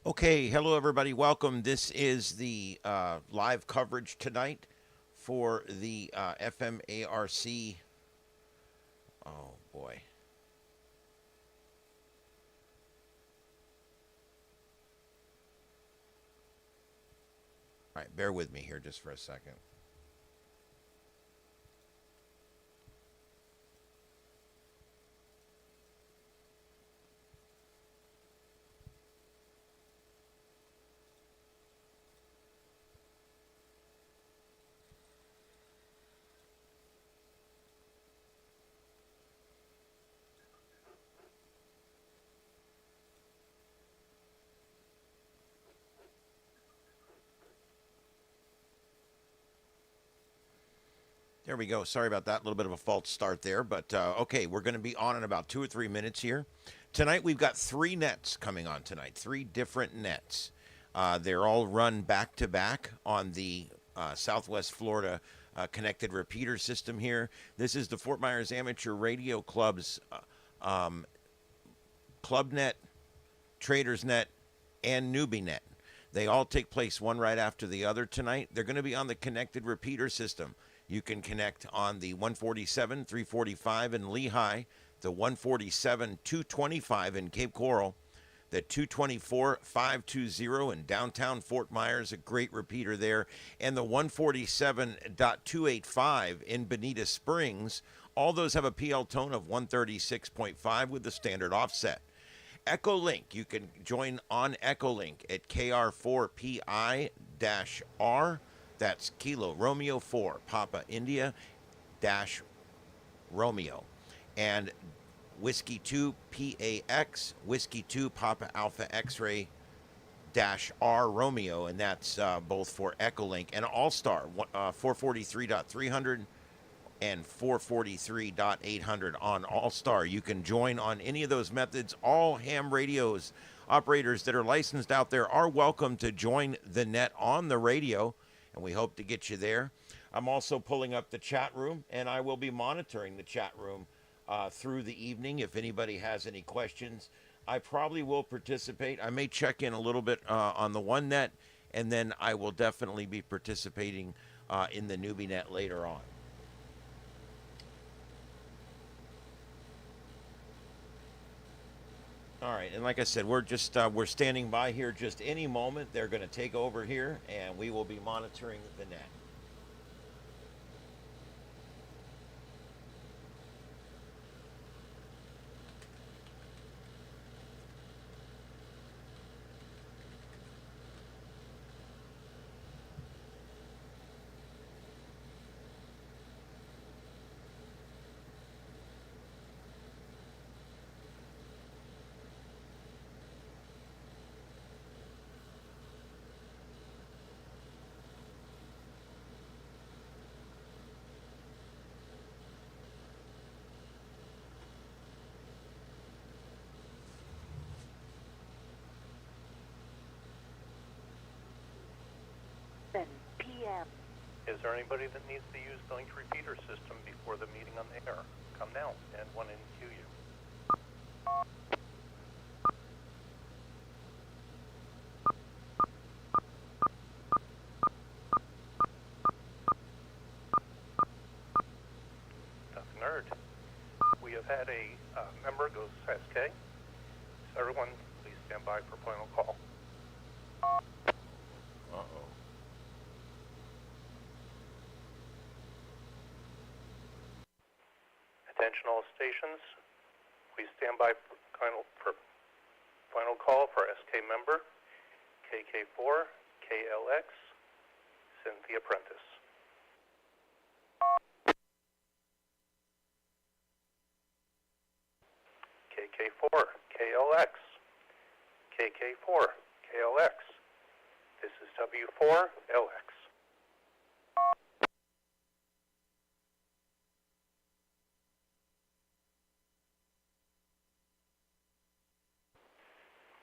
Okay, hello everybody. Welcome. This is the live coverage tonight for the FMARC. Oh boy. All right, bear with me here just for a second. There we go. Sorry about that. A little bit of a false start there, but okay, we're going to be on in about 2 or 3 minutes here. Tonight we've got three nets coming on tonight, three different nets. They're all run back to back on the Southwest Florida connected repeater system here. This is the Fort Myers Amateur Radio Club's Club Net, Traders Net, and Newbie Net. They all take place one right after the other tonight. They're going to be on the connected repeater system. You can connect on the 147, 345 in Lehigh, the 147, 225 in Cape Coral, the 224, 520 in downtown Fort Myers, a great repeater there, and the 147.285 in Bonita Springs. All those have a PL tone of 136.5 with the standard offset. Echolink, you can join on Echolink at KR4PI-R. That's Kilo Romeo 4, Papa India dash Romeo. And Whiskey 2 PAX, Whiskey 2 Papa Alpha X-Ray dash R Romeo, and that's both for Echolink and Allstar, 443.300 and 443.800 on Allstar. You can join on any of those methods. All ham radios operators that are licensed out there are welcome to join the net on the radio, and we hope to get you there. I'm also pulling up the chat room, and I will be monitoring the chat room through the evening. If anybody has any questions, I probably will participate. I may check in a little bit on the one net, and then I will definitely be participating in the Newbie net later on. All right, and like I said, we're standing by here. Just any moment, they're going to take over here, and we will be monitoring the net. p.m. Is there anybody that needs to use the link repeater system before the meeting on the air? Come now and one in queue you. Nothing heard. We have had a member go SK. So everyone, please stand by for final call. Uh-oh. Attention all stations, please stand by for final call for SK member KK4 KLX Cynthia Prentice. KK4 KLX KK4 KLX. This is W4LX.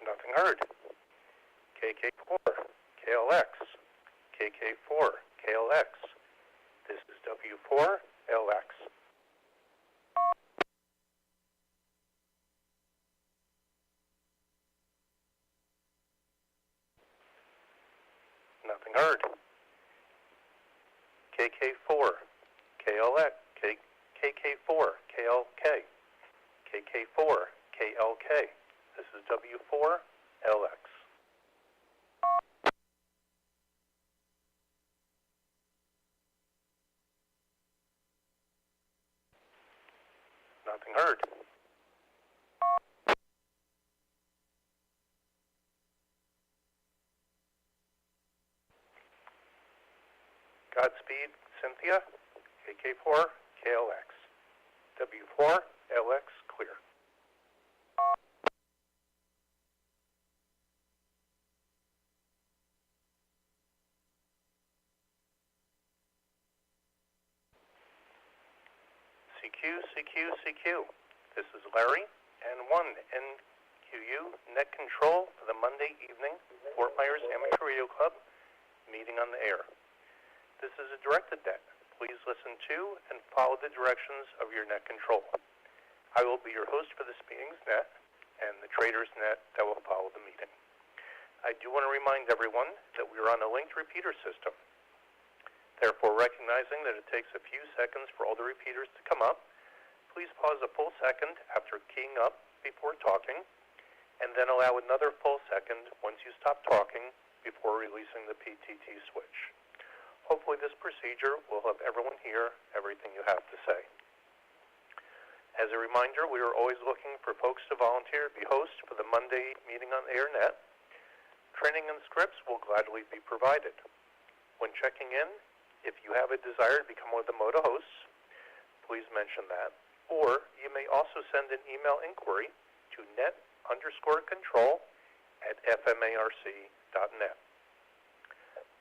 Nothing heard. KK4 KLX KK4 KLX. This is W4LX. Nothing heard. KK4, KLX, KK4, KLK, KK4, KLK. This is W4, LX. Nothing heard. Godspeed, Cynthia, KK4, KLX. W4, LX, clear. CQ. This is Larry, and 1NQU, Net Control for the Monday evening Fort Myers Amateur Radio Club meeting on the air. This is a directed net. Please listen to and follow the directions of your net control. I will be your host for this meeting's net and the trader's net that will follow the meeting. I do want to remind everyone that we are on a linked repeater system. Therefore, recognizing that it takes a few seconds for all the repeaters to come up, please pause a full second after keying up before talking, and then allow another full second once you stop talking before releasing the PTT switch. Hopefully this procedure will help everyone hear everything you have to say. As a reminder, we are always looking for folks to volunteer to be hosts for the Monday meeting on the AirNet. Training and scripts will gladly be provided. When checking in, if you have a desire to become one of the MOTA hosts, please mention that. Or you may also send an email inquiry to net_control@fmarc.net.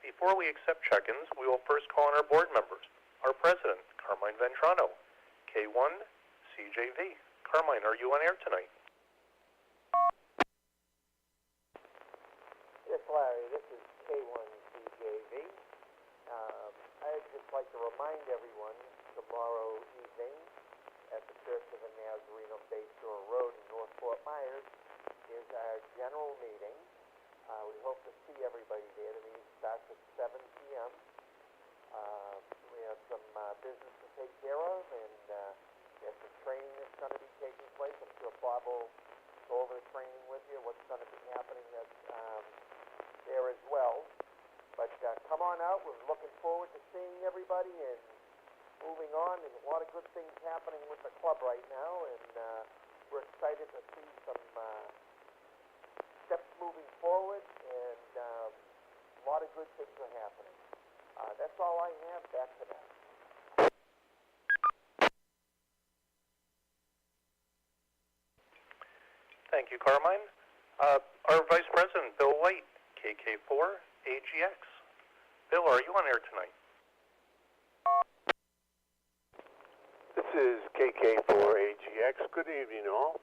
Before we accept check-ins, we will first call on our board members. Our president, Carmine Ventrano, K1CJV. Carmine, are you on air tonight? Yes, Larry, this is K1CJV. I'd just like to remind everyone tomorrow evening at the Church of the Nazarene on Bay Shore Road in North Fort Myers is our general meeting. We hope to see everybody there. The meeting starts at 7 p.m. We have some business to take care of, and there's some training that's going to be taking place. I'm sure Bob will go over the training with you, what's going to be happening there as well. But come on out. We're looking forward to seeing everybody and moving on. There's a lot of good things happening with the club right now, and we're excited to see some steps moving forward, and a lot of good things are happening. That's all I have. Back to that. Thank you, Carmine. Our Vice President, Bill White, KK4AGX. Bill, are you on air tonight? This is KK4AGX. Good evening, all.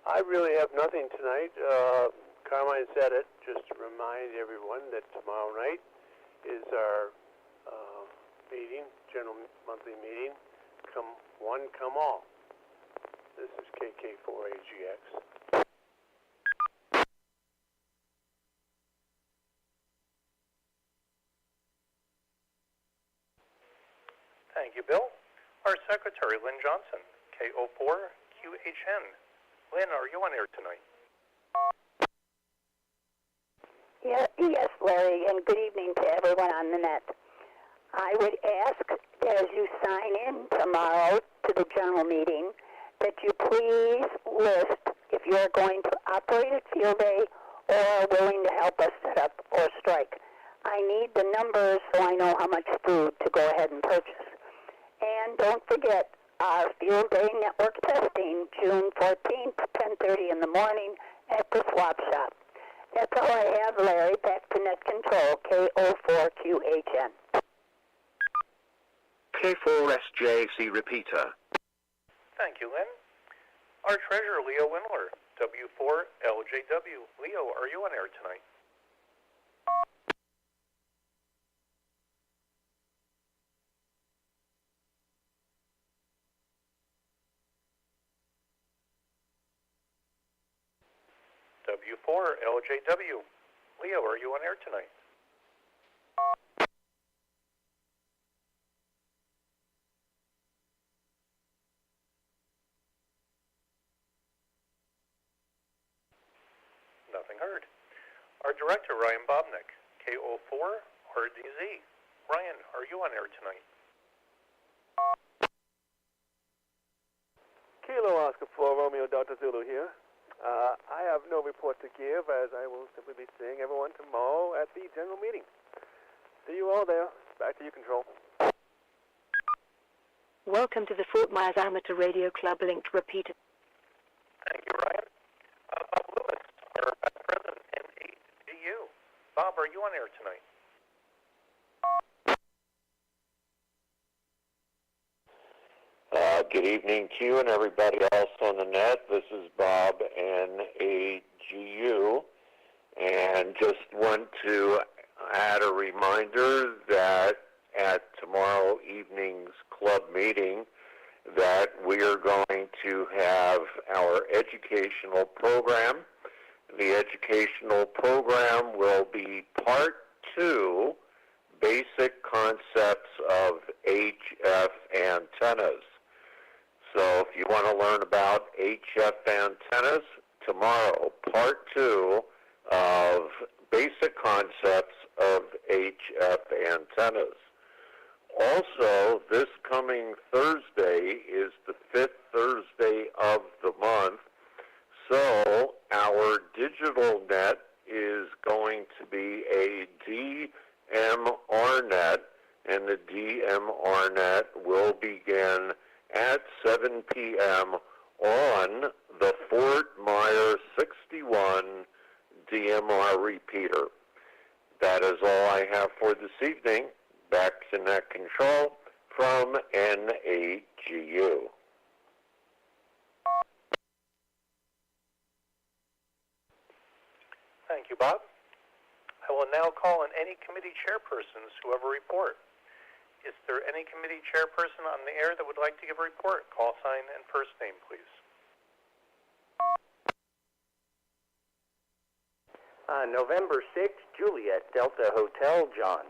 I really have nothing tonight. Carmine said it. Just to remind everyone that tomorrow night is our meeting, general monthly meeting. Come one, come all. This is KK4AGX. Thank you, Bill. Our Secretary, Lynn Johnson, KO4QHN. Lynn, are you on air tonight? Yes, Larry, and good evening to everyone on the net. I would ask that as you sign in tomorrow to the general meeting, that you please list if you're going to operate at field day or are willing to help us set up or strike. I need the numbers so I know how much food to go ahead and purchase. And don't forget our field day network testing, June 14th, 10:30 in the morning at the swap shop. That's all I have, Larry. Back to Net Control, KO4QHN. K4SJC repeater. Thank you, Lynn. Our Treasurer, Leo Windler, W4LJW. Leo, are you on air tonight? W4LJW. Leo, are you on air tonight? Nothing heard. Our director, Ryan Bobnick, KO4 RDZ. Ryan, are you on air tonight? Kilo Oscar 4 Romeo Delta Zulu here. I have no report to give, as I will simply be seeing everyone tomorrow at the general meeting. See you all there. Back to you, Control. Welcome to the Fort Myers Amateur Radio Club linked repeater. Thank you, Ryan. Bob Lewis, our Vice President M8GU. Bob, are you on air tonight? Good evening to you and everybody else on the net. This is Bob, NAGU, and just want to add a reminder that at tomorrow evening's club meeting that we are going to have our educational program. The educational program will be Part 2, Basic Concepts of HF Antennas. So if you want to learn about HF antennas, tomorrow, Part 2 of Basic Concepts of HF Antennas. Also, this coming Thursday is the 5th Thursday of the month, so our digital net is going to be a DMR net, and the DMR net will begin at 7 p.m. on the Fort Myers 61 DMR repeater. That is all I have for this evening. Back to Net Control from NAGU. Thank you, Bob. I will now call on any committee chairpersons who have a report. Is there any committee chairperson on the air that would like to give a report? Call sign and first name, please. November 6th, Juliet, Delta Hotel, John.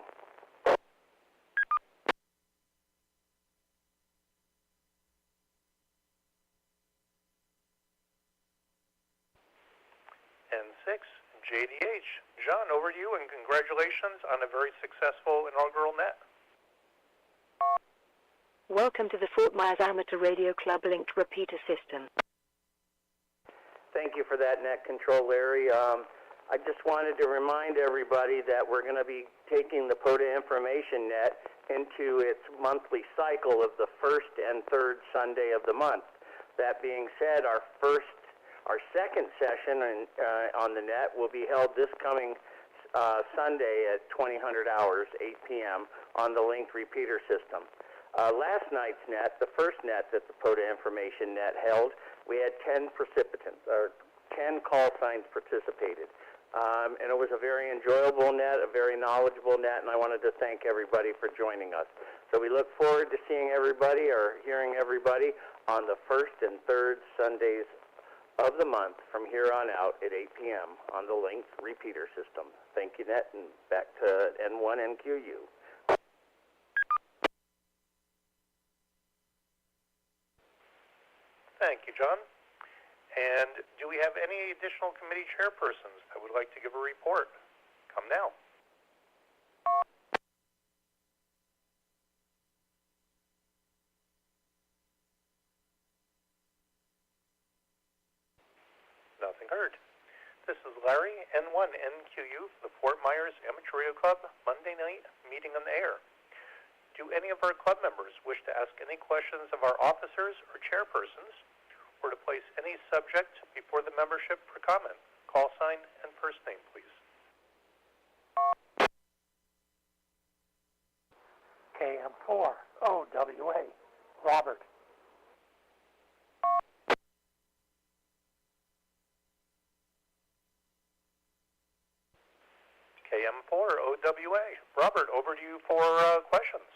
And 6, JDH. John, over to you, and congratulations on a very successful inaugural net. Welcome to the Fort Myers Amateur Radio Club linked repeater system. Thank you for that net control, Larry. I just wanted to remind everybody that we're going to be taking the POTA information net into its monthly cycle of the first and third Sunday of the month. That being said, our second session on the net will be held this coming Sunday at 2000 hours, 8 p.m. on the linked repeater system. Last night's net, the first net that the POTA information net held, we had 10 call signs participated. And it was a very enjoyable net, a very knowledgeable net, and I wanted to thank everybody for joining us. So we look forward to seeing everybody or hearing everybody on the first and third Sundays of the month from here on out at 8 p.m. on the linked repeater system. Thank you, Net, and back to N1NQU. Thank you, John. And do we have any additional committee chairpersons that would like to give a report? Come now. Nothing heard. This is Larry, N1NQU, for the Fort Myers Amateur Radio Club Monday night meeting on the air. Do any of our club members wish to ask any questions of our officers or chairpersons, or to place any subject before the membership for comment? Call sign and first name, please. KM4 OWA, Robert. KM4 OWA. Robert, over to you for questions.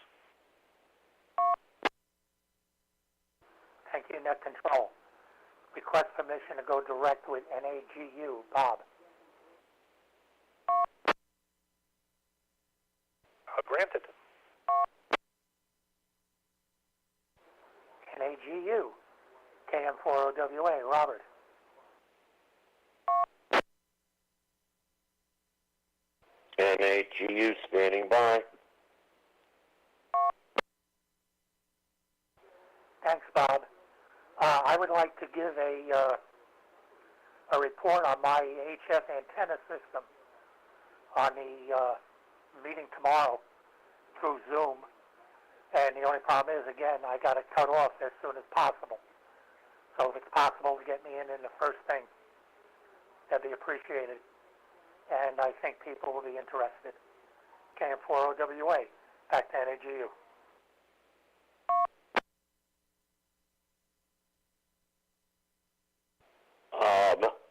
Thank you, Net Control. Request permission to go direct with NAGU, Bob. Granted. NAGU, KM4OWA, Robert. FMARC standing by. Thanks, Bob. I would like to give a report on my HF antenna system on the meeting tomorrow through Zoom. And the only problem is, again, I got to cut off as soon as possible. So if it's possible to get me in the first thing, that'd be appreciated. And I think people will be interested. KM4OWA, back to NAGU.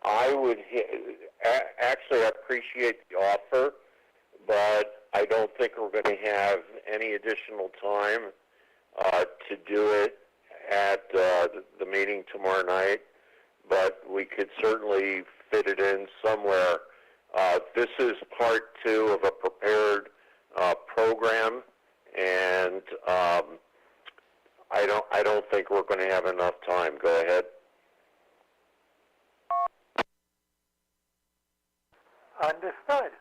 I would actually appreciate the offer, but I don't think we're going to have any additional time to do it at the meeting tomorrow night, but we could certainly fit it in somewhere. This is part 2 of a prepared program, and I don't think we're going to have enough time. Go ahead. Understood.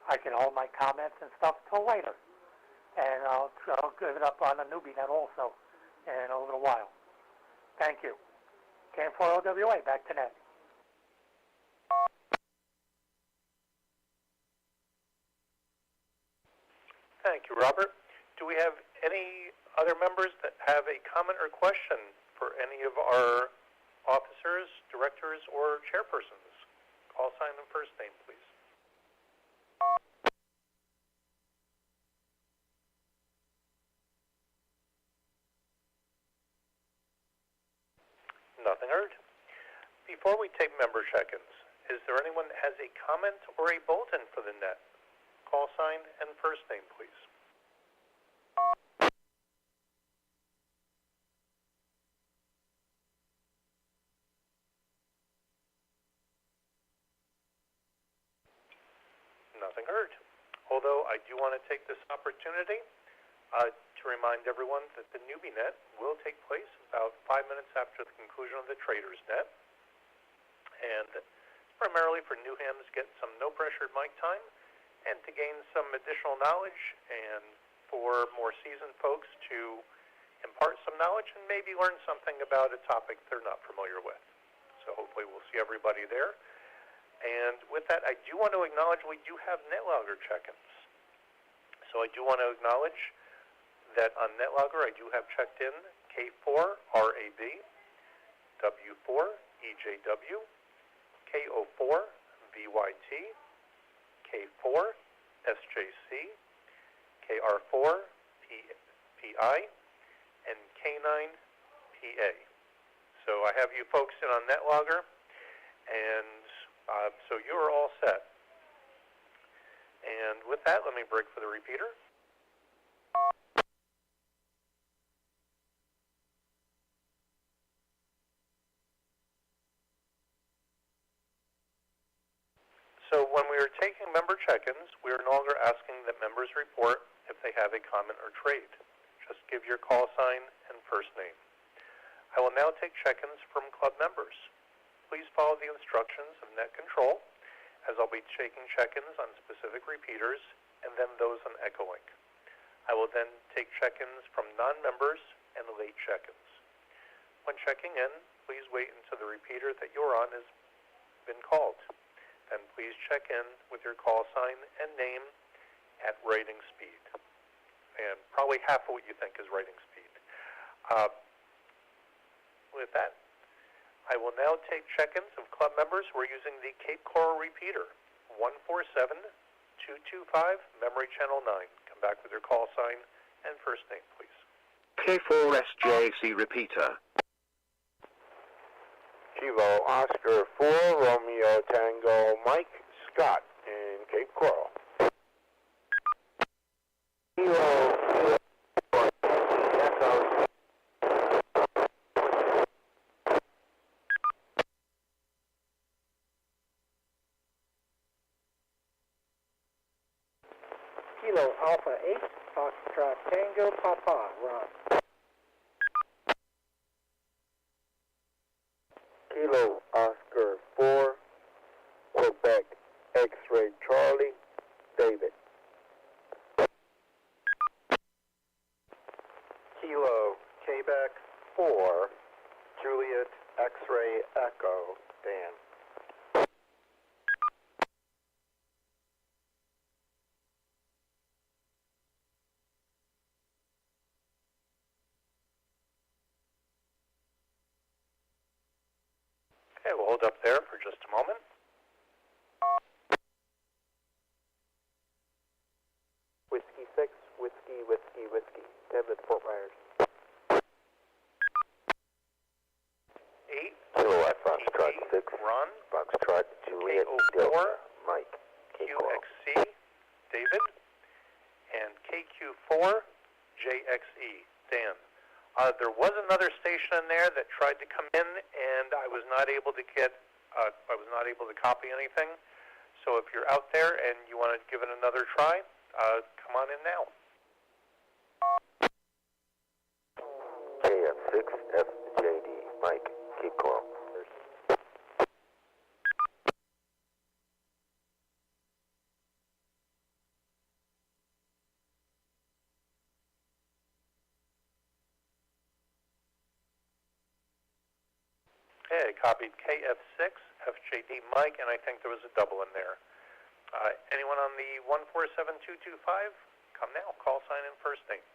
I can hold my comments and stuff till later. And I'll give it up on the Newbie net also in a little while. Thank you. KM4OWA, back to net. Thank you, Robert. Do we have any other members that have a comment or question for any of our officers, directors, or chairpersons? Call sign and first name, please. Nothing heard. Before we take member check-ins, is there anyone that has a comment or a bulletin for the net? Call sign and first name, please. Nothing heard. Although I do want to take this opportunity to remind everyone that the Newbie net will take place about 5 minutes after the conclusion of the Traders net. And primarily for new hams, get some no-pressure mic time and to gain some additional knowledge, and for more seasoned folks to impart some knowledge and maybe learn something about a topic they're not familiar with. So hopefully we'll see everybody there. And with that, I do want to acknowledge we do have NetLogger check-ins. So I do want to acknowledge that on NetLogger, I do have checked in K4RAB, W4EJW, K04VYT, K4 SJC, KR4 PI, and K9 PA. So I have you folks in on NetLogger, and so you are all set. And with that, let me break for the repeater. So when we are taking member check-ins, we are no longer asking that members report if they have a comment or trade. Just give your call sign and first name. I will now take check-ins from club members. Please follow the instructions of net control, as I'll be taking check-ins on specific repeaters and then those on Echolink. I will then take check-ins from non-members and late check-ins. When checking in, please wait until the repeater that you're on has been called. Then please check in with your call sign and name at writing speed. And probably half of what you think is writing speed. With that, I will now take check-ins of club members who are using the Cape Coral repeater, 147225, memory channel 9. Come back with your call sign and first name, please. K4SJC repeater. Kilo Oscar 4, Romeo Tango Mike Scott in Cape Coral. Kilo Echo. Kilo Alpha 8, Foxtrot Tango Papa, Ron. Kilo Oscar 4, Quebec X-Ray Charlie, David. X-ray Echo, Dan. Okay, we'll hold up there for just a moment. Whiskey 6, Whiskey, Whiskey, Whiskey. 10 at Fort Myers. 8, Kilowatt Foxtrot 6, Ron, Foxtrot Juliet KO4, Delta, Mike, QXC, David, and KQ4, JXE, Dan. There was another station in there that tried to come in, and I was not able to copy anything. So if you're out there and you want to give it another try, come on in now. KF6FJD, Mike, Cape Coral. Okay, I copied KF6, FJD Mike, and I think there was a double in there. Anyone on the 147225? Come now, call sign and first name.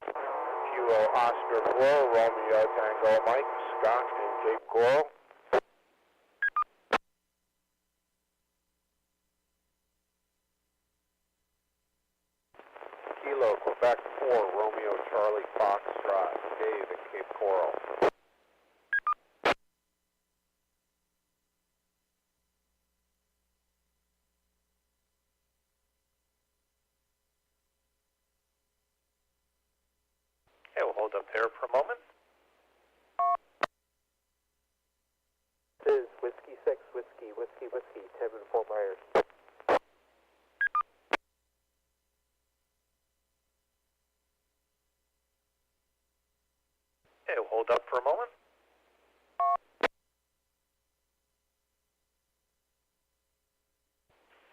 Kilo Oscar 4, Romeo Tango Mike, Scott in Cape Coral. Kilo Quebec 4, Romeo Charlie Foxtrot, Dave in Cape Coral. Okay, we'll hold up there for a moment. This is Whiskey 6, Whiskey, Whiskey, Whiskey. 10 at Fort Myers. Okay, we'll hold up for a moment.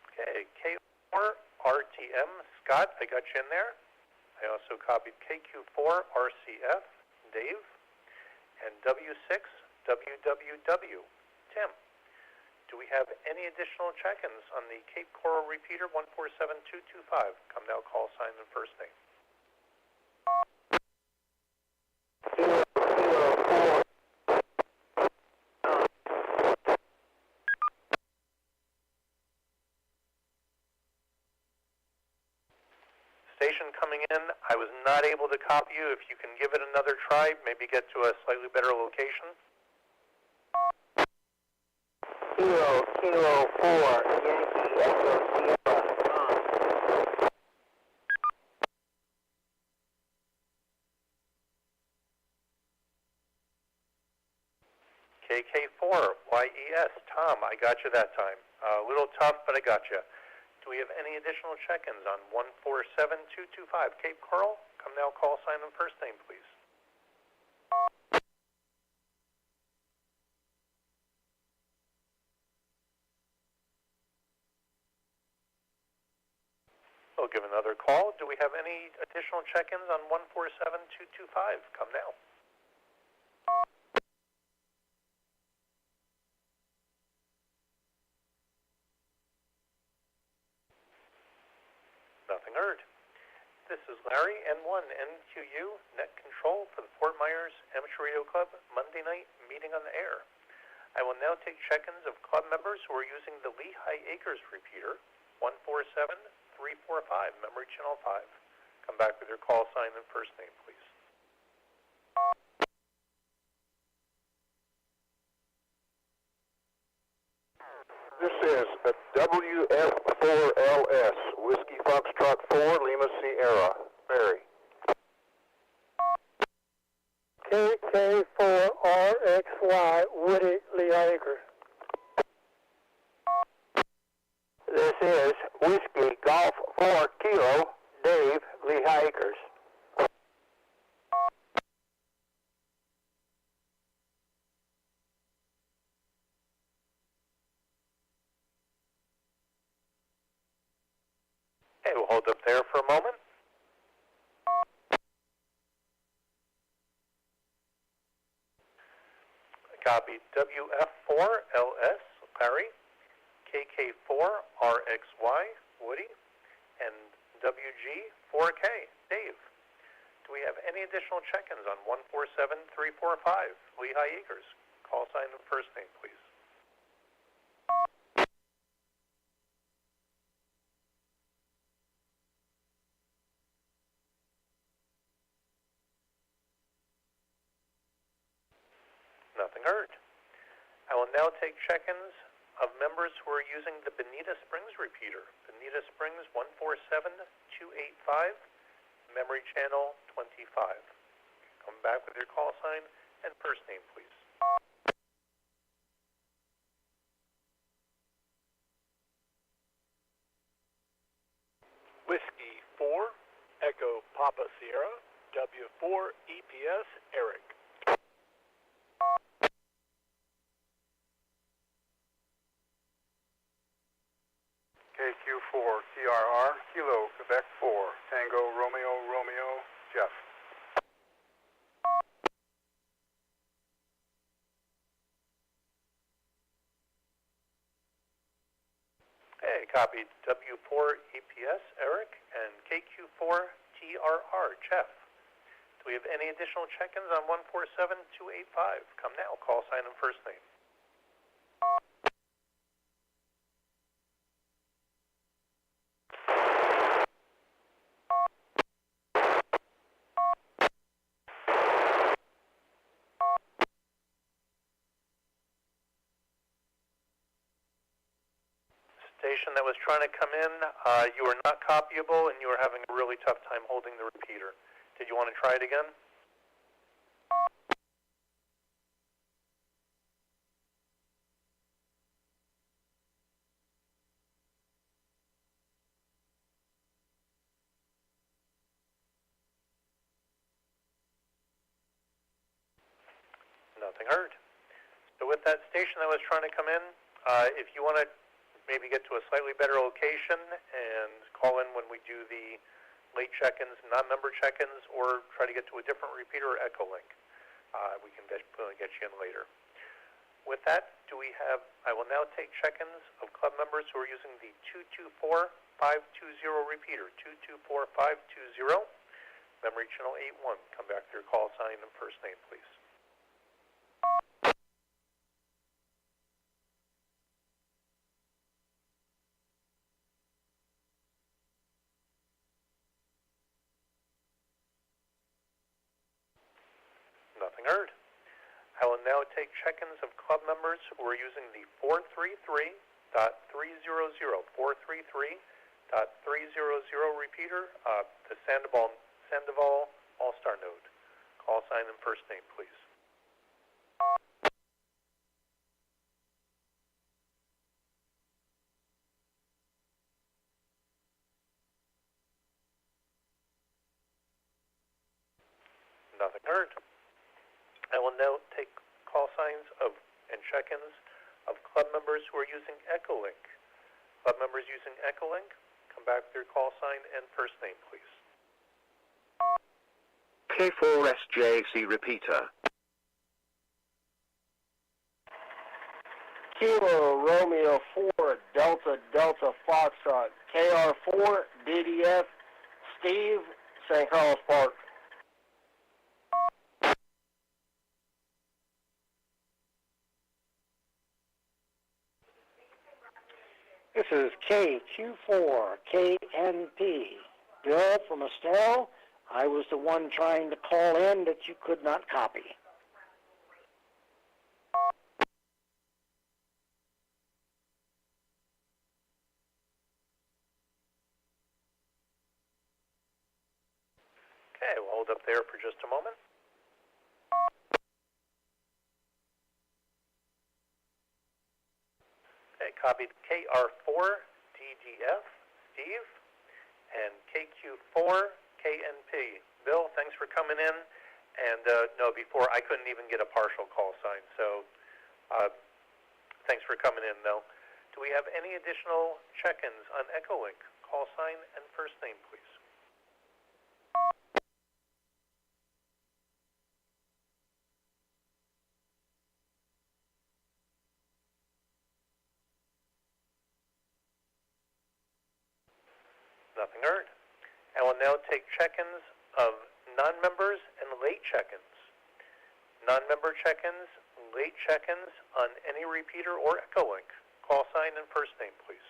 Okay, K4 RTM, Scott, I got you in there. I also copied KQ4 RCF, Dave, and W6 WWW, Tim. Do we have any additional check-ins on the Cape Coral repeater 147225? Come now, call sign and first name. Station coming in, I was not able to copy you. If you can give it another try, maybe get to a slightly better location. Kilo 4, Yankee Echo Sierra. KK4 YES, Tom, I got you that time. A little tough, but I got you. Do we have any additional check-ins on 147225 Cape Coral? Come now, call sign and first name, please. We'll give another call. Do we have any additional check-ins on 147225? Come now. Nothing heard. This is Larry, N1 NQU, Net Control for the Fort Myers Amateur Radio Club Monday night meeting on the air. I will now take check-ins of club members who are using the Lehigh Acres repeater, 147345, Memory Channel 5. Come back with your call sign and first name, please. This is a WF4LS, Whiskey Foxtrot 4, Lima Sierra, Barry. KK4RXY, Woody, Lehigh Acres. This is Whiskey Golf 4 Kilo, Dave, Lehigh Acres. Okay, we'll hold up there for a moment. Copy WF4LS, Larry, KK4RXY, Woody, and WG4K, Dave. Do we have any additional check-ins on 147345, Lehigh Acres? Call sign and first name, please. Nothing heard. I will now take check-ins of members who are using the Bonita Springs repeater. Bonita Springs 147285, memory channel 25. Come back with your call sign and first name, please. Whiskey 4, Echo Papa Sierra, W4 EPS Eric. KQ4 TRR, Kilo Quebec 4, Tango Romeo Romeo, Jeff. Okay, copied. W4 EPS Eric and KQ4 TRR Jeff. Do we have any additional check-ins on 147285? Come now, call sign and first name. Station that was trying to come in, you were not copyable and you were having a really tough time holding the repeater. Did you want to try it again? Nothing heard. So with that station that was trying to come in, if you want to maybe get to a slightly better location and call in when we do the late check-ins, non-member check-ins, or try to get to a different repeater or Echolink. We can definitely get you in later. With that, I will now take check-ins of club members who are using the 224520 repeater, 224520, memory channel 81. Come back to your call sign and first name, please. Nothing heard. I will now take check-ins of club members who are using the 433.300, 433.300 repeater, the Sanibel Allstar node. Call sign and first name, please. Nothing heard. I will now take call signs and check-ins of club members who are using Echolink. Club members using Echolink, come back with your call sign and first name, please. K4SJC repeater. Kilo Romeo 4 Delta Delta Foxtrot KR4 DDF Steve, St. Carlos Park. This is KQ4KNP. Bill from Estero. I was the one trying to call in that you could not copy. Okay, we'll hold up there for just a moment. Okay, copied KR4DDF, Steve, and KQ4KNP. Bill, thanks for coming in. And no, before I couldn't even get a partial call sign, so thanks for coming in, though. Do we have any additional check-ins on Echolink? Call sign and first name, please. Nothing heard. I will now take check-ins of non-members and late check-ins. Non-member check-ins, late check-ins on any repeater or Echolink. Call sign and first name, please.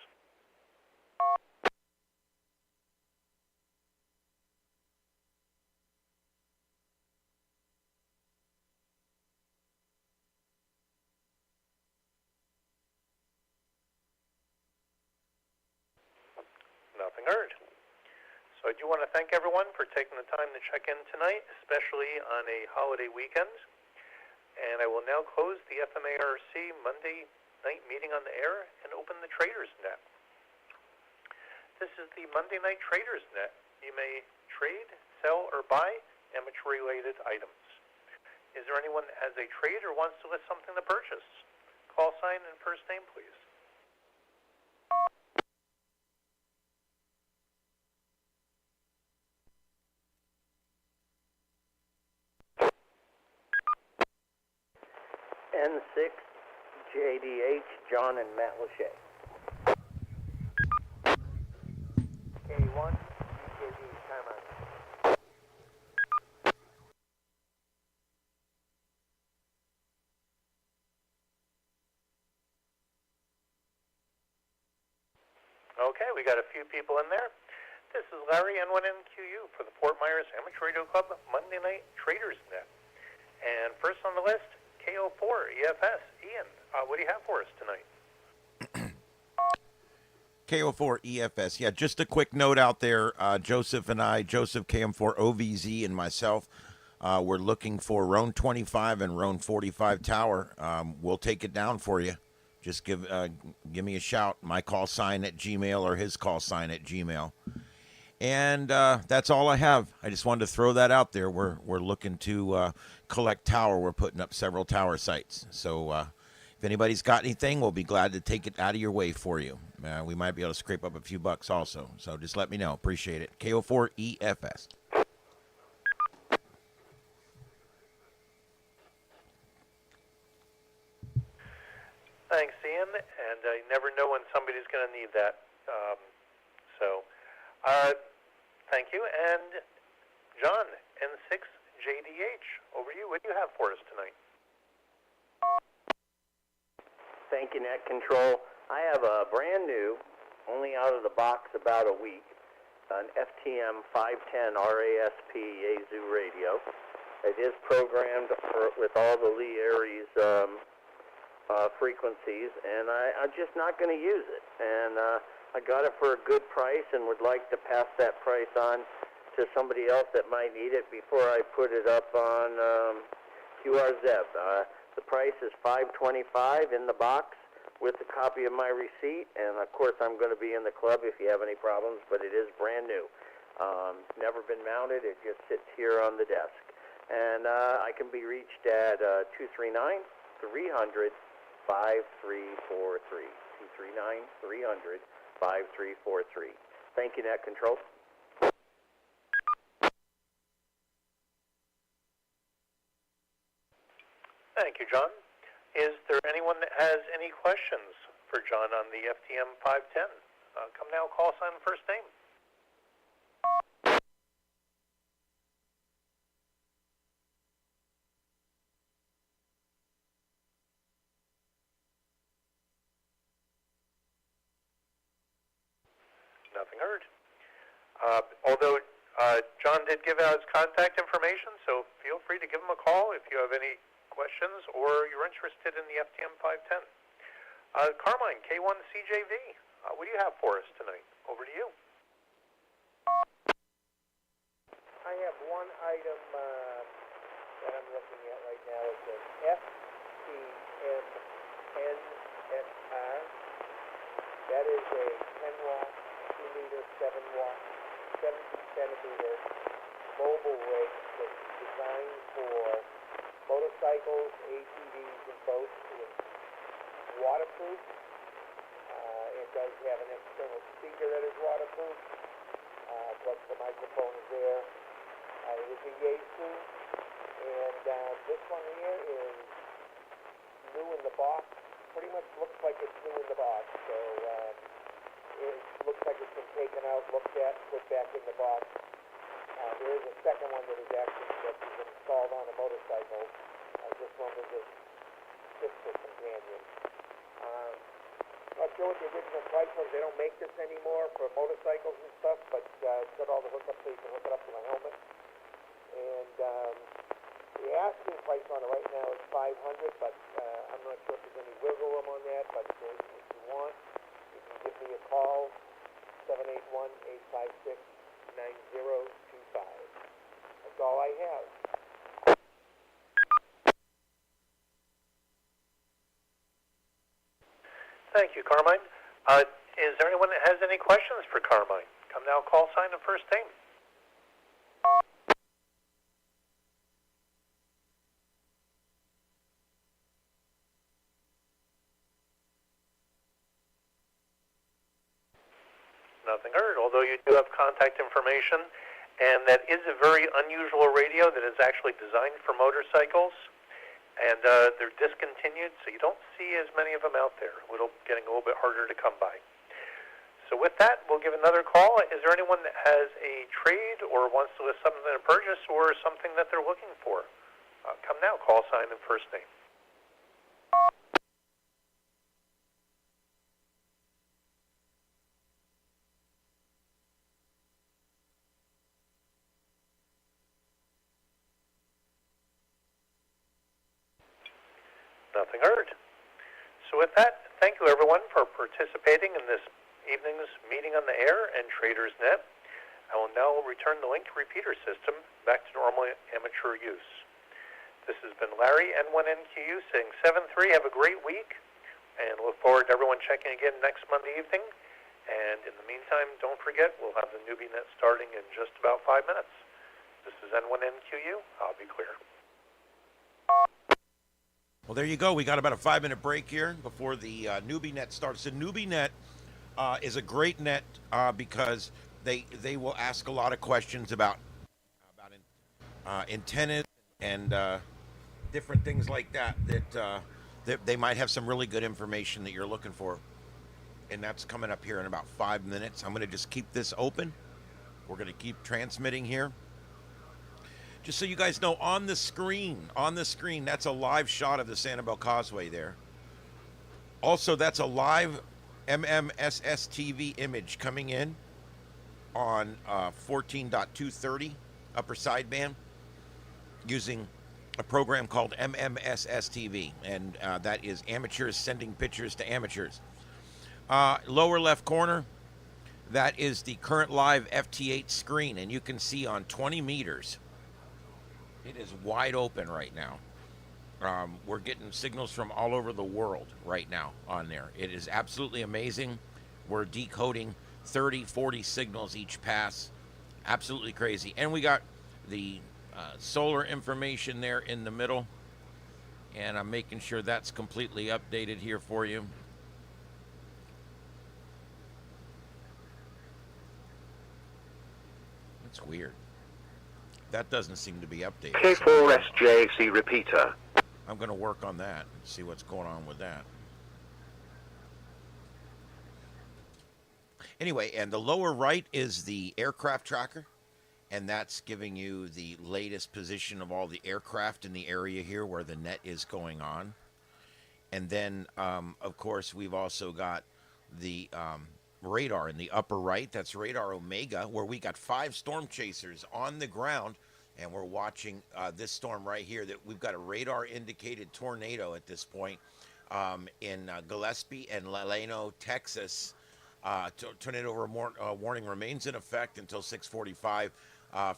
Nothing heard. So I do want to thank everyone for taking the time to check in tonight, especially on a holiday weekend. And I will now close the FMARC Monday night meeting on the air and open the Traders Net. This is the Monday Night Traders Net. You may trade, sell, or buy amateur-related items. Is there anyone that has a trade or wants to list something to purchase? Call sign and first name, please. N6, JDH, John and Matt Lachey. K1, EKD, Carmine. Okay, we got a few people in there. This is Larry N1NQU for the Fort Myers Amateur Radio Club Monday Night Traders Net. And first on the list, KO4 EFS. Ian, what do you have for us tonight? KO4 EFS. Yeah, just a quick note out there. Joseph and I, Joseph KM4 OVZ and myself, we're looking for Roan 25 and Roan 45 tower. We'll take it down for you. Just give me a shout. My call sign at Gmail or his call sign at Gmail. And that's all I have. I just wanted to throw that out there. We're looking to collect tower. We're putting up several tower sites. So if anybody's got anything, we'll be glad to take it out of your way for you. We might be able to scrape up a few bucks also. So just let me know. Appreciate it. KO4 EFS. Thanks, Ian. And I never know when somebody's going to need that. Thank you. And John, N6JDH, over to you. What do you have for us tonight? Thank you, Net Control. I have a brand new, only out of the box about a week, an FTM 510 RASP Yaesu radio. It is programmed with all the Lee Aries frequencies, and I'm just not going to use it. And I got it for a good price and would like to pass that price on to somebody else that might need it before I put it up on QRZEB. The price is $525 in the box with a copy of my receipt, and of course I'm going to be in the club if you have any problems, but it is brand new. Never been mounted. It just sits here on the desk. And I can be reached at 239-300-5343. 239-300-5343. Thank you, Net Control. Thank you, John. Is there anyone that has any questions for John on the FTM 510? Come now, call sign first name. Nothing heard. Although John did give out his contact information, so feel free to give him a call if you have any questions or you're interested in the FTM 510. Carmine, K1CJV, what do you have for us tonight? Over to you. I have one item that I'm looking at right now. It's an FTM-NSR. That is a 10-watt, 2-meter, 7-watt, 70-centimeter mobile rig that's designed for motorcycles, ATVs, and boats. It's waterproof. It does have an external speaker that is waterproof, but the microphone is there. It is a Yaesu, and this one here is new in the box. Pretty much looks like it's new in the box. So It looks like it's been taken out, looked at, put back in the box. There is a second one that is installed on a motorcycle. This one was just a companion. Not sure what the original price was. They don't make this anymore for motorcycles and stuff, but it's got all the hookups so you can hook it up to a helmet. And the asking price on it right now is $500, but I'm not sure if there's any wiggle room on that. But if you want, you can give me a call, 781-856-9025. That's all I have. Thank you, Carmine. Is there anyone that has any questions for Carmine? Come now, call sign and first name. Nothing heard, although you do have contact information, and that is a very unusual radio that is actually designed for motorcycles. And they're discontinued, so you don't see as many of them out there. It'll getting a little bit harder to come by. So with that, we'll give another call. Is there anyone that has a trade or wants to list something to purchase or something that they're looking for? Come now, call sign and first name. Nothing heard. So with that, thank you everyone for participating in this evening's meeting on the air and Traders Net. I will now return the link repeater system back to normal amateur use. This has been Larry, N1NQU, saying 7-3. Have a great week, and look forward to everyone checking again next Monday evening. And in the meantime, don't forget, we'll have the Newbie Net starting in just about 5 minutes. This is N1NQU. I'll be clear. Well, there you go. We got about a 5-minute break here before the Newbie Net starts. The Newbie Net is a great net because they will ask a lot of questions about antennas and different things like that that they might have some really good information that you're looking for. And that's coming up here in about 5 minutes. I'm going to just keep this open. We're going to keep transmitting here. Just so you guys know, on the screen, that's a live shot of the Sanibel Causeway there. Also, that's a live MMSS TV image coming in on 14.230 upper sideband using a program called MMSS TV, and that is amateurs sending pictures to amateurs. Lower left corner, that is the current live FT8 screen, and you can see on 20 meters. It is wide open right now. We're getting signals from all over the world right now on there. It is absolutely amazing. We're decoding 30, 40 signals each pass. Absolutely crazy. And we got the solar information there in the middle. And I'm making sure that's completely updated here for you. That's weird. That doesn't seem to be updated. K4SJC repeater. I'm going to work on that and see what's going on with that. Anyway, and the lower right is the aircraft tracker, and that's giving you the latest position of all the aircraft in the area here where the net is going on. And then, of course, we've also got the radar in the upper right. That's Radar Omega, where we got 5 storm chasers on the ground, and we're watching this storm right here. That we've got a radar indicated tornado at this point in Gillespie and Laleno, Texas. Tornado warning remains in effect until 6:45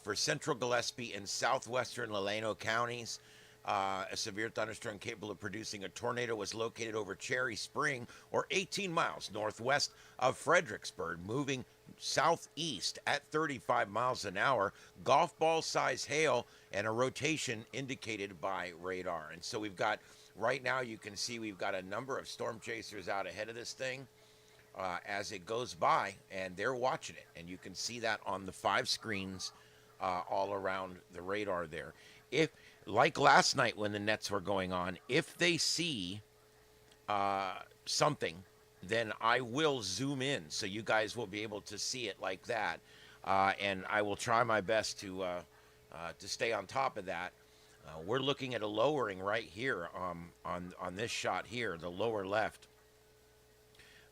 for central Gillespie and southwestern Laleno counties. A severe thunderstorm capable of producing a tornado was located over Cherry Spring, or 18 miles northwest of Fredericksburg, moving southeast at 35 miles an hour. Golf ball size hail and a rotation indicated by radar. And so we've got, right now you can see we've got a number of storm chasers out ahead of this thing as it goes by, and they're watching it. And you can see that on the 5 screens all around the radar there. If, like last night when the nets were going on, if they see something then I will zoom in so you guys will be able to see it like that. And I will try my best to stay on top of that. We're looking at a lowering right here on this shot here, the lower left.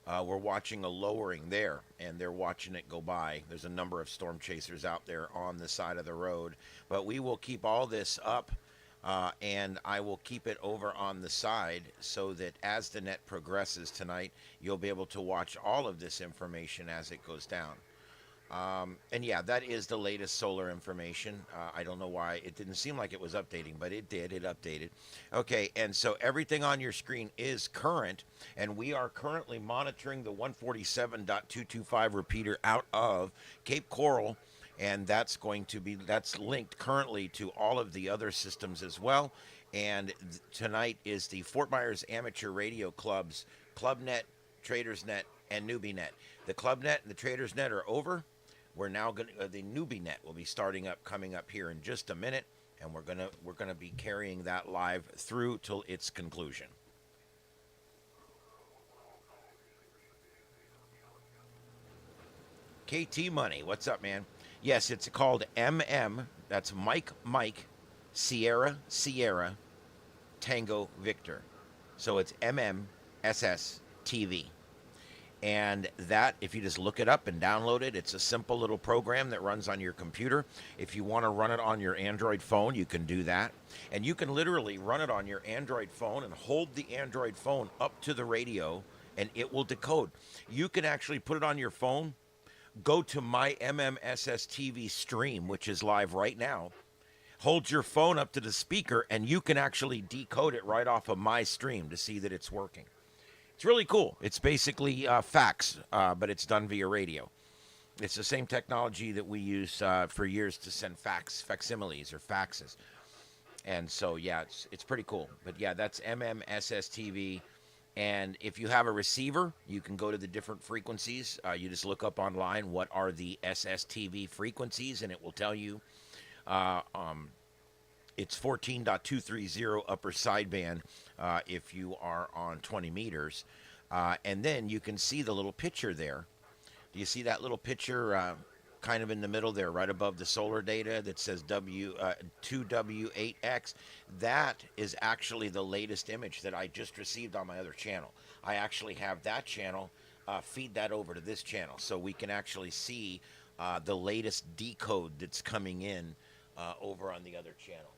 We're watching a lowering there, and they're watching it go by. There's a number of storm chasers out there on the side of the road. But we will keep all this up, and I will keep it over on the side so that as the net progresses tonight, you'll be able to watch all of this information as it goes down. And yeah, that is the latest solar information. I don't know why it didn't seem like it was updating, but it did. It updated. Okay, and so everything on your screen is current, and we are currently monitoring the 147.225 repeater out of Cape Coral, and that's linked currently to all of the other systems as well. And tonight is the Fort Myers Amateur Radio Club's Club Net, Traders Net, and Newbie Net. The Club Net and the Traders Net are over. We're now going to, the Newbie Net will be coming up here in just a minute, and we're gonna be carrying that live through till its conclusion. KT Money, what's up, man? Yes, it's called MM. That's Mike, Sierra, Tango, Victor. So it's MMSS TV. And that, if you just look it up and download it, it's a simple little program that runs on your computer. If you want to run it on your Android phone, you can do that. And you can literally run it on your Android phone and hold the Android phone up to the radio, and it will decode. You can actually put it on your phone, go to my MMSS TV stream, which is live right now, hold your phone up to the speaker, and you can actually decode it right off of my stream to see that it's working. It's really cool. It's basically fax, but it's done via radio. It's the same technology that we use for years to send facsimiles or faxes. And so, yeah, it's pretty cool. But, yeah, that's MMSS TV. And if you have a receiver, you can go to the different frequencies. You just look up online what are the SSTV frequencies, and it will tell you. It's 14.230 upper sideband if you are on 20 meters. And then you can see the little picture there. Do you see that little picture kind of in the middle there, right above the solar data that says 2W8X? That is actually the latest image that I just received on my other channel. I actually have that channel feed that over to this channel so we can actually see the latest decode that's coming in over on the other channel.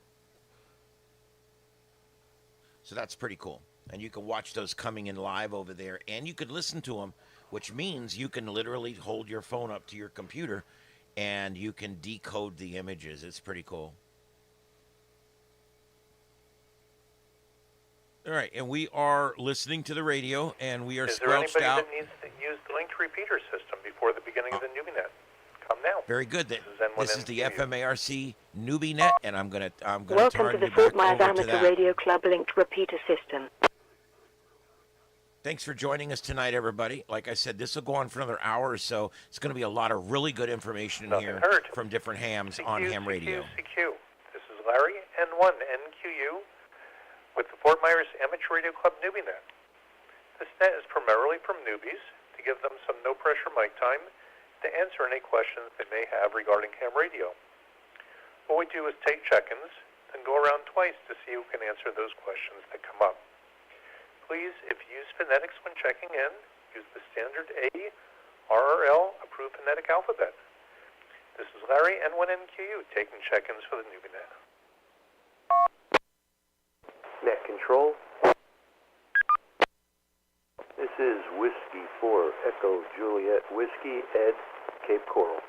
So that's pretty cool. And you can watch those coming in live over there, and you could listen to them, which means you can literally hold your phone up to your computer and you can decode the images. It's pretty cool. All right, and we are listening to the radio, and we are squelched out. Is there anybody that needs to use the linked repeater system before the beginning of the Newbie Net? Come now. Very good. This is the FMARC Newbie Net, and I'm gonna Welcome turn to the you Fort back Myers over to Amateur that. Radio Club linked repeater system. Thanks for joining us tonight, everybody. Like I said, this will go on for another hour or so. It's going to be a lot of really good information in here from different hams on ham radio. CQ. This is Larry, N1, NQU, with the Fort Myers Amateur Radio Club Newbie Net. This net is primarily from newbies to give them some no-pressure mic time to answer any questions they may have regarding ham radio. What we do is take check-ins, then go around twice to see who can answer those questions that come up. Please, if you use phonetics when checking in, use the standard A, RRL approved phonetic alphabet. This is Larry, N1NQU, taking check-ins for the Newbie Net. Net control. This is Whiskey 4, Echo Juliet Whiskey, Ed, Cape Coral.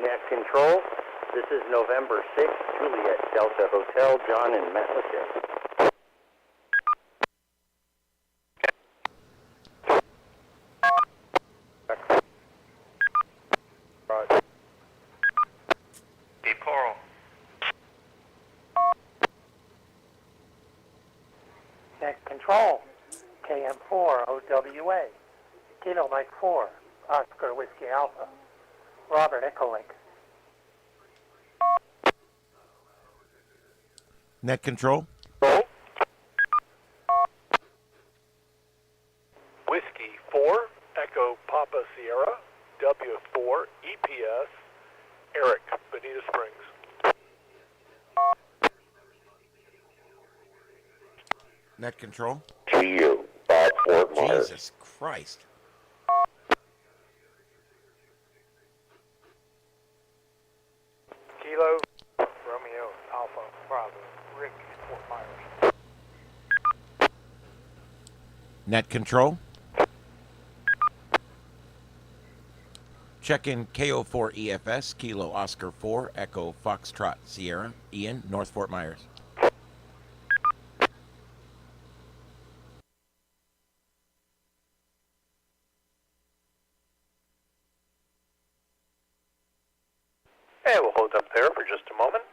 Net control. This is November 6th, Juliet Delta Hotel, John and Matt Lachey. Cape Coral. Net control, KM4 OWA, Kilo Mike 4, Oscar Whiskey Alpha, Robert Echolink. Net control. Net control. GU, Bob Fort Myers. Jesus Christ. Kilo, Romeo, Alpha, Bravo, Rick, Fort Myers. Net control. Check in KO4EFS, Kilo Oscar 4, Echo Foxtrot Sierra, Ian, North Fort Myers. Okay, we'll hold up there for just a moment.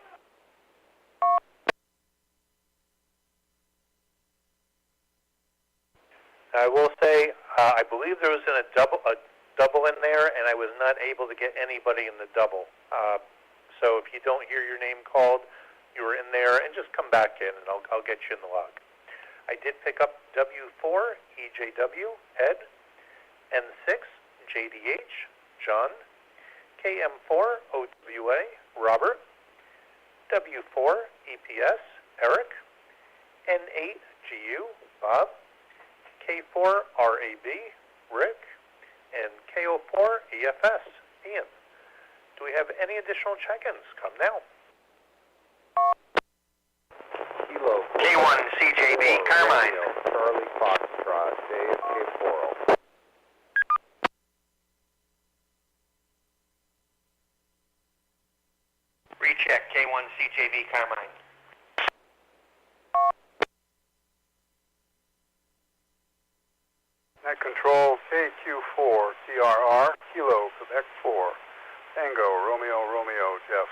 I will say, I believe there was a double in there, and I was not able to get anybody in the double. So if you don't hear your name called, you were in there, and just come back in, and I'll get you in the log. I did pick up W4, EJW, Ed, N6, JDH, John, KM4, OWA, Robert, W4, EPS, Eric, N8, GU, Bob, K4, RAB, Rick, and KO4, EFS, Ian. Do we have any additional check-ins? Come now. Kilo. K1 CJB, Carmine. Charlie Foxtrot, Dave K4. Recheck K1 CJB, Carmine. Net control KQ4 TRR, Kilo, Quebec 4, Tango, Romeo, Romeo, Jeff.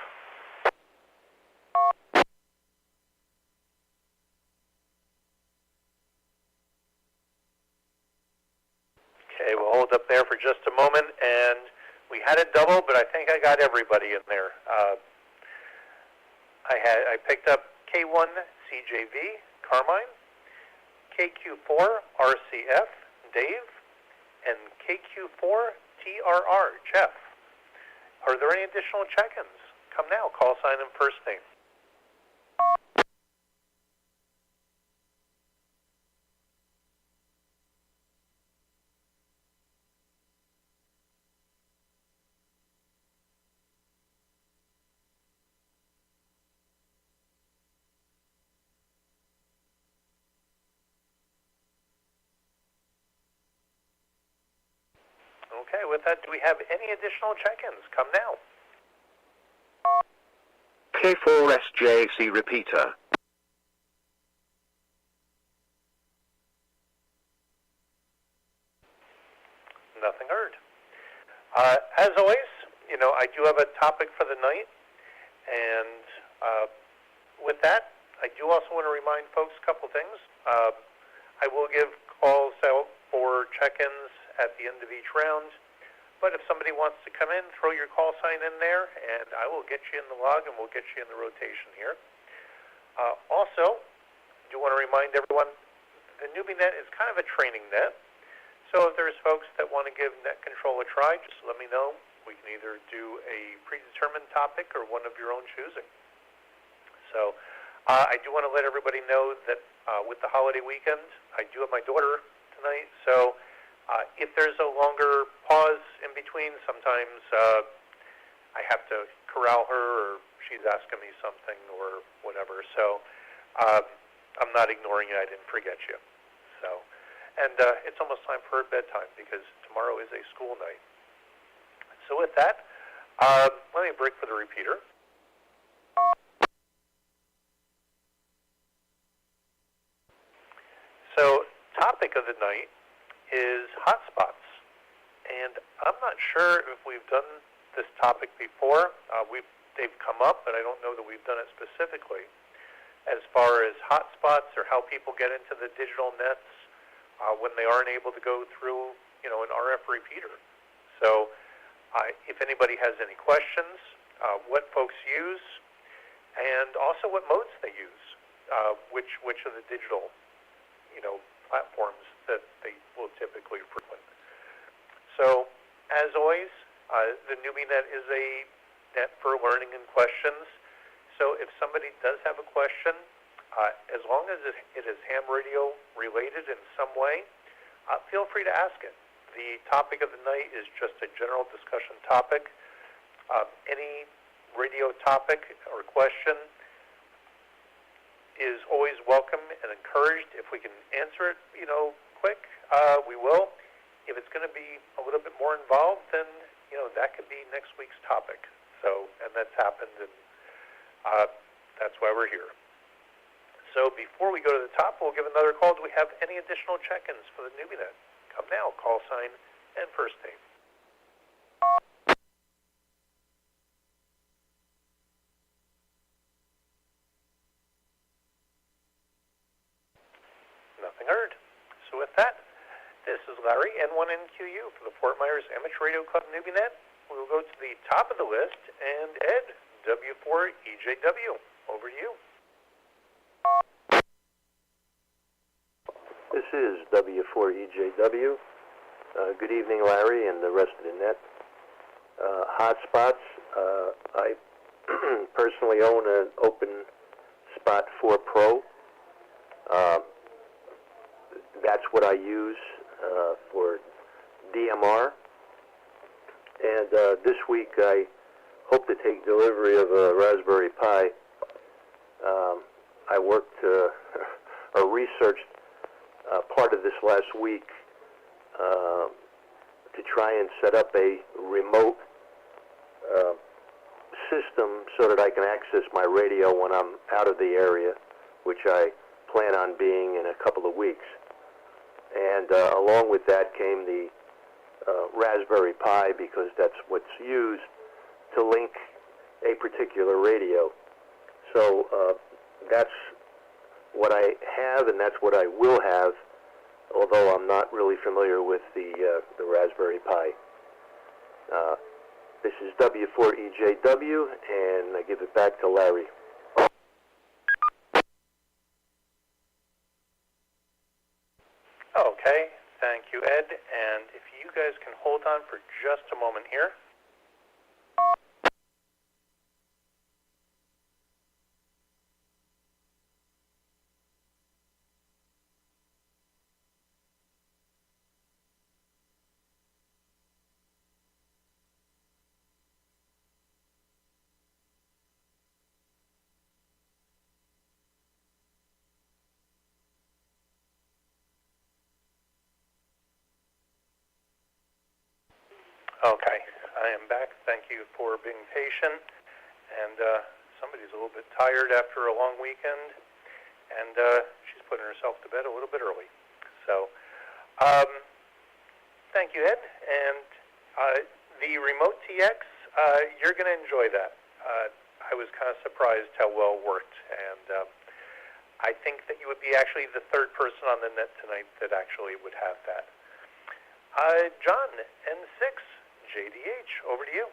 Okay, we'll hold up there for just a moment, and we had a double, but I think I got everybody in there. I picked up K1 CJV, Carmine, KQ4 RCF, Dave, and KQ4 TRR, Jeff. Are there any additional check-ins? Come now, call sign and first name. Okay, with that, do we have any additional check-ins? Come now. K4SJC repeater. Nothing heard. As always, I do have a topic for the night, and with that, I do also want to remind folks a couple things. I will give calls out for check-ins at the end of each round, but if somebody wants to come in, throw your call sign in there, and I will get you in the log, and we'll get you in the rotation here. Also, I do want to remind everyone, the Newbie Net is kind of a training net. So if there's folks that want to give net control a try, just let me know. We can either do a predetermined topic or one of your own choosing. So I do want to let everybody know that with the holiday weekend, I do have my daughter tonight. So if there's a longer pause in between, sometimes I have to corral her or she's asking me something or whatever. So I'm not ignoring you. I didn't forget you. So. And it's almost time for her bedtime because tomorrow is a school night. So with that, let me break for the repeater. So topic of the night is hotspots. And I'm not sure if we've done this topic before. They've come up, but I don't know that we've done it specifically as far as hotspots or how people get into the digital nets when they aren't able to go through, an RF repeater. So if anybody has any questions, what folks use, and also what modes they use, which of the digital, platforms that they will typically frequent. So as always, the Newbie Net is a net for learning and questions. So if somebody does have a question, As long as it is ham radio related in some way, feel free to ask it. The topic of the night is just a general discussion topic. Any radio topic or question is always welcome and encouraged. If we can answer it, quick, we will. If it's going to be a little bit more involved, then, that could be next week's topic. So, and that's happened, and that's why we're here. So before we go to the top, we'll give another call. Do we have any additional check-ins for the Newbie Net? Come now, call sign and first name. Nothing heard. So with that, this is Larry, N1NQU for the Fort Myers Amateur Radio Club Newbie Net. We will go to the top of the list, and Ed, W4EJW. Over to you. This is W4EJW. Good evening, Larry, and the rest of the net. Hotspots. I personally own an Open Spot 4 Pro. That's what I use for DMR. And this week I hope to take delivery of a Raspberry Pi. I worked or researched part of this last week to try and set up a remote system so that I can access my radio when I'm out of the area, which I plan on being in a couple of weeks. And along with that came the Raspberry Pi, because that's what's used to link a particular radio. So that's what I have, and that's what I will have, although I'm not really familiar with the Raspberry Pi. This is W4EJW, and I give it back to Larry. Okay, thank you, Ed. And if you guys can hold on for just a moment here. Okay, I am back. Thank you for being patient. And somebody's a little bit tired after a long weekend, and she's putting herself to bed a little bit early. So, thank you, Ed. And the Remote TX, you're going to enjoy that. I was kind of surprised how well it worked, and I think that you would be actually the third person on the net tonight that actually would have that. John, N6. JDH, over to you.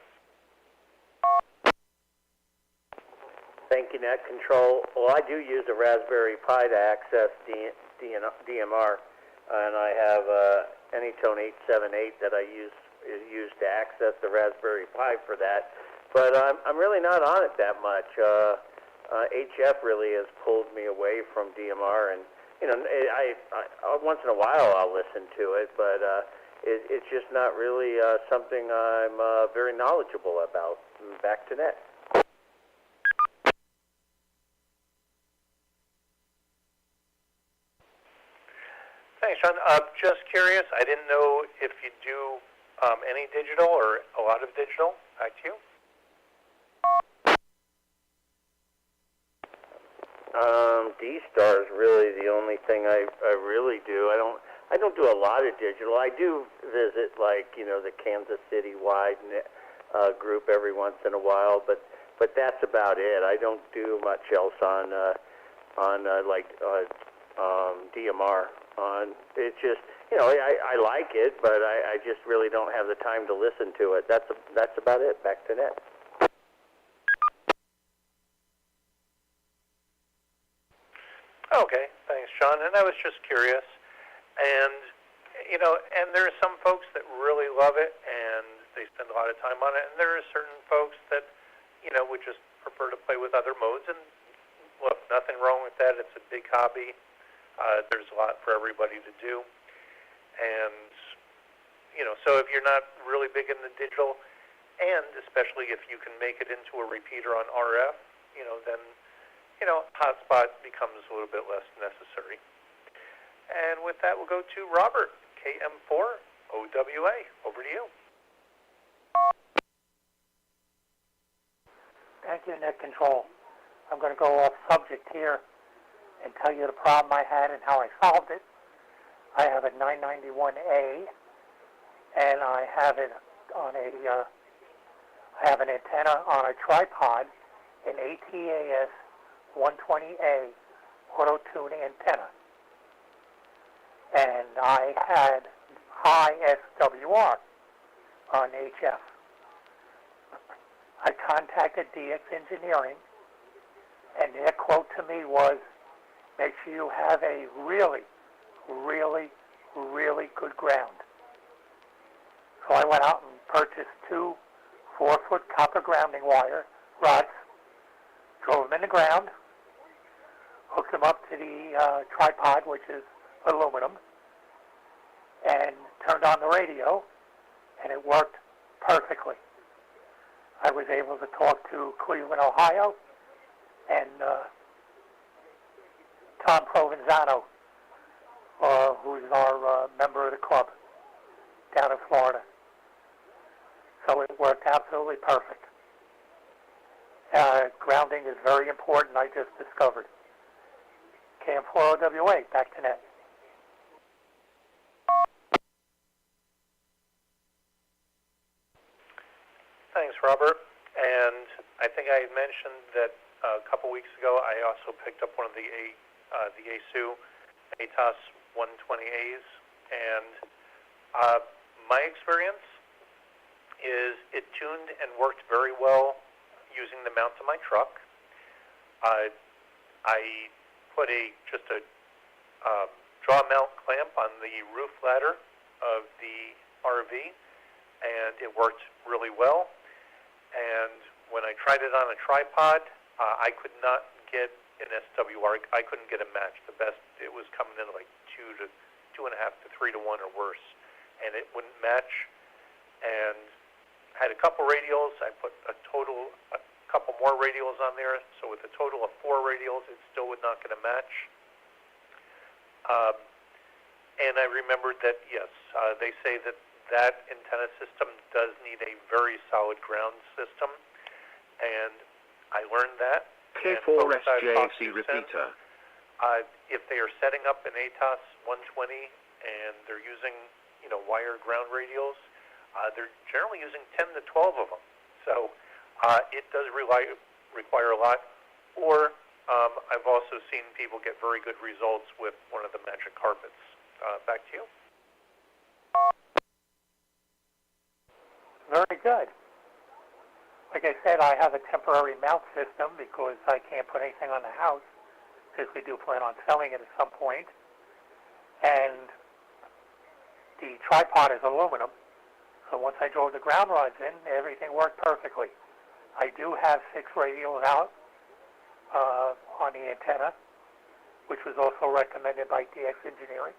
Thank you, Net Control. Well, I do use a Raspberry Pi to access DMR, and I have Anytone 878 that is used to access the Raspberry Pi for that. But I'm really not on it that much. HF really has pulled me away from DMR, and I once in a while I'll listen to it, but it's just not really something I'm very knowledgeable about. Back to Net. Thanks, John. Just curious, I didn't know if you do any digital or a lot of digital. Back to you. D-Star is really the only thing I really do. I don't do a lot of digital. I do visit, the Kansas City wide group every once in a while, but that's about it. I don't do much else on DMR. It's just, I like it, but I just really don't have the time to listen to it. That's about it. Back to Net. Okay, thanks, John. And I was just curious. And, and there are some folks that really love it, and they spend a lot of time on it. And there are certain folks that, would just prefer to play with other modes. And look, nothing wrong with that. It's a big hobby. There's a lot for everybody to do. And, so if you're not really big in the digital, and especially if you can make it into a repeater on RF, then, hotspot becomes a little bit less necessary. And with that, we'll go to Robert, KM4 OWA. Over to you. Thank you, Net Control. I'm going to go off subject here and tell you the problem I had and how I solved it. I have a 991A, and I have it on I have an antenna on a tripod, an ATAS 120A auto-tune antenna. And I had high SWR on HF. I contacted DX Engineering, and their quote to me was, make sure you have a really, really, really good ground. So I went out and purchased 2 4-foot copper grounding wire rods, drove them in the ground, hooked them up to the tripod, which is aluminum, and turned on the radio, and it worked perfectly. I was able to talk to Cleveland, Ohio, and Tom Provenzano, who's our member of the club down in Florida. So it worked absolutely perfect. Grounding is very important, I just discovered. KM4OWA, back to net. Thanks, Robert. And I think I had mentioned that a couple weeks ago I also picked up one of the ASU ATOS 120As, and my experience is it tuned and worked very well using the mount to my truck. I put just a draw mount clamp on the roof ladder of the RV, and it worked really well. And when I tried it on a tripod, I could not get an SWR. I couldn't get a match. The best, it was coming in like 2 to 2.5 to 3 to 1 or worse, and it wouldn't match. And had a couple radials. I put a couple more radials on there. So with a total of 4 radials, it still would not get a match. And I remembered that yes, they say that antenna system does need a very solid ground system, and I learned that. K4SJC repeater. If they are setting up an ATOS 120 and they're using, wire ground radials, they're generally using 10 to 12 of them. So it does require a lot. Or I've also seen people get very good results with one of the magic carpets. Back to you. Very good. Like I said, I have a temporary mount system because I can't put anything on the house, because we do plan on selling it at some point. And the tripod is aluminum, so once I drove the ground rods in, everything worked perfectly. I do have 6 radials out on the antenna, which was also recommended by DX Engineering.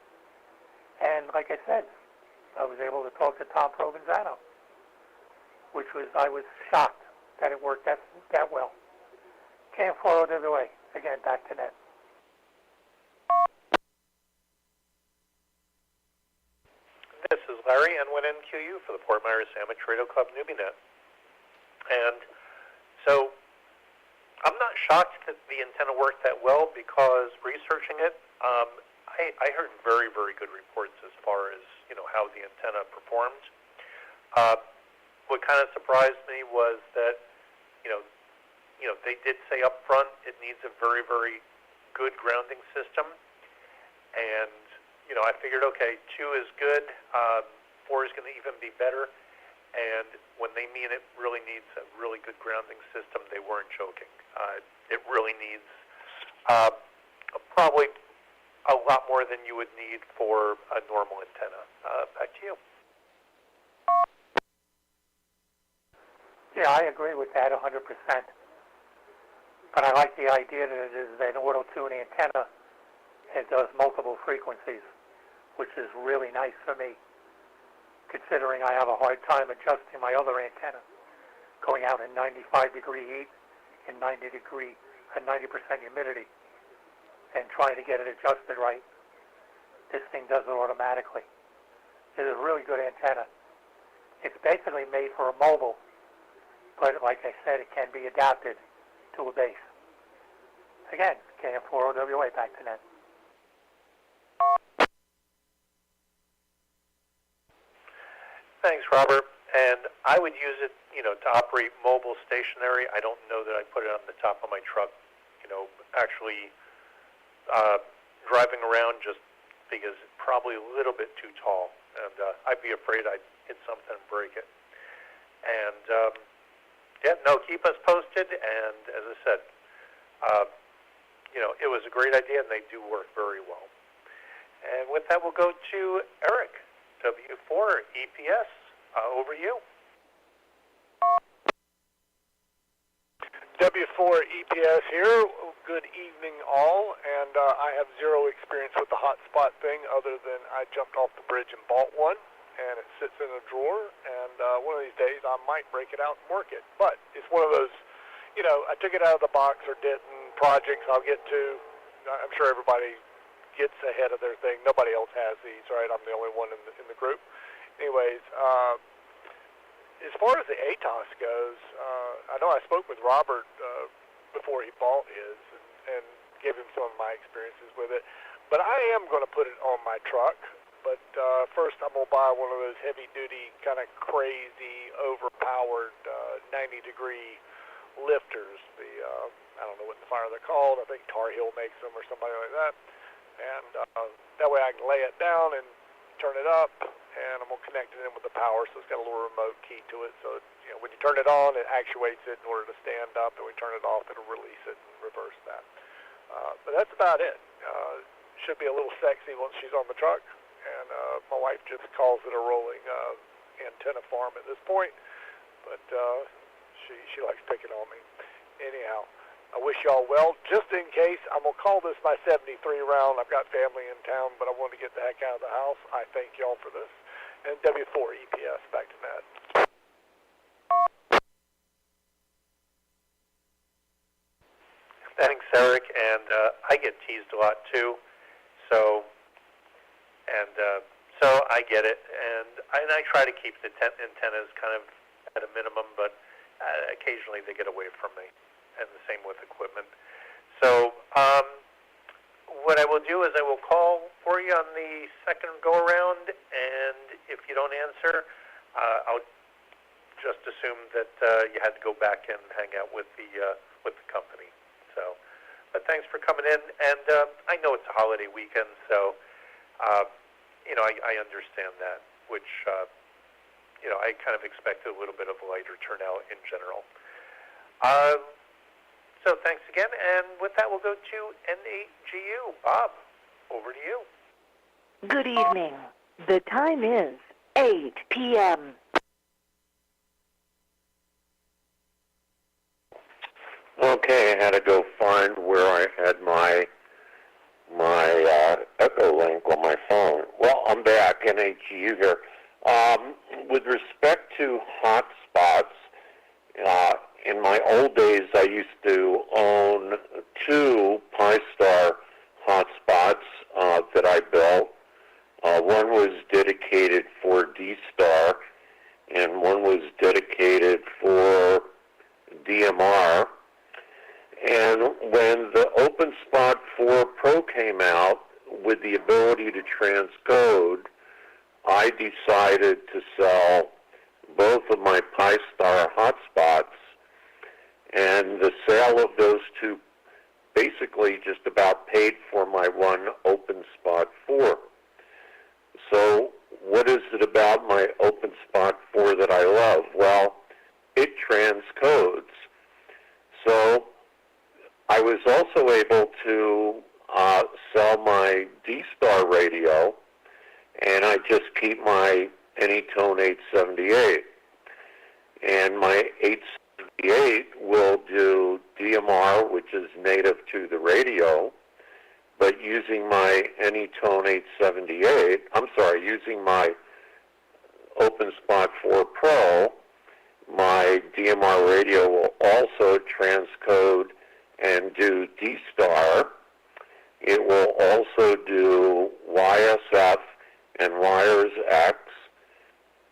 And like I said, I was able to talk to Tom Provenzano, I was shocked that it worked that well. KM4OWA, again, back to net. This is Larry, N1NQU for the Fort Myers Amateur Radio Club Newbie Net. And so I'm not shocked that the antenna worked that well, because researching it, I heard very, very good reports as far as, how the antenna performed. What kind of surprised me was that, they did say up front it needs a very, very good grounding system. And, I figured, okay, 2 is good, 4 is going to even be better. And when they mean it really needs a really good grounding system, they weren't joking. It really needs probably a lot more than you would need for a normal antenna. Back to you. Yeah, I agree with that 100%. But I like the idea that it is an auto-tune antenna and does multiple frequencies, which is really nice for me, considering I have a hard time adjusting my other antenna, going out in 95-degree heat and 90% humidity, and trying to get it adjusted right. This thing does it automatically. It is a really good antenna. It's basically made for a mobile, but like I said, it can be adapted to a base. Again, KM4OWA, back to net. Thanks, Robert. And I would use it, to operate mobile stationary. I don't know that I put it on the top of my truck, actually driving around just because it's probably a little bit too tall. And I'd be afraid I'd hit something and break it. And, keep us posted. And as I said, it was a great idea, and they do work very well. And with that, we'll go to Eric, W4 EPS. Over to you. W4 EPS here. Good evening, all. And I have zero experience with the hotspot thing other than I jumped off the bridge and bought one, and it sits in a drawer. And one of these days I might break it out and work it. But it's one of those, I took it out of the box or didn't. Projects I'll get to. I'm sure everybody gets ahead of their thing. Nobody else has these, right? I'm the only one in the group. Anyways, as far as the ATOS goes, I know I spoke with Robert before he bought his and gave him some of my experiences with it. But I am going to put it on my truck. But first I'm going to buy one of those heavy-duty, kind of crazy, overpowered 90-degree lifters. I don't know what the fire they're called. I think Tar Heel makes them or somebody like that. And that way I can lay it down and turn it up, and I'm going to connect it in with the power, so it's got a little remote key to it. So, when you turn it on, it actuates it in order to stand up, and when you turn it off, it'll release it and reverse that. But that's about it. Should be a little sexy once she's on the truck, and my wife just calls it a rolling antenna farm at this point, but she likes picking on me. Anyhow, I wish y'all well. Just in case, I'm going to call this my 73 round. I've got family in town, but I want to get the heck out of the house. I thank y'all for this. And W4 EPS, back to Matt. Thanks, Eric. And I get teased a lot, too. So I get it. And I try to keep the antennas kind of at a minimum, but occasionally they get away from me. And the same with equipment. So what I will do is I will call for you on the second go-around, and if you don't answer, I'll just assume that you had to go back and hang out with the company. So, but thanks for coming in, and I know it's a holiday weekend, so I understand that, which I kind of expected a little bit of a lighter turnout in general. So thanks again, and with that we'll go to NAGU. Bob, over to you. Good evening. The time is 8 p.m. Okay, I had to go find where I had my Echolink on my phone. Well, I'm back, NAGU here. With respect to hotspots, in my old days, I used to own 2 Pi-Star hotspots that I built. One was dedicated for D-Star, and one was dedicated for DMR. And when the OpenSpot 4 Pro came out with the ability to transcode, I decided to sell both of my Pi-Star hotspots. And the sale of those 2 basically just about paid for my one OpenSpot 4. So what is it about my OpenSpot 4 that I love? Well, it transcodes. So I was also able to sell my D-Star radio, and I just keep my Anytone 878. And my 8 will do DMR, which is native to the radio, but using my Anytone 878, using my OpenSpot 4 Pro, my DMR radio will also transcode and do D-Star. It will also do YSF and Wires X.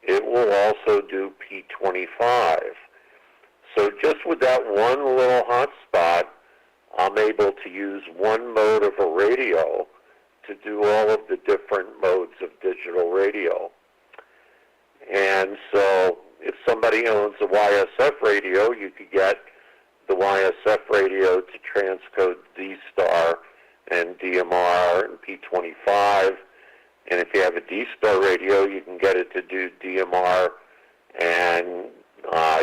It will also do P25. So just with that one little hotspot, I'm able to use one mode of a radio to do all of the different modes of digital radio. And so if somebody owns a YSF radio, you could get the YSF radio to transcode D-Star and DMR and P25. And if you have a D-Star radio, you can get it to do DMR and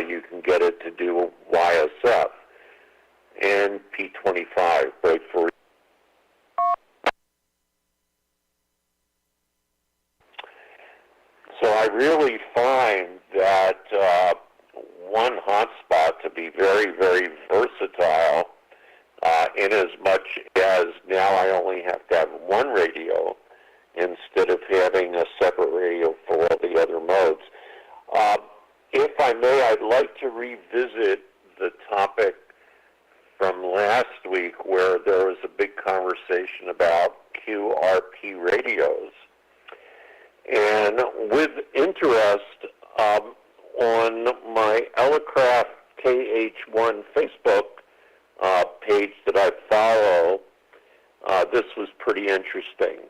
you can get it to do YSF and P25, break for. So I really find that one hotspot to be very, very versatile in as much as now I only have to have one radio instead of having a separate radio for all the other modes. If I may, I'd like to revisit the topic from last week where there was a big conversation about QRP radios. And with interest, on my Elecraft KH1 Facebook page that I follow, this was pretty interesting.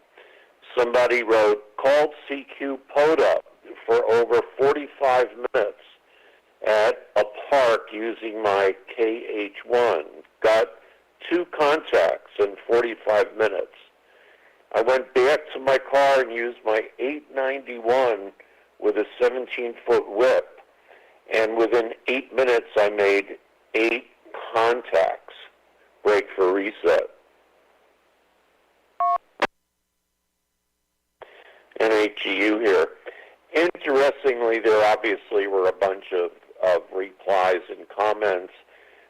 Somebody wrote, called CQ POTA for over 45 minutes at a park using my KH1. Got 2 contacts in 45 minutes. I went back to my car and used my 891 with a 17-foot whip, and within 8 minutes I made 8 contacts. Break for reset. NHGU here. Interestingly, there obviously were a bunch of replies and comments,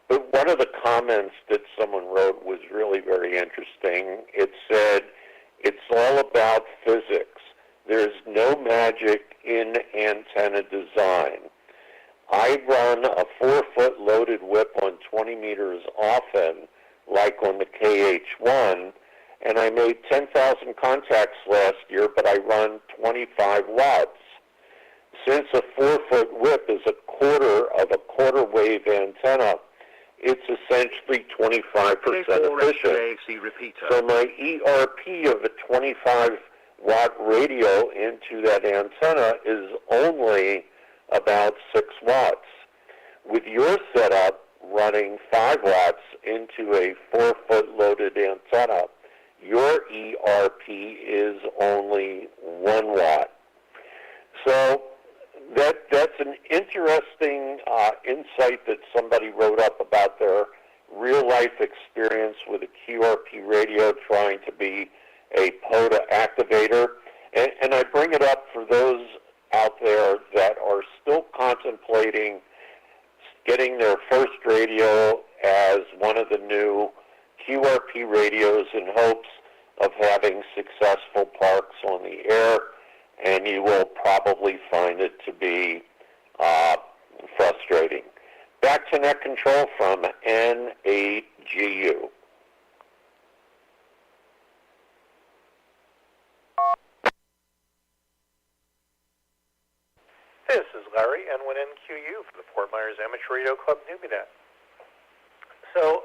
but one of the comments that someone wrote was really very interesting. It said, it's all about physics. There's no magic in antenna design. I run a 4-foot loaded whip on 20 meters often, like on the KH1, and I made 10,000 contacts last year, but I run 25 watts. Since a 4-foot whip is a quarter of a quarter wave antenna, it's essentially 25% efficient. So my ERP of a 25-watt radio into that antenna is only about 6 watts. With your setup running 5 watts into a 4-foot loaded antenna, your ERP is only 1 watt. So that's an interesting insight that somebody wrote up about their real-life experience with a QRP radio trying to be a POTA activator. And I bring it up for those out there that are still contemplating getting their first radio as one of the new QRP radios in hopes of having successful parks on the air, and you will probably find it to be frustrating. Back to net control from N8GU. This is Larry, N1NQU for the Fort Myers Amateur Radio Club Newbie. So,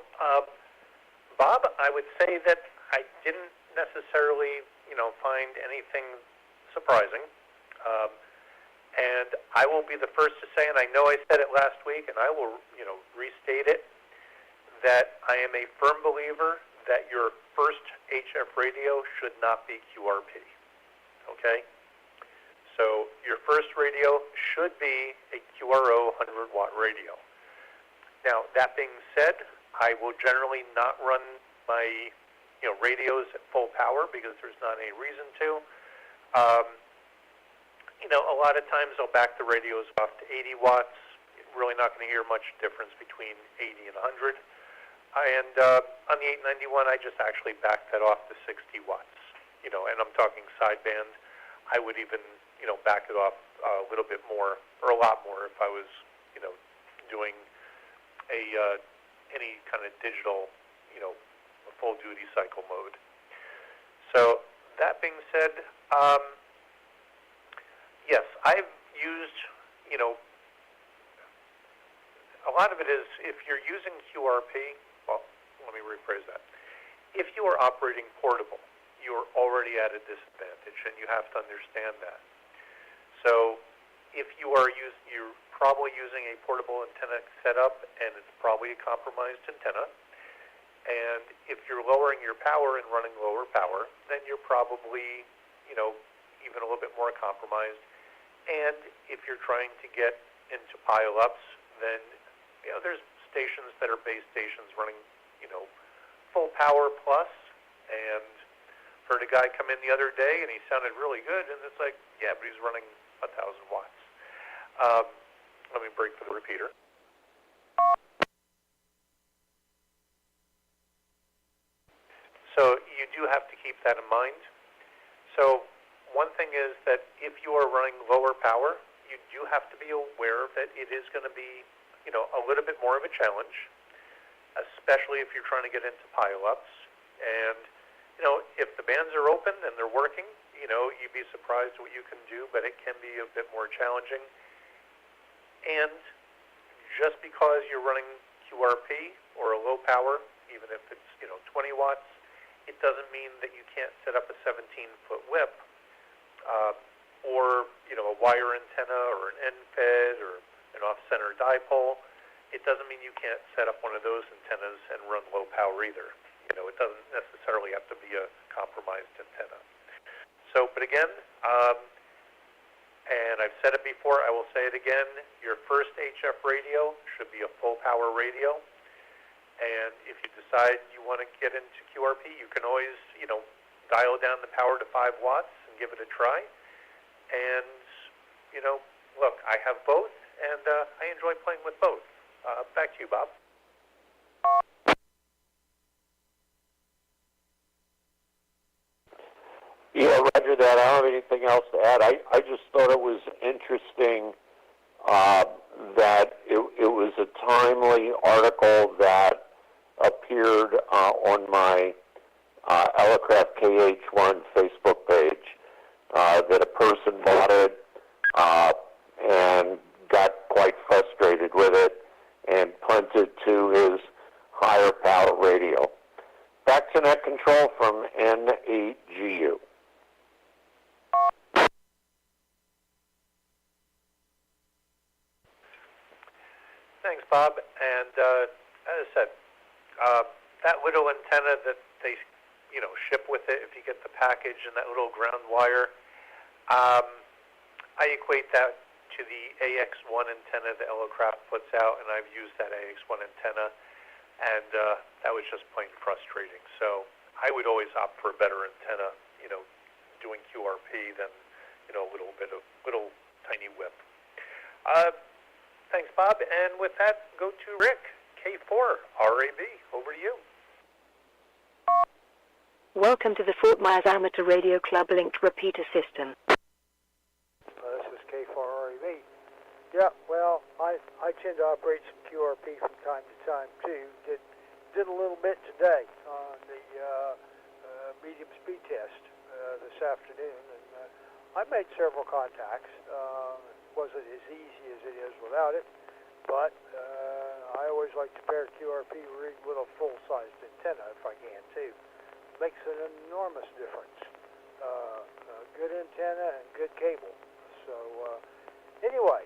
Bob, I would say that I didn't necessarily, find anything surprising. And I will be the first to say, and I know I said it last week, and I will, restate it, that I am a firm believer that your first HF radio should not be QRP. Okay? So your first radio should be a QRO 100-watt radio. Now, that being said, I will generally not run my radios at full power because there's not any reason to. A lot of times I'll back the radios off to 80 watts. really not going to hear much difference between 80 and 100. And on the 891, I just actually backed that off to 60 watts. And I'm talking sideband. I would even, back it off a little bit more, or a lot more, if I was, doing any kind of digital, a full duty cycle mode. So that being said, yes, I've used, a lot of it is if you're using QRP. Well, let me rephrase that. If you are operating portable, you are already at a disadvantage, and you have to understand that. So if you're probably using a portable antenna setup, and it's probably a compromised antenna. And if you're lowering your power and running lower power, then you're probably, even a little bit more compromised. And if you're trying to get into pile-ups, then, there's stations that are base stations running, full power plus. And heard a guy come in the other day, and he sounded really good, and it's like, yeah, but he's running 1,000 watts. Let me break for the repeater. So you do have to keep that in mind. So one thing is that if you are running lower power, you do have to be aware that it is going to be, a little bit more of a challenge, especially if you're trying to get into pile-ups. And, if the bands are open and they're working, you'd be surprised what you can do, but it can be a bit more challenging. And just because you're running QRP or a low power, even if it's, 20 watts, it doesn't mean that you can't set up a 17-foot whip or, a wire antenna or an end fed or an off-center dipole. It doesn't mean you can't set up one of those antennas and run low power either. It doesn't necessarily have to be a compromised antenna. So, but again, and I've said it before, I will say it again, your first HF radio should be a full power radio. And if you decide you want to get into QRP, you can always, dial down the power to 5 watts and give it a try. And, look, I have both, and I enjoy playing with both. Back to you, Bob. Yeah, Roger that. I don't have anything else to add. I just thought it was interesting that it was a timely article that appeared on my Elecraft KH1 Facebook page, that a person bought it and got quite frustrated with it and punted to his higher power radio. Back to net control from N8GU. Thanks, Bob. And as I said, that little antenna that they, ship with it, if you get the package and that little ground wire, I equate that to the AX1 antenna that Elecraft puts out, and I've used that AX1 antenna, and that was just plain frustrating. So I would always opt for a better antenna, doing QRP than, a little tiny whip. Thanks, Bob. And with that, go to Rick, K4, RAB. Over to you. Welcome to the Fort Myers Amateur Radio Club linked repeater system. This is K4REV. Yeah, well, I tend to operate some QRP from time to time, too. Did a little bit today on the medium speed test this afternoon, and I made several contacts. Wasn't as easy as it is without it, but I always like to pair QRP rig with a full-sized antenna if I can, too. Makes an enormous difference. Good antenna and good cable. So anyway,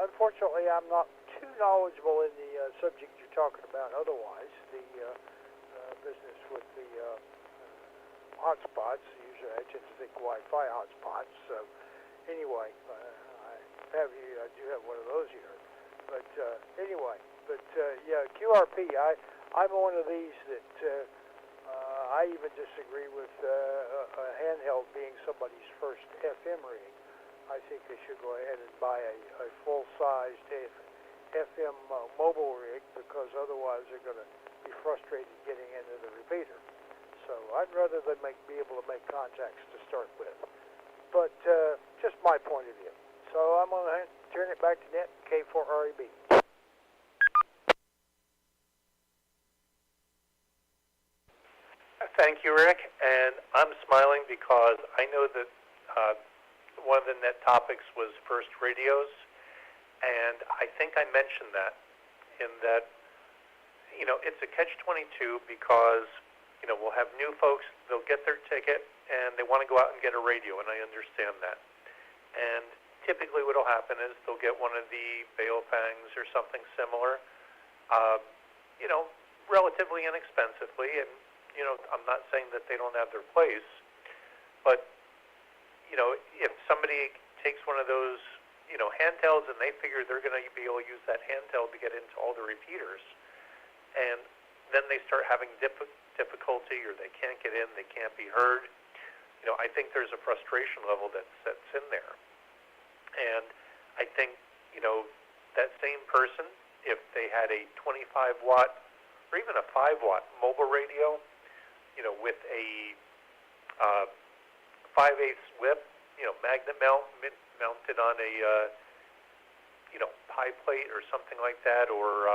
unfortunately, I'm not too knowledgeable in the subject you're talking about otherwise, the business with the hotspots. Usually I tend to think Wi-Fi hotspots. So anyway, I do have one of those here. But anyway, yeah, QRP, I'm one of these that I even disagree with a handheld being somebody's first FM rig. I think they should go ahead and buy a full-sized FM mobile rig because otherwise they're going to be frustrated getting into the repeater. So I'd rather them be able to make contacts to start with. But just my point of view. So I'm going to turn it back to Net K4REB. Thank you, Rick. And I'm smiling because I know that one of the net topics was first radios. And I think I mentioned that in that, it's a catch-22 because, we'll have new folks, they'll get their ticket, and they want to go out and get a radio, and I understand that. And typically what will happen is they'll get one of the Baofangs or something similar, relatively inexpensively, and, I'm not saying that they don't have their place, but, if somebody takes one of those, handhelds and they figure they're going to be able to use that handheld to get into all the repeaters, and then they start having difficulty or they can't get in, they can't be heard, I think there's a frustration level that sets in there. And I think, that same person, if they had a 25-watt or even a 5-watt mobile radio, with a 5/8 whip, magnet mounted on a, pie plate or something like that, or,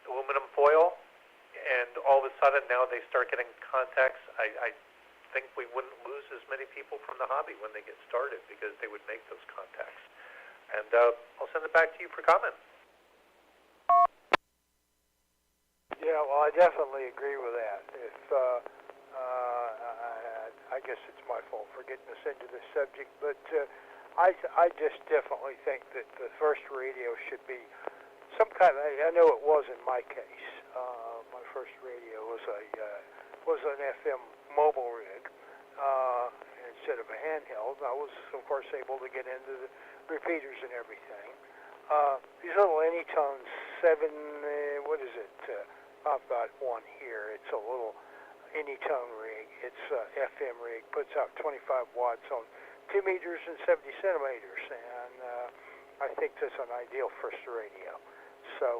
aluminum foil, and all of a sudden now they start getting contacts. I think we wouldn't lose as many people from the hobby when they get started because they would make those contacts. And I'll send it back to you for comment. Yeah, well, I definitely agree with that. If I guess it's my fault for getting us into this subject, but I just definitely think that the first radio should be some kind of, I know it was in my case. My first radio was an FM mobile rig instead of a handheld. I was, of course, able to get into the repeaters and everything. These little Anytone 7, what is it? I've got one here. It's a little Anytone rig. It's FM rig. Puts out 25 watts on 2 meters and 70 centimeters, and I think that's an ideal first radio. So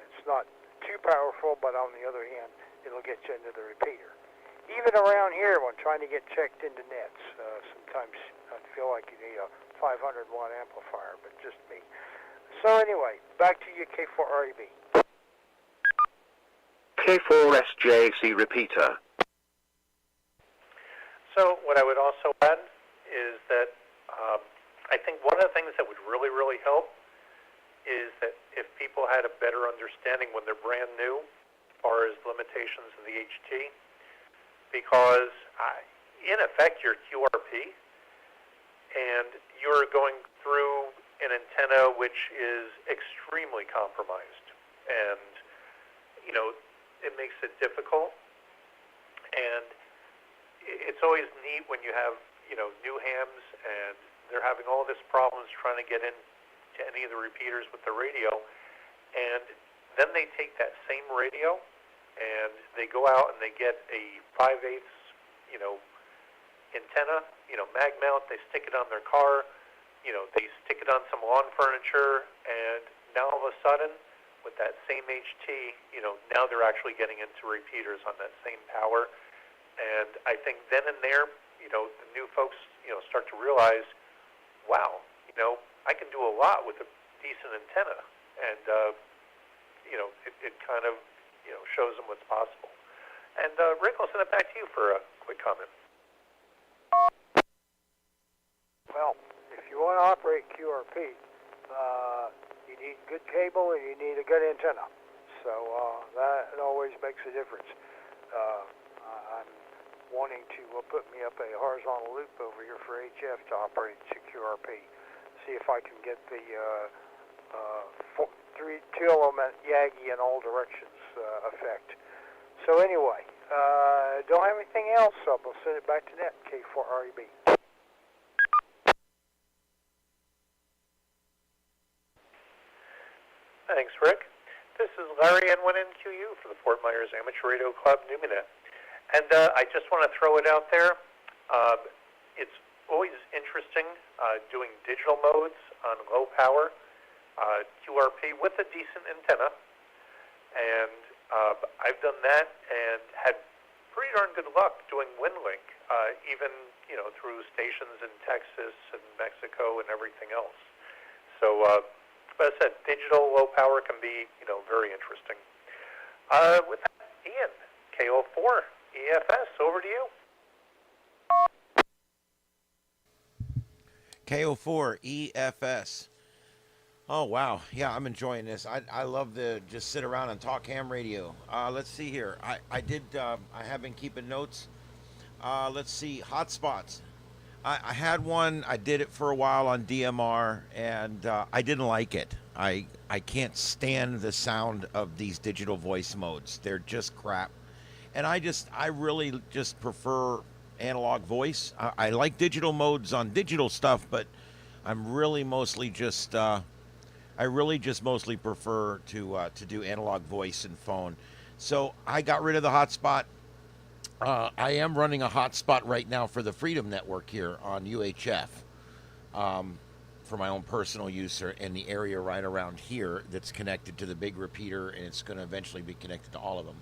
it's not too powerful, but on the other hand, it'll get you into the repeater. Even around here, when trying to get checked into nets, sometimes I feel like you need a 500-watt amplifier, but just me. So anyway, back to you, K4REB. K4SJAC repeater. So what I would also add is that I think one of the things that would really, really help is that if people had a better understanding when they're brand new as far as limitations of the HT, because in effect you're QRP and you're going through an antenna which is extremely compromised, and it makes it difficult. And it's always neat when you have new hams and they're having all this problems trying to get into any of the repeaters with the radio, and then they take that same radio and they go out and they get a 5/8 antenna, mag mount. They stick it on their car, they stick it on some lawn furniture, and now all of a sudden with that same HT, now they're actually getting into repeaters on that same power. And I think then and there, the new folks, start to realize, wow, I can do a lot with a decent antenna. And, it kind of, shows them what's possible. And, Rick, I'll send it back to you for a quick comment. Well, if you want to operate QRP, you need good cable and you need a good antenna. So that always makes a difference. I'm wanting to put me up a horizontal loop over here for HF to operate QRP. See if I can get the 2-element Yagi in all directions effect. So anyway, don't have anything else, so I'll send it back to Net K4REB. Thanks, Rick. This is Larry N1NQU for the Fort Myers Amateur Radio Club, Newbie. And I just want to throw it out there. It's always interesting doing digital modes on low power QRP with a decent antenna, and I've done that and had pretty darn good luck doing WinLink, even through stations in Texas and Mexico and everything else. So, but as I said, digital low power can be very interesting. With that, Ian, KO4 EFS, over to you. KO4 EFS. Oh, wow. Yeah, I'm enjoying this. I love to just sit around and talk ham radio. Let's see here. I have been keeping notes. Let's see. Hotspots. I had one. I did it for a while on DMR, and I didn't like it. I can't stand the sound of these digital voice modes. They're just crap. And I really just prefer analog voice. I like digital modes on digital stuff, but I'm really mostly just I really just mostly prefer to do analog voice and phone. So I got rid of the hotspot. I am running a hotspot right now for the Freedom Network here on UHF for my own personal use in the area right around here that's connected to the big repeater, and it's going to eventually be connected to all of them.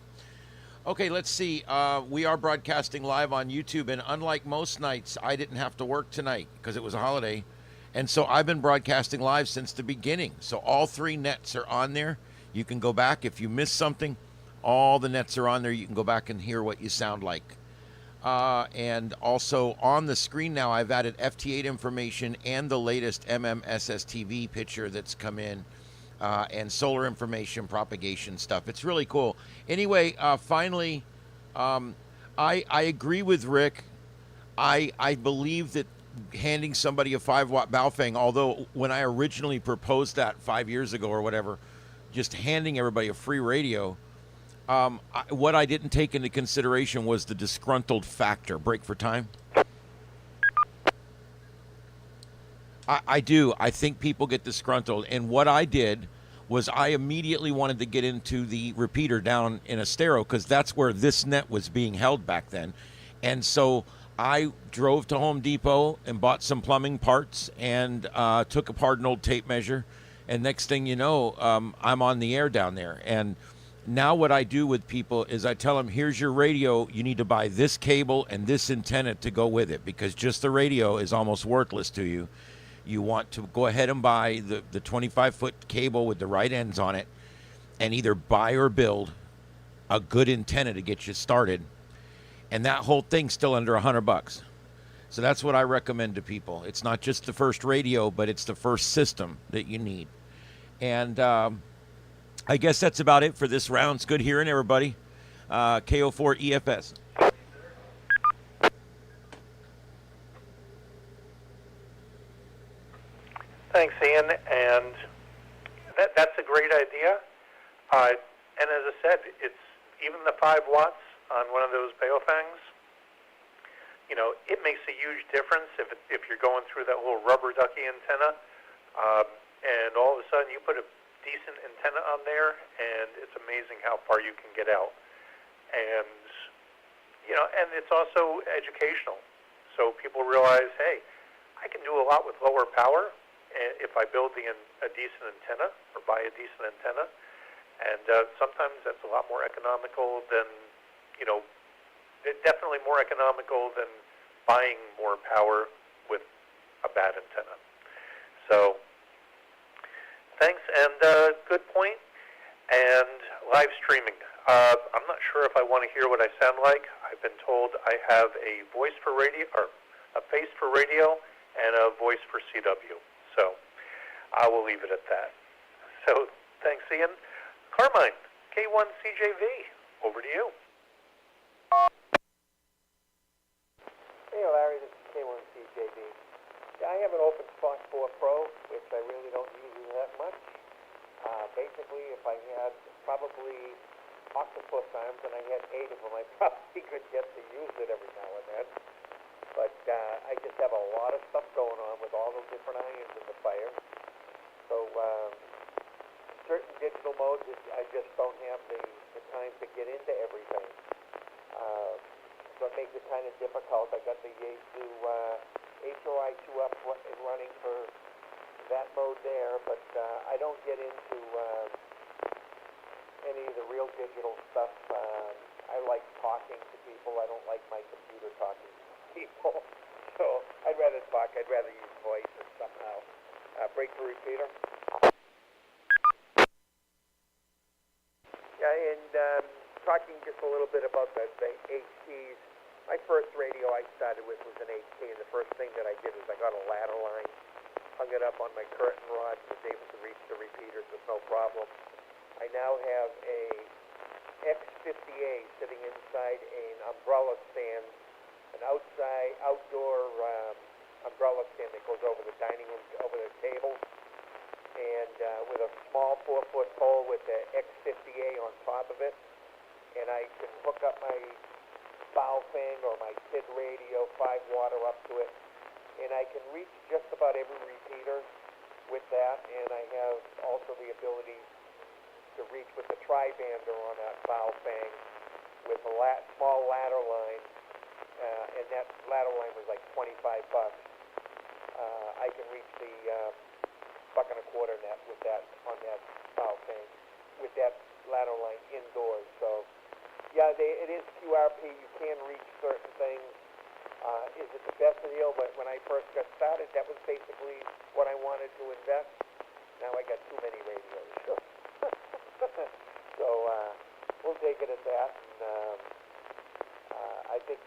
Okay, let's see. We are broadcasting live on YouTube, and unlike most nights, I didn't have to work tonight because it was a holiday. And so I've been broadcasting live since the beginning. So all 3 nets are on there. You can go back. If you missed something, all the nets are on there. You can go back and hear what you sound like. And also on the screen now, I've added FT8 information and the latest MMSSTV picture that's come in. And solar information, propagation stuff. It's really cool. Anyway, finally, I agree with Rick. I believe that handing somebody a 5-watt Baofeng, although when I originally proposed that 5 years ago or whatever, just handing everybody a free radio, what I didn't take into consideration was the disgruntled factor. Break for time? I do. I think people get disgruntled. And what I did was I immediately wanted to get into the repeater down in Estero because that's where this net was being held back then. And so I drove to Home Depot and bought some plumbing parts and took apart an old tape measure. And next thing you know, I'm on the air down there. And now what I do with people is I tell them, here's your radio. You need to buy this cable and this antenna to go with it because just the radio is almost worthless to you. You want to go ahead and buy the 25-foot cable with the right ends on it and either buy or build a good antenna to get you started. And that whole thing's still under $100. So that's what I recommend to people. It's not just the first radio, but it's the first system that you need. And I guess that's about it for this round. It's good hearing everybody. KO4 EFS. Thanks, Ian. And that's a great idea. And as I said, it's even the 5 watts on one of those Baofengs. It makes a huge difference if you're going through that little rubber ducky antenna, and all of a sudden you put a decent antenna on there, and it's amazing how far you can get out. And and it's also educational, so people realize, hey, I can do a lot with lower power if I build a decent antenna or buy a decent antenna, and sometimes that's a lot more economical than definitely more economical than buying more power with a bad antenna. So, thanks, and good point. And live streaming. I'm not sure if I want to hear what I sound like. I've been told I have a voice for radio, or a face for radio, and a voice for CW. So, I will leave it at that. So, thanks, Ian. Carmine, K1CJV, over to you. Hey, Larry, this is K1CJB. Yeah, I have an Open Spot 4 Pro, which I really don't use that much. Basically, if I had probably octopus arms and I had 8 of them, I probably could get to use it every now and then. But I just have a lot of stuff going on with all those different irons in the fire. So certain digital modes, I just don't have the time to get into everything. So it makes it kind of difficult. I got the Yaesu HOI 2 up and running for that mode there, but I don't get into any of the real digital stuff. I like talking to people. I don't like my computer talking to people. So I'd rather talk. I'd rather use voice or somehow. Break the repeater. Yeah, and talking just a little bit about the HTs. My first radio I started with was an HT, and the first thing that I did was I got a ladder line, hung it up on my curtain rod, and was able to reach the repeaters with no problem. I now have a X50A sitting inside an umbrella stand, an outdoor umbrella stand that goes over the dining room, over the table, and with a small 4-foot pole with the X50A on top of it, and I can hook up my Baofeng or my SID radio 5 water up to it, and I can reach just about every repeater with that, and I have also the ability to reach with the tri-bander on that Baofeng with a small ladder line, and that ladder line was like $25. I can reach the $1.25 net with that on that Baofeng with that ladder line indoors. So yeah, it is QRP. You can reach certain things. Is it the best deal? But when I first got started, that was basically what I wanted to invest. Now I got too many radios. So we'll take it at that. And I think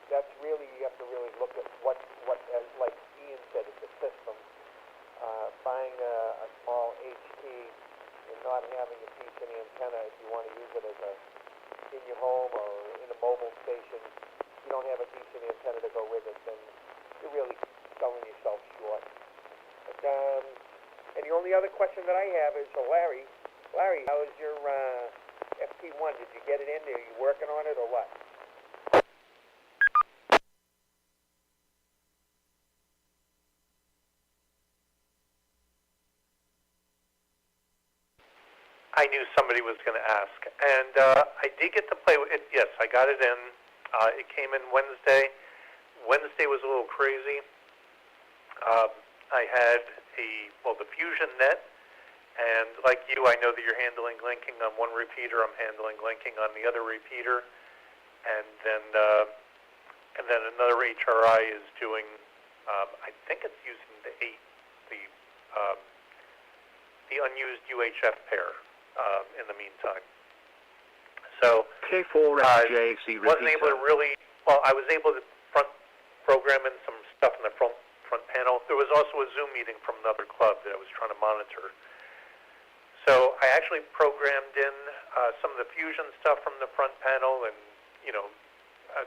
that's really, you have to really look at what like Ian said, it's a system. Buying a small HT and not having a decent antenna, if you want to use it as in your home or in a mobile station, you don't have a decent antenna to go with it, then you're really selling yourself short. But, and the only other question that I have is for Larry. Larry, how is your FT1? Did you get it in there? Are you working on it or what? I knew somebody was going to ask, and I did get to play with it. Yes, I got it in. It came in Wednesday. Wednesday was a little crazy. I had the Fusion Net, and like you, I know that you're handling linking on one repeater. I'm handling linking on the other repeater, and then another HRI is doing. I think it's using the unused UHF pair. In the meantime, so K4SJC wasn't able to really. Well, I was able to front program in some stuff in the front panel. There was also a Zoom meeting from another club that I was trying to monitor. So I actually programmed in some of the Fusion stuff from the front panel, and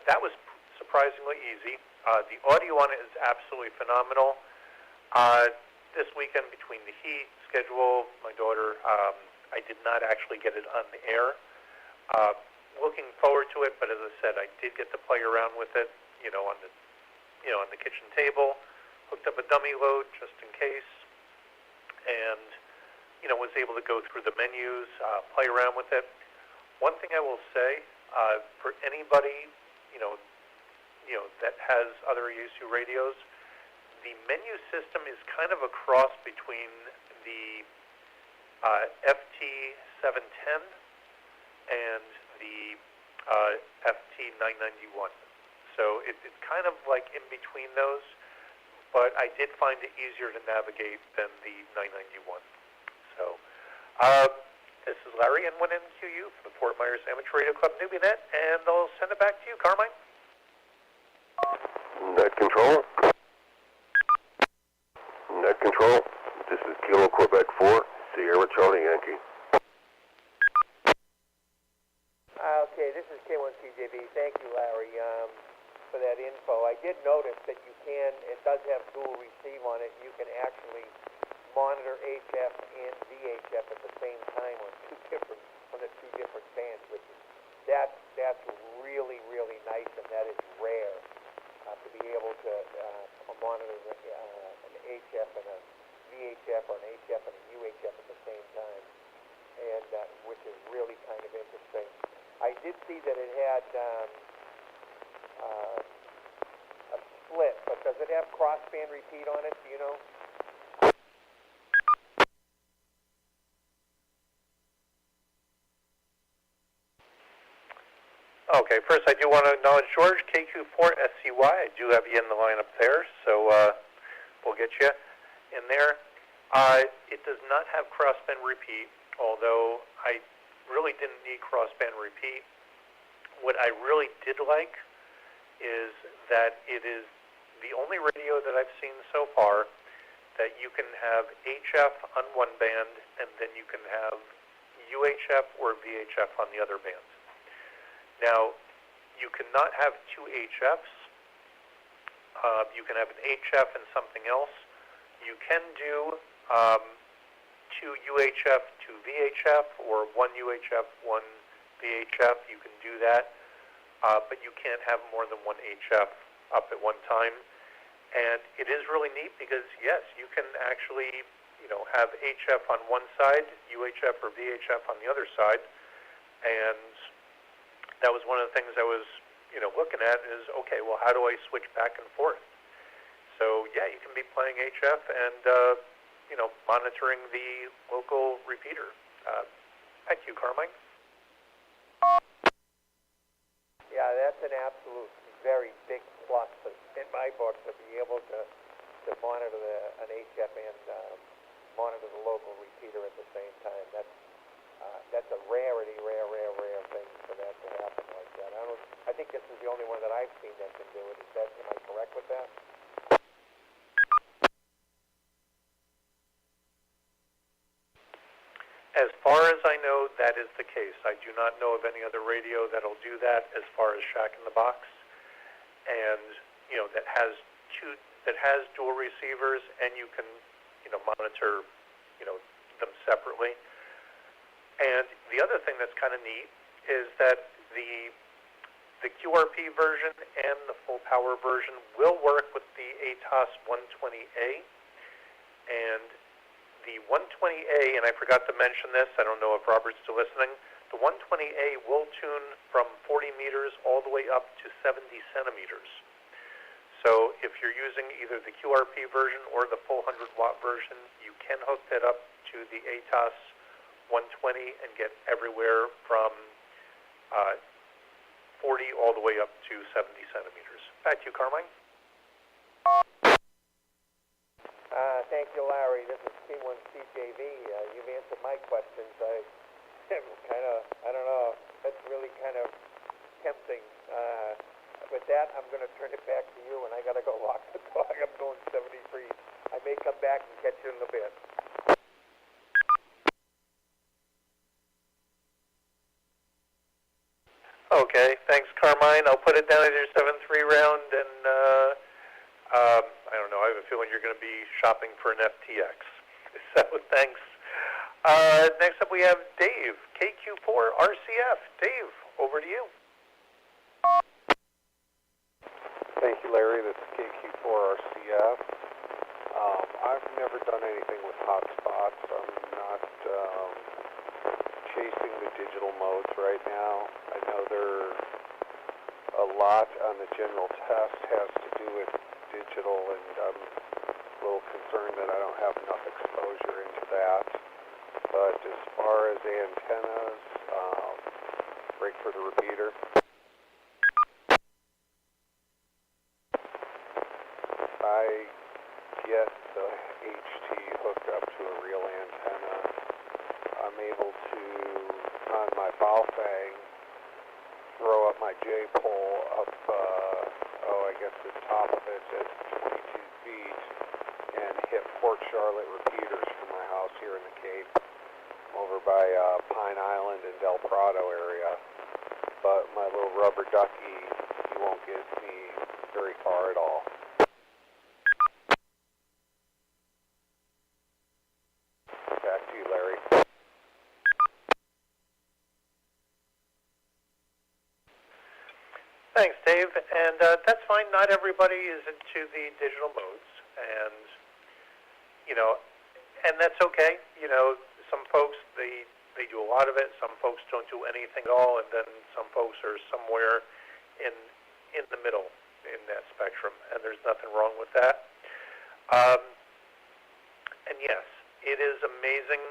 that was surprisingly easy. The audio on it is absolutely phenomenal. This weekend, between the heat schedule, my daughter. I did not actually get it on the air. Looking forward to it, but as I said, I did get to play around with it, on the kitchen table. Hooked up a dummy load just in case, and was able to go through the menus, play around with it. One thing I will say, for anybody, that has other ESU radios, the menu system is kind of a cross between the FT710 and the FT991. So it's kind of like in between those, but I did find it easier to navigate than the 991. So this is Larry N1NQU for the Fort Myers Amateur Radio Club Newbie Net, and I'll send it back to you, Carmine. Net control. Net control. This is Kilo Quebec 4. Sierra Charlie Yankee. Okay, this is K1CJB. Thank you, Larry, for that info. I did notice that it does have dual receive on it. You can actually monitor HF and VHF at the same time on the two different bands, which is that's really, really nice, and that is rare to be able to monitor an HF and a VHF or an HF and a UHF at the same time, and which is really kind of interesting. I did see that it had a split, but does it have crossband repeat on it? Do you know? Okay, first I do want to acknowledge George, KQ4SCY. I do have you in the line up there, so we'll get you in there. It does not have crossband repeat, although I really didn't need crossband repeat. What I really did like is that it is the only radio that I've seen so far that you can have HF on one band and then you can have UHF or VHF on the other band. Now, you cannot have two HFs. You can have an HF and something else. You can do two UHF, two VHF, or one UHF, one VHF. You can do that, but you can't have more than one HF up at one time. And it is really neat because, yes, you can actually, have HF on one side, UHF or VHF on the other side, and that was one of the things I was, looking at is, okay, well, how do I switch back and forth? So, yeah, you can be playing HF and, monitoring the local repeater. Thank you, Carmine. Yeah, that's an absolute very big plus in my book to be able to monitor an HF and monitor the local repeater at the same time. That's a rare thing for that to happen like that. I think this is the only one that I've seen that can do it. Am I correct with that? As far as I know, that is the case. I do not know of any other radio that'll do that as far as Shack in the Box, and that has dual receivers, and you can monitor them separately. And the other thing that's kind of neat is that the QRP version and the full power version will work with the ATOS 120A, and the 120A, and I forgot to mention this, I don't know if Robert's still listening, the 120A will tune from 40 meters all the way up to 70 centimeters. So if you're using either the QRP version or the full 100-watt version, you can hook that up to the ATOS 120 and get everywhere from 40 all the way up to 70 centimeters. Back to you, Carmine. Thank you, Larry. This is C1CJV. You've answered my questions. I don't know, that's really kind of tempting. With that, I'm going to turn it back to you, and I got to go walk the dog. I'm going 73. I may come back and catch you in a bit. Okay, thanks, Carmine. I'll put it down as your 7-3 round, and I don't know, I have a feeling you're going to be shopping for an FTX. So thanks. Next up we have Dave, KQ4RCF. Dave, over to you. Thank you, Larry. This is KQ4RCF. I've never done anything with hotspots. I'm not chasing the digital modes right now. I know a lot on the general test has to do with digital, and I'm a little concerned that I don't have enough exposure into that. But as far as antennas, break for the repeater. I get the HT hooked up to a real antenna. I'm able to, on my Baofeng, throw up my J-pole up, I guess the top of it at 22 feet and hit Port Charlotte repeaters from my house here in the Cape over by Pine Island and Del Prado area. But my little rubber ducky, he won't get me very far at all. Back to you, Larry. Thanks, Dave. And that's fine. Not everybody is into the digital modes, and and that's okay. Some folks they do a lot of it. Some folks don't do anything at all, and then some folks are somewhere in the middle. in that spectrum, and there's nothing wrong with that. And yes, it is amazing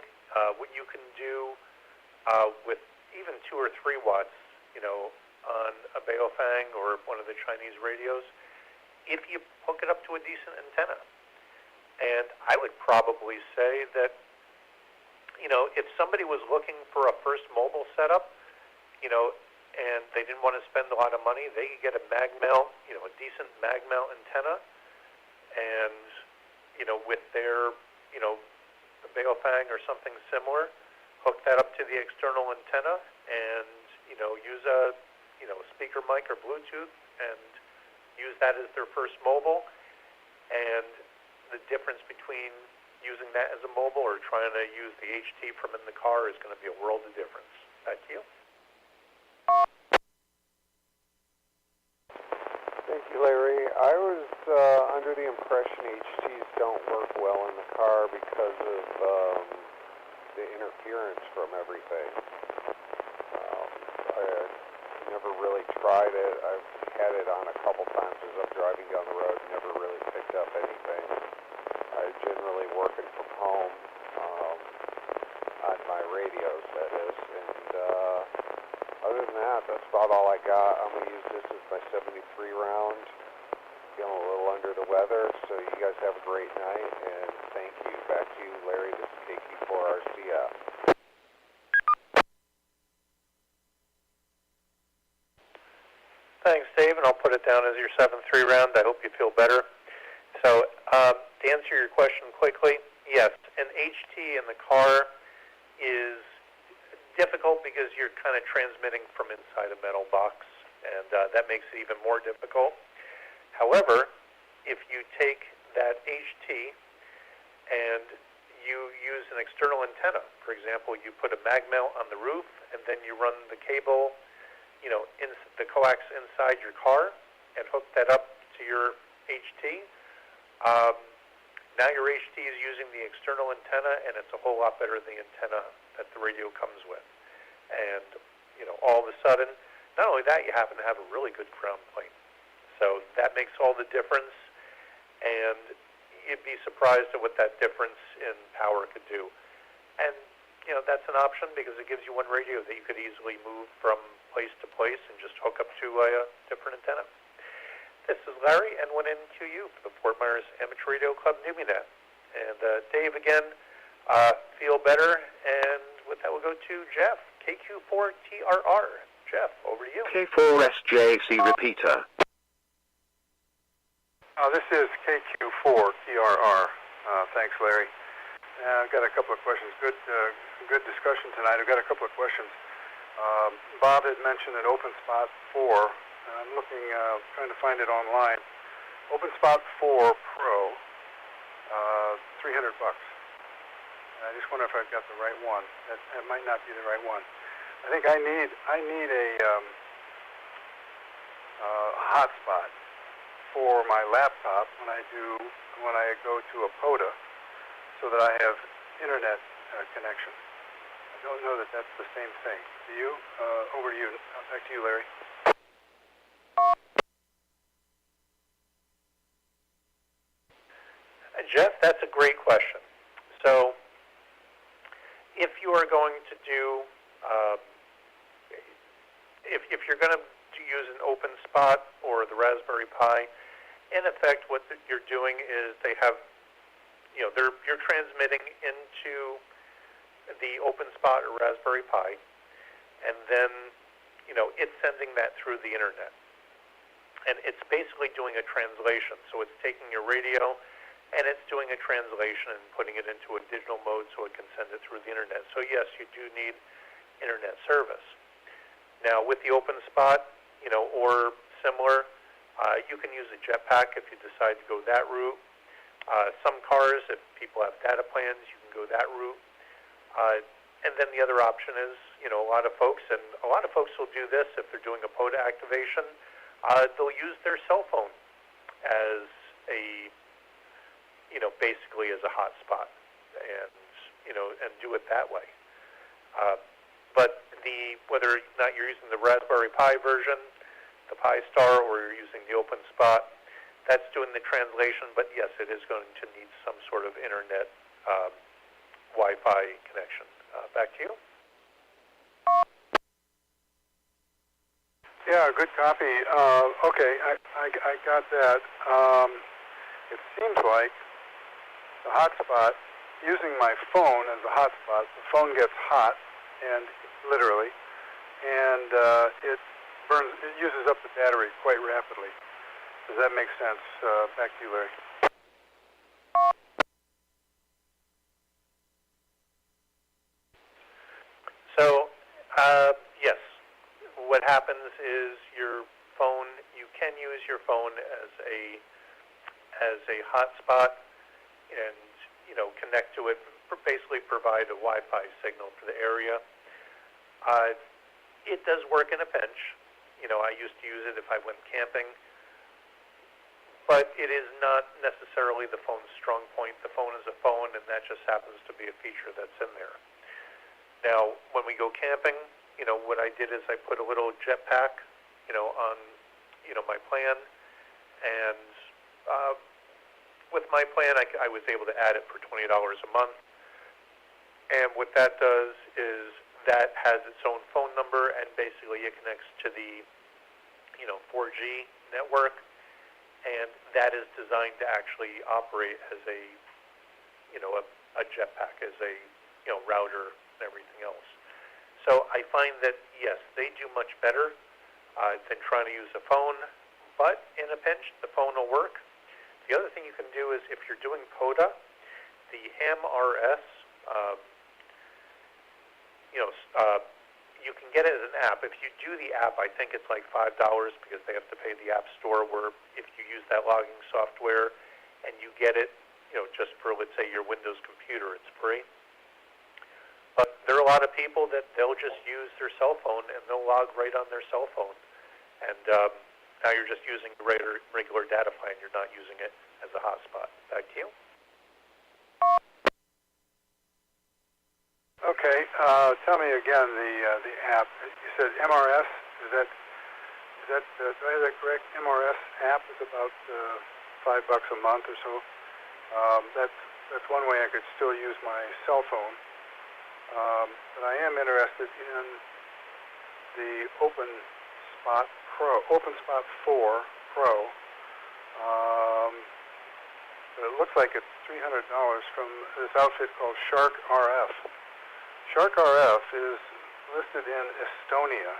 what you can do with even 2 or 3 watts, on a Baofeng or one of the Chinese radios, if you hook it up to a decent antenna. And I would probably say that, if somebody was looking for a first mobile setup, and they didn't want to spend a lot of money, they could get a mag mount, a decent mag mount antenna, and, with their, a Baofeng or something similar, hook that up to the external antenna and, use a, speaker mic or Bluetooth and use that as their first mobile. And the difference between using that as a mobile or trying to use the HT from in the car is going to be a world of difference. Back to you. Thank you, Larry. I was under the impression HTs don't work well in the car because of the interference from everything. I never really tried it. I've had it on a couple times as I'm driving down the road, never really picked up anything. I'm generally working from home on my radios, that is. And other than that, that's about all I got. I'm going to use this as my 73 round. Feeling a little under the weather, so you guys have a great night, and thank you. Back to you, Larry. This is KQ4RCF. Thanks, Dave, and I'll put it down as your 7.3 round. I hope you feel better. So, to answer your question quickly, yes, an HT in the car is difficult because you're kind of transmitting from inside a metal box, and that makes it even more difficult. However, if you take that HT and you use an external antenna, for example, you put a mag mount on the roof, and then you run the cable, in the coax inside your car and hook that up to your HT. Now your HT is using the external antenna, and it's a whole lot better than the antenna that the radio comes with. And, all of a sudden, not only that, you happen to have a really good ground plane. So that makes all the difference, and you'd be surprised at what that difference in power could do. And, that's an option because it gives you one radio that you could easily move from place to place and just hook up to a different antenna. This is Larry, N1NQU for the Fort Myers Amateur Radio Club Newbie Net. And Dave, again, feel better. And with that, we'll go to Jeff, KQ4TRR. Jeff, over to you. K4SJC repeater. This is KQ4TRR. Thanks, Larry. I've got a couple of questions. Good discussion tonight. I've got a couple of questions. Bob had mentioned an OpenSpot 4. I'm looking, trying to find it online. OpenSpot 4 Pro, $300. I just wonder if I've got the right one. That might not be the right one. I think I need a hotspot for my laptop when I go to a POTA, so that I have internet connection. I don't know that that's the same thing. Do you? Over to you. Back to you, Larry. Jeff, that's a great question. So, if you are going to do, if you're going to use an OpenSpot or the Raspberry Pi, in effect, what you're doing is they have, you're transmitting into the OpenSpot or Raspberry Pi, and then, it's sending that through the internet. And it's basically doing a translation. So it's taking your radio, and it's doing a translation and putting it into a digital mode so it can send it through the internet. So yes, you do need internet service. Now, with the OpenSpot, or similar, you can use a jetpack if you decide to go that route. Some cars, if people have data plans, you can go that route. And then the other option is, a lot of folks will do this if they're doing a POTA activation. They'll use their cell phone as a, basically as a hotspot, and and do it that way. But whether or not you're using the Raspberry Pi version, the Pi Star or you're using the Open Spot, that's doing the translation, but yes, it is going to need some sort of internet Wi-Fi connection. Back to you. Yeah, good copy. Okay, I got that. It seems like the hotspot, using my phone as a hotspot, the phone gets hot, and literally, and it uses up the battery quite rapidly. Does that make sense? Back to you, Larry. So, yes, what happens is your phone, you can use your phone as a hotspot and, connect to it, basically provide a Wi-Fi signal to the area. It does work in a pinch. I used to use it if I went camping, but it is not necessarily the phone's strong point. The phone is a phone, and that just happens to be a feature that's in there. Now, when we go camping, what I did is I put a little jetpack, on, my plan, and with my plan, I was able to add it for $20 a month. And what that does is that has its own phone number, and basically it connects to the, 4G network, and that is designed to actually operate as a jetpack, as a, router and everything else. So I find that, yes, they do much better than trying to use a phone, but in a pinch, the phone will work. The other thing you can do is if you're doing POTA, the HAMRS, you can get it as an app. If you do the app, I think it's like $5 because they have to pay the App Store, where if you use that logging software and you get it, just for, let's say, your Windows computer, it's free. But there are a lot of people that they'll just use their cell phone and they'll log right on their cell phone. And now you're just using the regular data plan. You're not using it as a hotspot. Back to you. Okay, tell me again the app. You said MRS. Do I have that correct? MRS app is about $5 a month or so. That's one way I could still use my cell phone. But I am interested in the Open Spot 4 Pro. It looks like it's $300 from this outfit called Shark RF. Shark RF is listed in Estonia.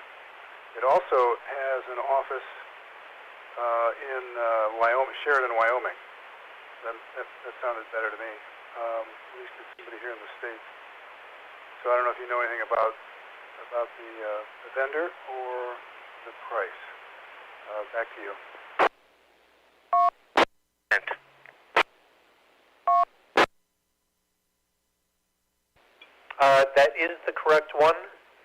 It also has an office in Wyoming, Sheridan, Wyoming. That sounded better to me. At least it's somebody here in the States. So I don't know if you know anything about the vendor or the price. Back to you. That is the correct one,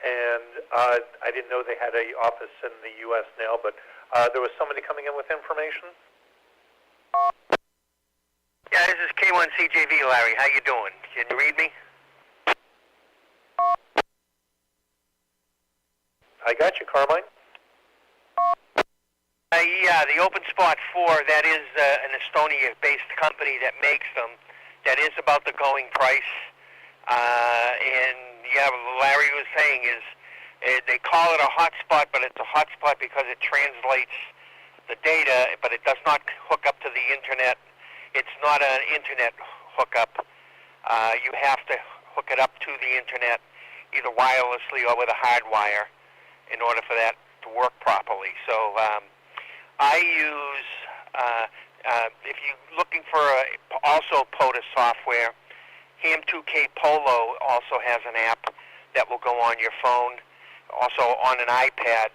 and I didn't know they had an office in the U.S. now, but there was somebody coming in with information. Yeah, this is K1CJV, Larry. How you doing? Can you read me? I got you, Carmine. Yeah, the Open Spot 4, that is an Estonia-based company that makes them. That is about the going price. And yeah, what Larry was saying is they call it a hotspot, but it's a hotspot because it translates the data, but it does not hook up to the internet. It's not an internet hookup. You have to hook it up to the internet, either wirelessly or with a hard wire, in order for that to work properly. So I use, if you're looking for also POTA software, Ham2K Polo also has an app that will go on your phone, also on an iPad.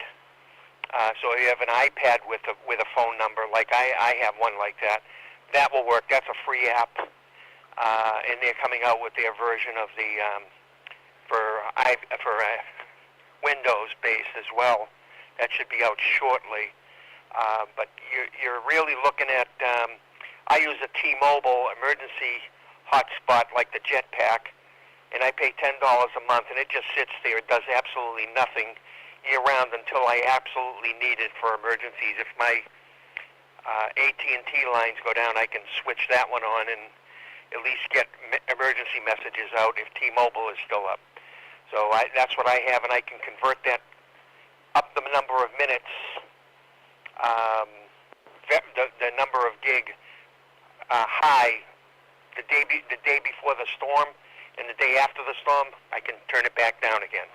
So if you have an iPad with a phone number, like I have one like that, that will work. That's a free app, and they're coming out with their version of the for Windows based as well. That should be out shortly. But you're really looking at. I use a T-Mobile emergency hotspot like the Jetpack, and I pay $10 a month, and it just sits there. It does absolutely nothing. year-round until I absolutely need it for emergencies. If my AT&T lines go down, I can switch that one on and at least get emergency messages out if T-Mobile is still up. So that's what I have, and I can convert that up the number of minutes, the number of gig high the day before the storm, and the day after the storm, I can turn it back down again.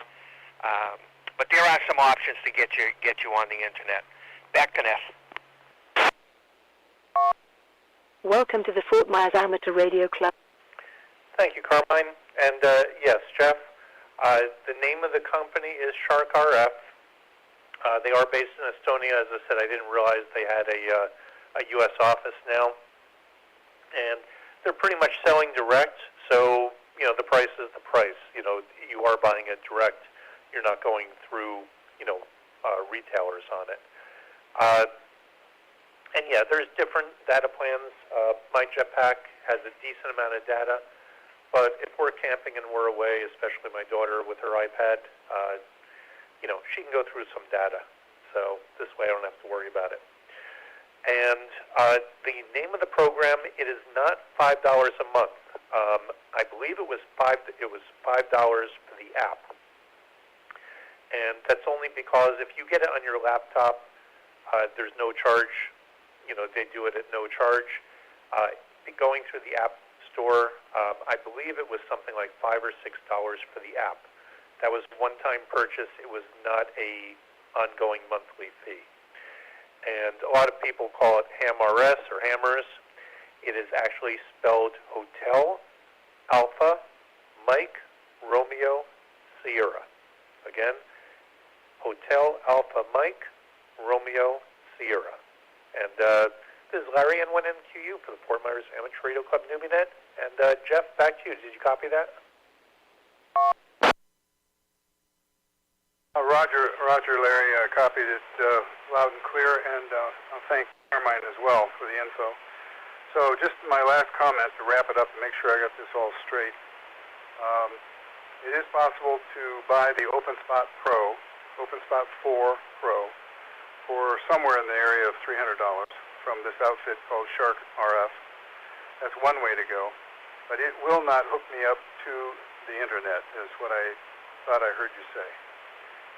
But there are some options to get you on the internet. Back to Ness. Welcome to the Fort Myers Amateur Radio Club. Thank you, Carmine. And yes, Jeff, the name of the company is Shark RF. They are based in Estonia. As I said, I didn't realize they had a U.S. office now. And they're pretty much selling direct, so, the price is the price. You are buying it direct. You're not going through, retailers on it. And yeah, there's different data plans. My jetpack has a decent amount of data, but if we're camping and we're away, especially my daughter with her iPad, she can go through some data. So this way I don't have to worry about it. And the name of the program, it is not $5 a month. I believe it was $5 for the app. And that's only because if you get it on your laptop, there's no charge. They do it at no charge. Going through the app store, I believe it was something like $5 or $6 for the app. That was one-time purchase. It was not a ongoing monthly fee. And a lot of people call it HAMRS or Hammers. It is actually spelled Hotel, Alpha, Mike, Romeo, Sierra. Again, Hotel, Alpha, Mike, Romeo, Sierra. And this is Larry N1MQU for the Fort Myers Amateur Radio Club Newbie Net. And Jeff, back to you. Did you copy that? Roger, Larry. I copied it loud and clear, and I'll thank Carmine as well for the info. So just my last comment to wrap it up and make sure I got this all straight. It is possible to buy the OpenSpot 4 Pro, for somewhere in the area of $300 from this outfit called Shark RF. That's one way to go, but it will not hook me up to the internet, is what I thought I heard you say.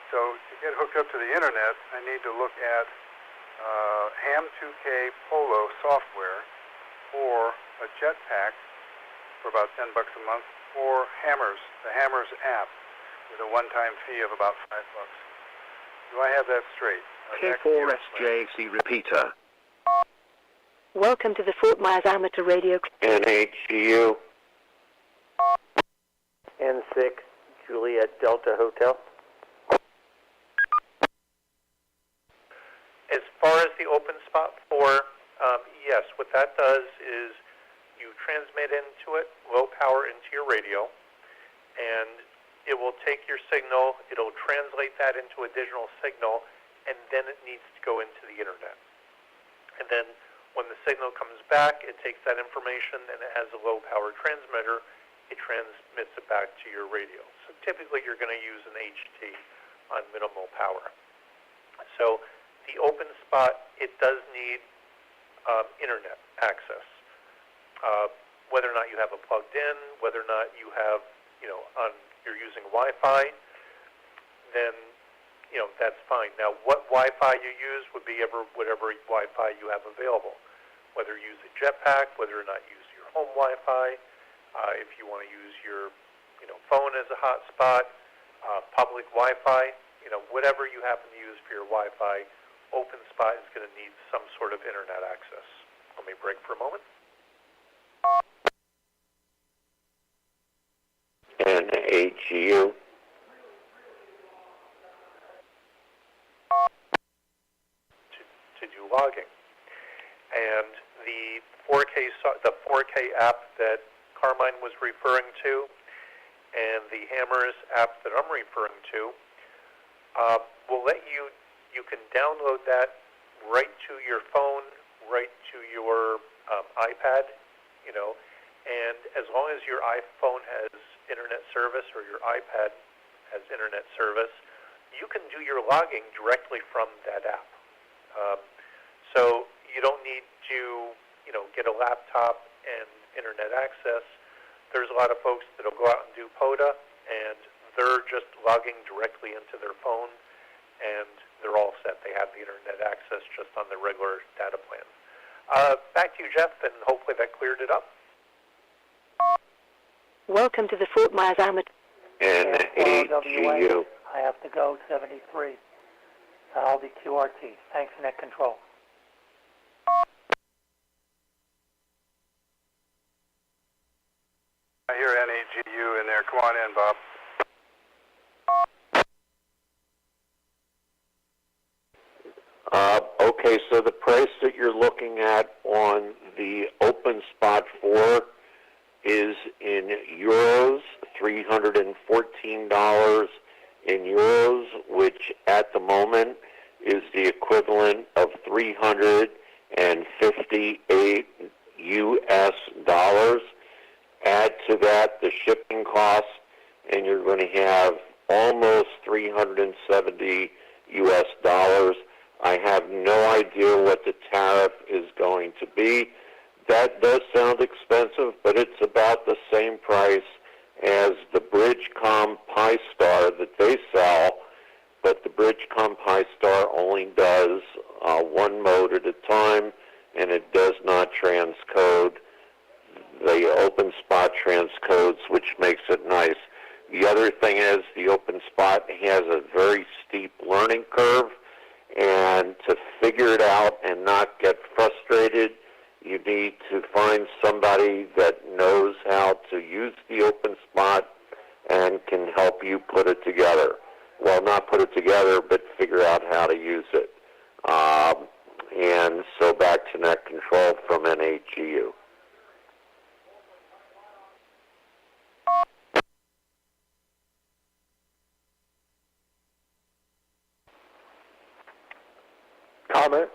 So to get hooked up to the internet, I need to look at Ham2K Polo software, or a jetpack for about $10 a month, or Hammers, the Hammers app, with a one-time fee of about $5. Do I have that straight? K4SJC repeater. Welcome to the Fort Myers Amateur Radio Club. NHGU. N6 Juliet Delta Hotel. As far as the OpenSpot 4, yes, what that does is you transmit into it low power into your radio, and it will take your signal, it'll translate that into a digital signal, and then it needs to go into the internet. And then when the signal comes back, it takes that information, and it has a low power transmitter, it transmits it back to your radio. So typically you're going to use an HT on minimal power. So the OpenSpot, it does need internet access. Whether or not you have it plugged in, whether or not you have, you're using Wi-Fi, then, that's fine. Now, what Wi-Fi you use would be whatever Wi-Fi you have available. Whether you use a jetpack, whether or not you use your home Wi-Fi, if you want to use your, phone as a hotspot, public Wi-Fi, whatever you happen to use for your Wi-Fi, OpenSpot is going to need some sort of internet access. Let me break for a moment. NHGU. To do logging. And the 4K app that Carmine was referring to, and the Hammers app that I'm referring to, will let you can download that right to your phone, right to your iPad, and as long as your iPhone has internet service or your iPad has internet service, you can do your logging directly from that app. So you don't need to, get a laptop and internet access. There's a lot of folks that'll go out and do POTA, and they're just logging directly into their phone, and they're all set. They have the internet access just on their regular data plan. Back to you, Jeff, and hopefully that cleared it up. Welcome to the Fort Myers Amateur. NAGU. I have to go 73. I'll be QRT. Thanks, Net Control. I hear NAGU in there. Come on in, Bob. Okay, so the price that you're looking at on the Open Spot 4 is in euros, $314 in euros, which at the moment is the equivalent of 358 US dollars. Add to that the shipping costs, and you're going to have almost 370 US dollars. I have no idea what the tariff is going to be. That does sound expensive, but it's about the same price as the Bridgecom Pi-Star that they sell, but the Bridgecom Pi-Star only does one mode at a time, and it does not transcode. The Open Spot transcodes, which makes it nice. The other thing is the Open Spot has a very steep learning curve, and to figure it out and not get frustrated, you need to find somebody that knows how to use the Open Spot and can help you put it together. Well, not put it together, but figure out how to use it. And so back to Net Control from NAGU. Comment?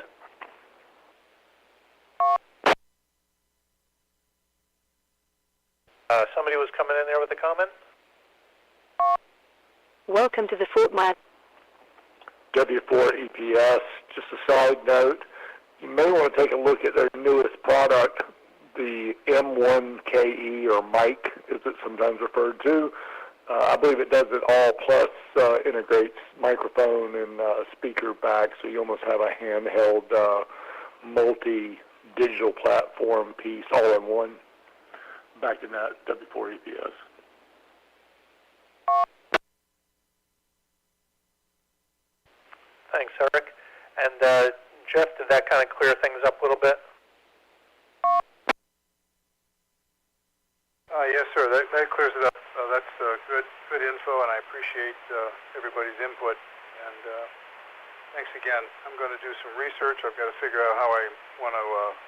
Somebody was coming in there with a comment? Welcome to the Fort Myers. W4 EPS, just a side note, you may want to take a look at their newest product, the M1KE, or Mic, as it's sometimes referred to. I believe it does it all, plus integrates microphone and speaker back, so you almost have a handheld multi-digital platform piece all in one. Back to that, W4 EPS. Thanks, Eric. And Jeff, did that kind of clear things up a little bit? Yes, sir. That clears it up. That's good info, and I appreciate everybody's input. And thanks again. I'm going to do some research. I've got to figure out how I want to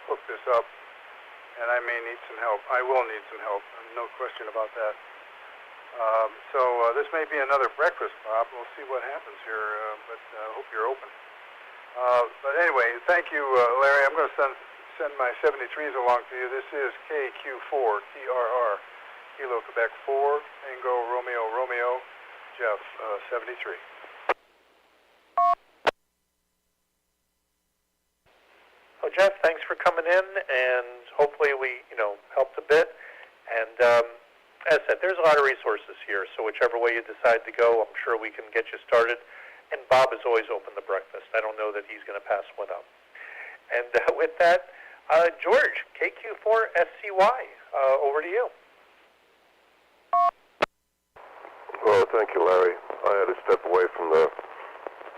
hook this up, and I may need some help. I will need some help, no question about that. So this may be another breakfast, Bob. We'll see what happens here, but I hope you're open. But anyway, thank you, Larry. I'm going to send my 73s along to you. This is KQ4, TRR, Kilo Quebec 4, Tango Romeo Romeo, Jeff, 73. Well, Jeff, thanks for coming in, and hopefully we, helped a bit. And as I said, there's a lot of resources here, so whichever way you decide to go, I'm sure we can get you started. And Bob is always open to breakfast. I don't know that he's going to pass one up. And with that, George, KQ4SCY, over to you. Well, thank you, Larry. I had to step away from the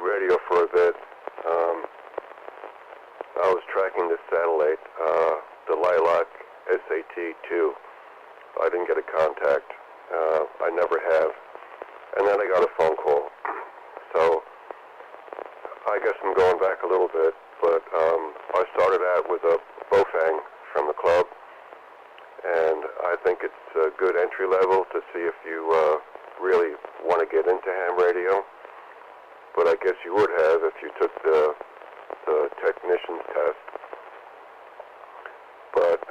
radio for a bit. I was tracking this satellite, the Lilac SAT-2. I didn't get a contact. I never have. And then I got a phone call. So I guess I'm going back a little bit, but I started out with a Bofang from the club, and I think it's a good entry level to see if you really want to get into ham radio. But I guess you would have if you took the technician's test. But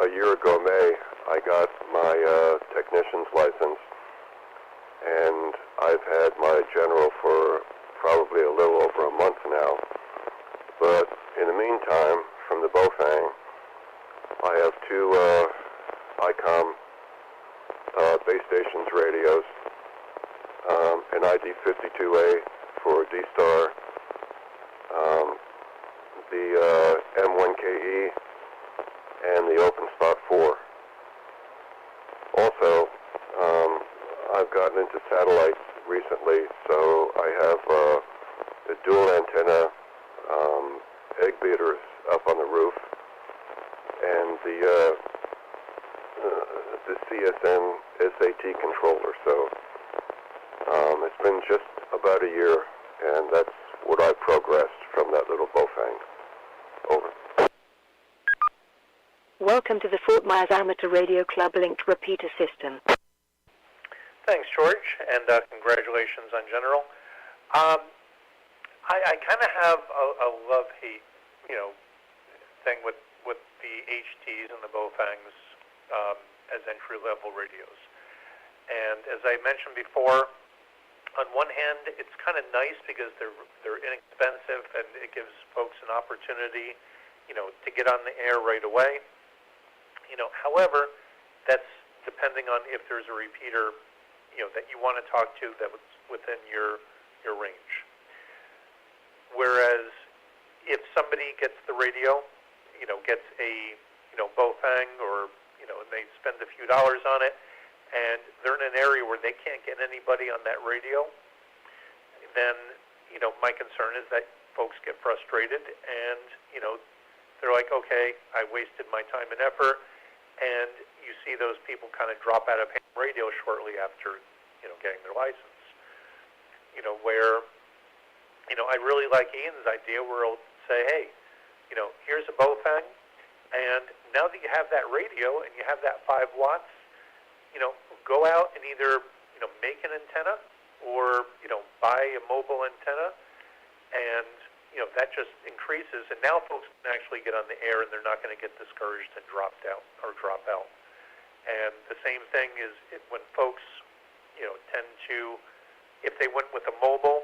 a year ago, May, I got my technician's license, and I've had my General for probably a little over a month now. But in the meantime, from the Bofang, I have two ICOM base stations radios, an ID52A for D-Star, the M1KE, and the OpenSpot 4. Also, I've gotten into satellites recently, so I have the dual antenna egg beaters up on the roof, and the CSN SAT controller. So it's been just about a year, and that's what I progressed from that little Bofang. Over. Welcome to the Fort Myers Amateur Radio Club linked repeater system. Thanks, George, and congratulations on General. I kind of have a love-hate, thing with the HTs and the Bofangs as entry-level radios. And as I mentioned before, on one hand, it's kind of nice because they're inexpensive and it gives folks an opportunity, to get on the air right away. However, that's depending on if there's a repeater, that you want to talk to that was within your range. Whereas if somebody gets the radio, gets a, Bofang or, and they spend a few dollars on it, and they're in an area where they can't get anybody on that radio, then, my concern is that folks get frustrated and, they're like, okay, I wasted my time and effort, and you see those people kind of drop out of ham radio shortly after, getting their license. Where, I really like Ian's idea where he'll say, hey, here's a Bofang, and now that you have that radio and you have that 5 watts, go out and either, make an antenna or, buy a mobile antenna, and, that just increases, and now folks can actually get on the air and they're not going to get discouraged and drop out. And the same thing is when folks, tend to, if they went with a mobile,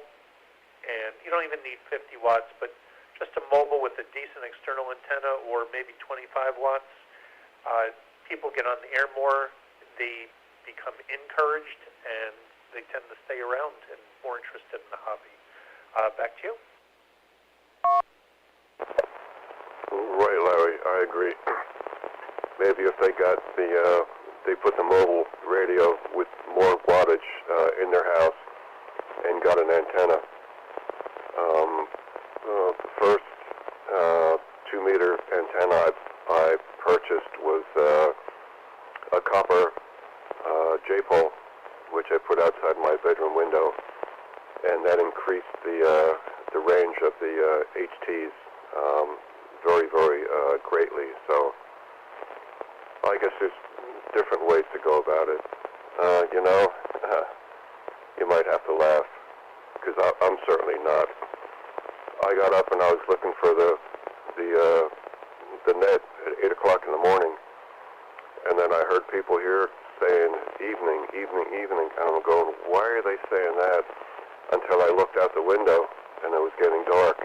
and you don't even need 50 watts, but just a mobile with a decent external antenna or maybe 25 watts, people get on the air more, they become encouraged, and they tend to stay around and more interested in the hobby. Back to you. Right, Larry, I agree. Maybe if they got they put the mobile radio with more wattage in their house and got an antenna. The first 2-meter antenna I purchased was a copper J-pole, which I put outside my bedroom window, and that increased the range of the HTs very, very greatly. So I guess there's different ways to go about it. You might have to laugh, because I'm certainly not. I got up and I was looking for the net at 8 o'clock in the morning, and then I heard people here saying evening, and I'm going, why are they saying that? Until I looked out the window and it was getting dark.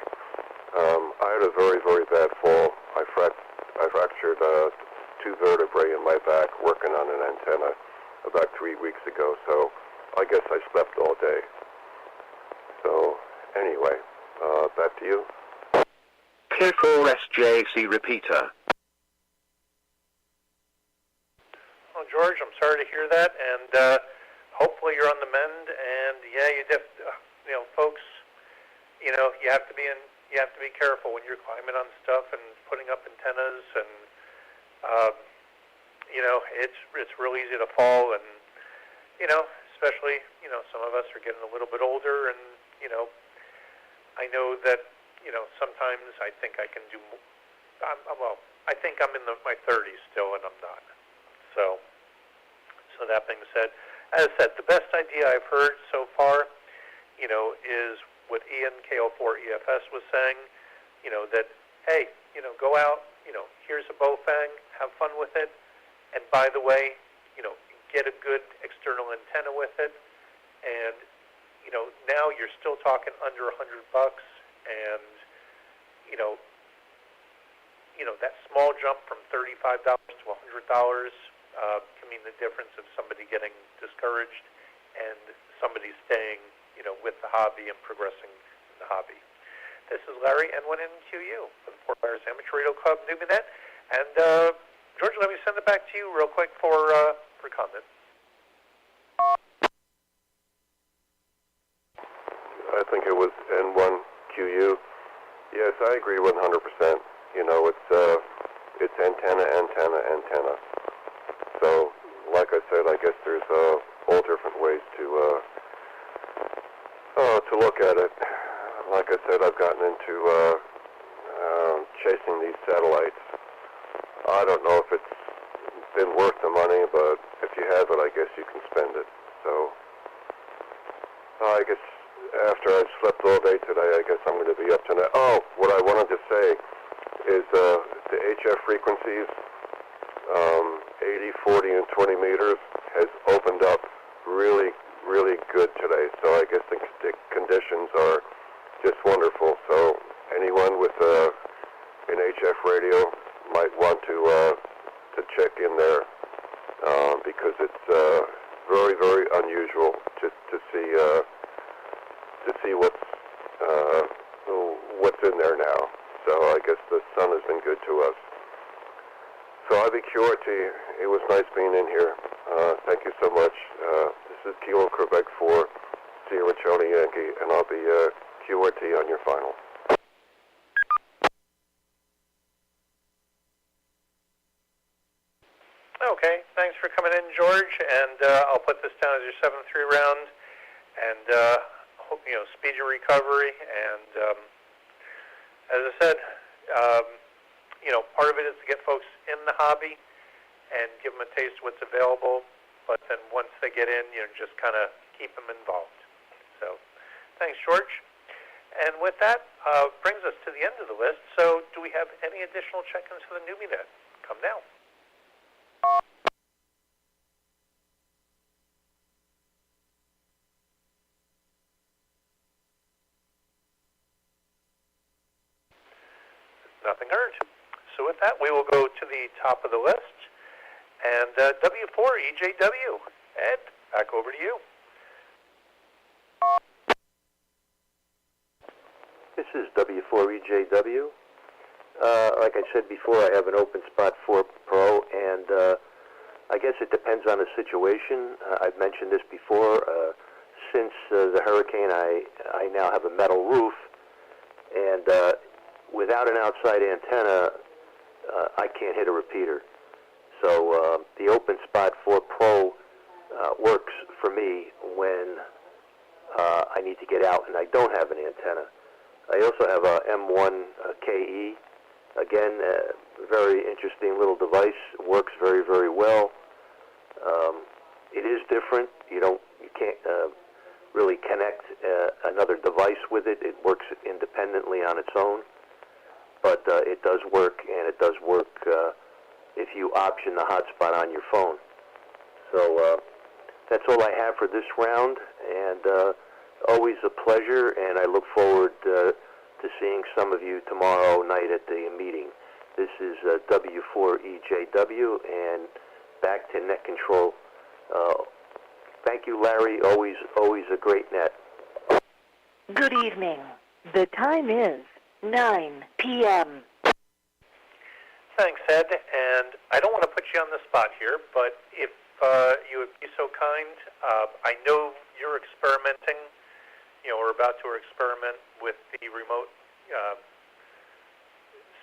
I had a very, very bad fall. I fractured 2 vertebrae in my back working on an antenna about 3 weeks ago, so I guess I slept all day. So anyway, back to you. K4SJC repeater. Well, George, I'm sorry to hear that, and hopefully you're on the mend. And yeah, folks, you have to be careful when you're climbing on stuff and putting up antennas, and it's real easy to fall, and especially some of us are getting a little bit older, and I know that sometimes I think I can do. I think I'm in my 30s still, and I'm not. So that being said, as I said, the best idea I've heard so far, is what Ian KO4EFS was saying, that, hey, go out, here's a Bofang, have fun with it, and by the way, get a good external antenna with it, and now you're still talking under $100, and that small jump from $35 to $100 can mean the difference of somebody getting discouraged and somebody staying, with the hobby and progressing in the hobby. This is Larry N1NQU for the Fort Myers Amateur Radio Club, Newbie Net, and George, let me send it back to you real quick for comment. I think it was N1QU. Yes, I agree 100%. It's antenna. So, like I said, I guess there's all different ways to look at it. Like I said, I've gotten into chasing these satellites. I don't know if it's been worth the money, but if you have it, I guess you can spend it. So, I guess after I've slept all day today, I guess I'm going to be up tonight. Oh, what I wanted to say is the HF frequencies, 80, 40, and 20 meters has opened up really, really good today. So I guess the conditions are just wonderful. So anyone with an HF radio might want to check in there because it's very, very unusual to see what's in there now. So I guess the sun has been good to us. So I'll be QRT. It was nice being in here. Thank you so much. This is Kilo Quebec 4, Sierra Charlie Yankee, and I'll be QRT on your final. Okay, thanks for coming in, George, and I'll put this down as your 7-3 round, and hope, speedy recovery, and as I said, part of it is to get folks in the hobby and give them a taste of what's available, but then once they get in, just kind of keep them involved. So, thanks, George. And with that, brings us to the end of the list. So, do we have any additional check-ins for the Newbie Net? Come now. Nothing heard. So with that, we will go to the top of the list. And W4EJW. Ed, back over to you. This is W4EJW. Like I said before, I have an Open Spot 4 Pro, and I guess it depends on the situation. I've mentioned this before. Since the hurricane, I now have a metal roof, and without an outside antenna, I can't hit a repeater. So the Open Spot 4 Pro works for me when I need to get out and I don't have an antenna. I also have a M1 KE. Again, a very interesting little device. It works very, very well. It is different. You can't really connect another device with it. It works independently on its own. But it does work, and it does work if you option the hotspot on your phone. So that's all I have for this round, and always a pleasure, and I look forward to seeing some of you tomorrow night at the meeting. This is W4EJW, and back to net control. Thank you, Larry. Always a great net. Good evening. The time is 9 p.m. Thanks, Ed. And I don't want to put you on the spot here, but if you would be so kind, I know you're experimenting, or about to experiment with the remote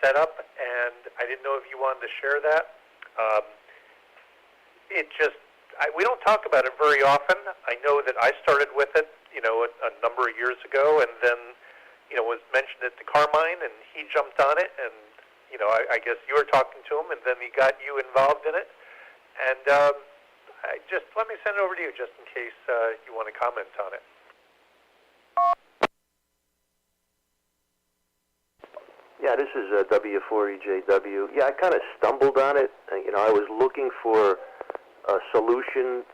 setup, and I didn't know if you wanted to share that. We don't talk about it very often. I know that I started with it, a number of years ago, and then was mentioned it to Carmine, and he jumped on it, and, I guess you were talking to him, and then he got you involved in it. And let me send it over to you just in case you want to comment on it. Yeah, this is W4EJW. Yeah, I kind of stumbled on it. I was looking for a solution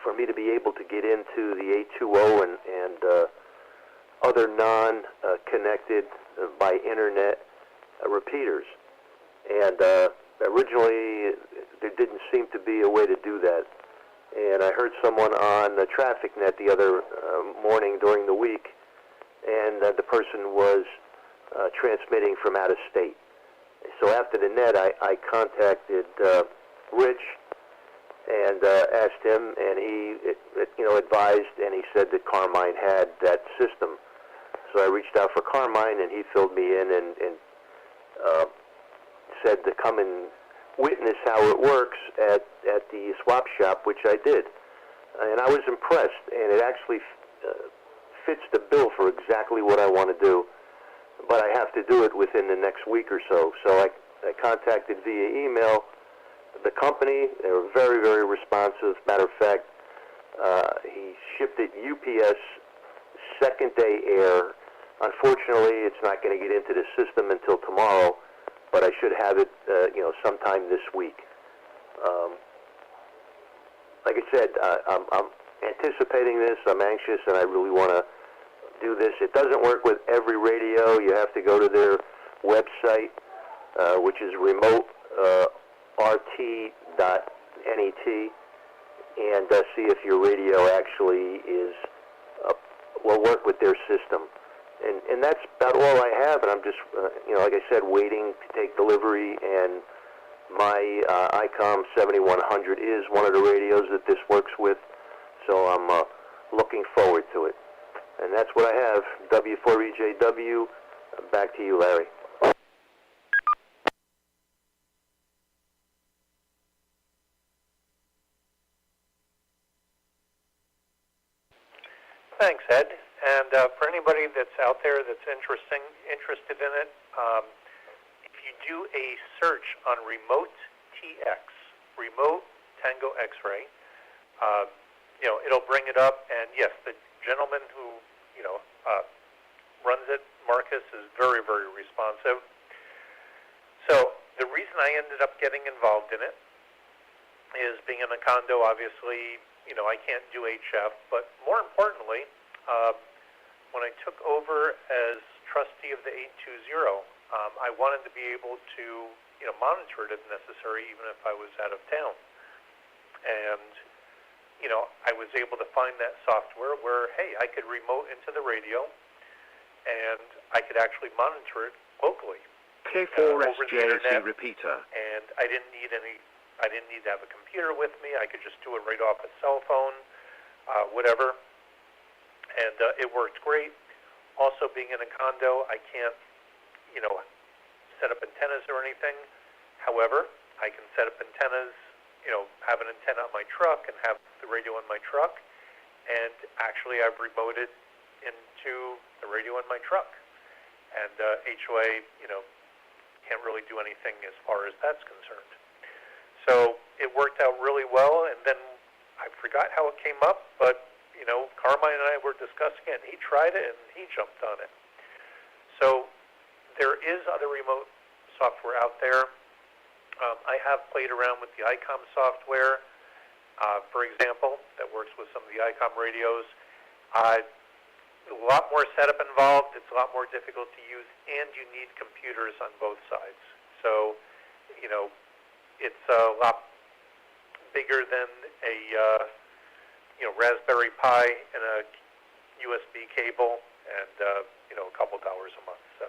for me to be able to get into the 820 and other non-connected by internet repeaters. And originally, there didn't seem to be a way to do that. And I heard someone on the traffic net the other morning during the week, and the person was transmitting from out of state. So after the net, I contacted Rich and asked him, and he advised, and he said that Carmine had that system. So I reached out for Carmine, and he filled me in and said to come and witness how it works at the swap shop, which I did. And I was impressed, and it actually fits the bill for exactly what I want to do. But I have to do it within the next week or so. So I contacted via email the company. They were very, very responsive. Matter of fact, he shipped it UPS second day air. Unfortunately, it's not going to get into the system until tomorrow, but I should have it, sometime this week. Like I said, I'm anticipating this. I'm anxious, and I really want to do this. It doesn't work with every radio. You have to go to their website, which is remoteRT.net, and see if your radio actually will work with their system. And that's about all I have, and I'm just, like I said, waiting to take delivery, and my ICOM 7100 is one of the radios that this works with, so I'm looking forward to it. And that's what I have. W4EJW, back to you, Larry. Thanks, Ed. And for anybody that's out there that's interested in it, if you do a search on Remote TX, Remote Tango X-Ray, it'll bring it up. And yes, the gentleman who runs it, Marcus, is very, very responsive. So the reason I ended up getting involved in it is being in a condo. Obviously, I can't do HF, but more importantly, when I took over as trustee of the 820, I wanted to be able to, monitor it if necessary, even if I was out of town. And, I was able to find that software where, hey, I could remote into the radio, and I could actually monitor it locally. K4SJC repeater. And I didn't need to have a computer with me. I could just do it right off a cell phone, whatever. And it worked great. Also, being in a condo, I can't, set up antennas or anything. However, I can set up antennas, have an antenna on my truck and have the radio on my truck. And actually, I've remoted into the radio in my truck. And HOA, can't really do anything as far as that's concerned. So it worked out really well. And then I forgot how it came up, but Carmine and I were discussing it, and he tried it, and he jumped on it. So there is other remote software out there. I have played around with the ICOM software, for example, that works with some of the ICOM radios. A lot more setup involved. It's a lot more difficult to use, and you need computers on both sides. So, it's a lot bigger than a Raspberry Pi and a USB cable, and a couple dollars a month. So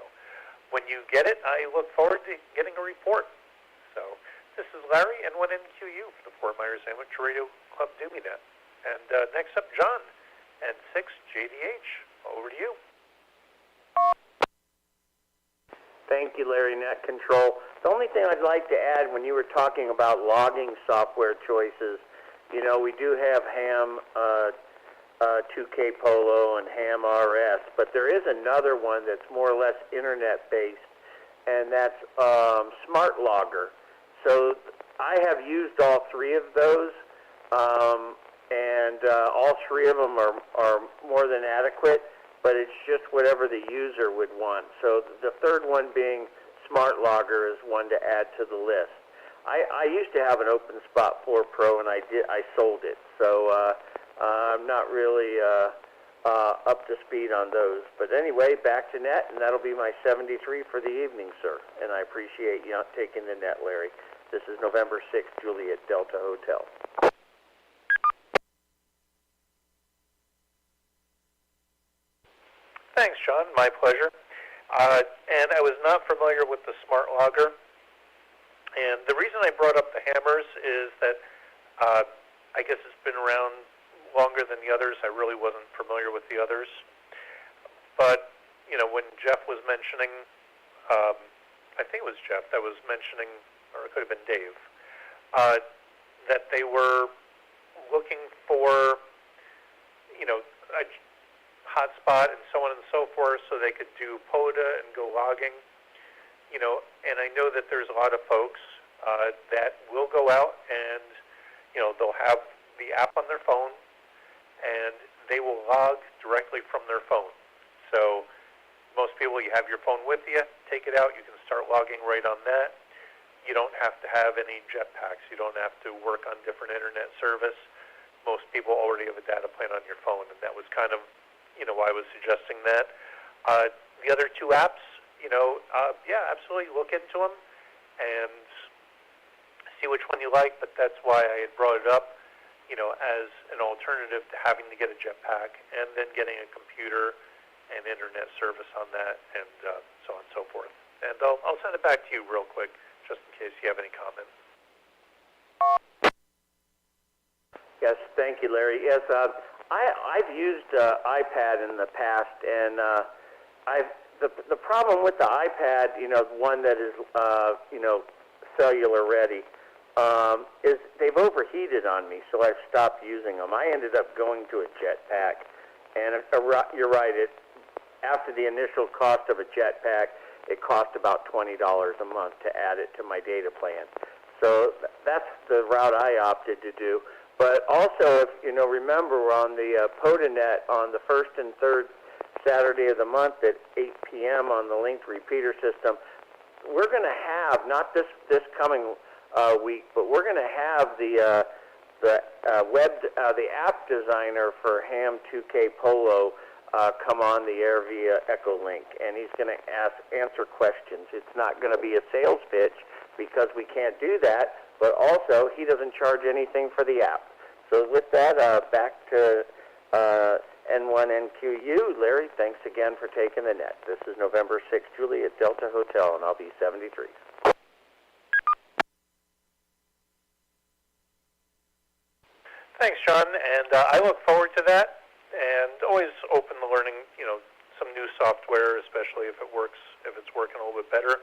when you get it, I look forward to getting a report. So this is Larry, N1NQU for the Fort Myers Amateur Radio Club DoobieNet. And next up, John, N6JDH. Over to you. Thank you, Larry, Net Control. The only thing I'd like to add, when you were talking about logging software choices, we do have ham 2K Polo and ham RS, but there is another one that's more or less internet-based, and that's Smart Logger. So I have used all three of those, and all three of them are more than adequate, but it's just whatever the user would want. So the third one being Smart Logger is one to add to the list. I used to have an Open Spot 4 Pro, and I sold it, so I'm not really up to speed on those. But anyway, back to net, and that'll be my 73 for the evening, sir. And I appreciate you taking the net, Larry. This is November 6th, Juliet Delta Hotel. Thanks, John. My pleasure. And I was not familiar with the smart logger. And the reason I brought up the hammers is that I guess it's been around longer than the others. I really wasn't familiar with the others. But, you know, when Jeff was mentioning, I think it was Jeff that was mentioning, or it could have been Dave, that they were looking for, you know, a hotspot and so on and so forth so they could do POTA and go logging, you know, and I know that there's a lot of folks that will go out and, you know, they'll have the app on their phone and they will log directly from their phone. So most people, you have your phone with you, take it out, you can start logging right on that. You don't have to have any jetpacks. You don't have to work on different internet service. Most people already have a data plan on your phone, and that was kind of, you know, why I was suggesting that. The other two apps, you know, yeah, absolutely look into them and see which one you like, but that's why I had brought it up, you know, as an alternative to having to get a jetpack and then getting a computer and internet service on that and so on and so forth. And I'll send it back to you real quick, just in case you have any comments. Yes, thank you, Larry. Yes, I've used iPad in the past, and the problem with the iPad, you know, one that is you know, cellular ready, is they've overheated on me, so I've stopped using them. I ended up going to a jetpack, and you're right. After the initial cost of a jetpack, it cost about $20 a month to add it to my data plan. So that's the route I opted to do. But also, if you know, remember, we're on the POTA net on the first and third Saturday of the month at 8 p.m. on the linked repeater system. We're going to have, not this coming week, but we're going to have the app designer for Ham 2K Polo come on the air via Echolink, and he's going to answer questions. It's not going to be a sales pitch because we can't do that, but also he doesn't charge anything for the app. So with that, back to N1NQU. Larry, thanks again for taking the net. This is November 6th, Juliet Delta Hotel, and I'll be 73. Thanks, John, and I look forward to that, and always open to learning, you know, some new software, especially if it's working a little bit better.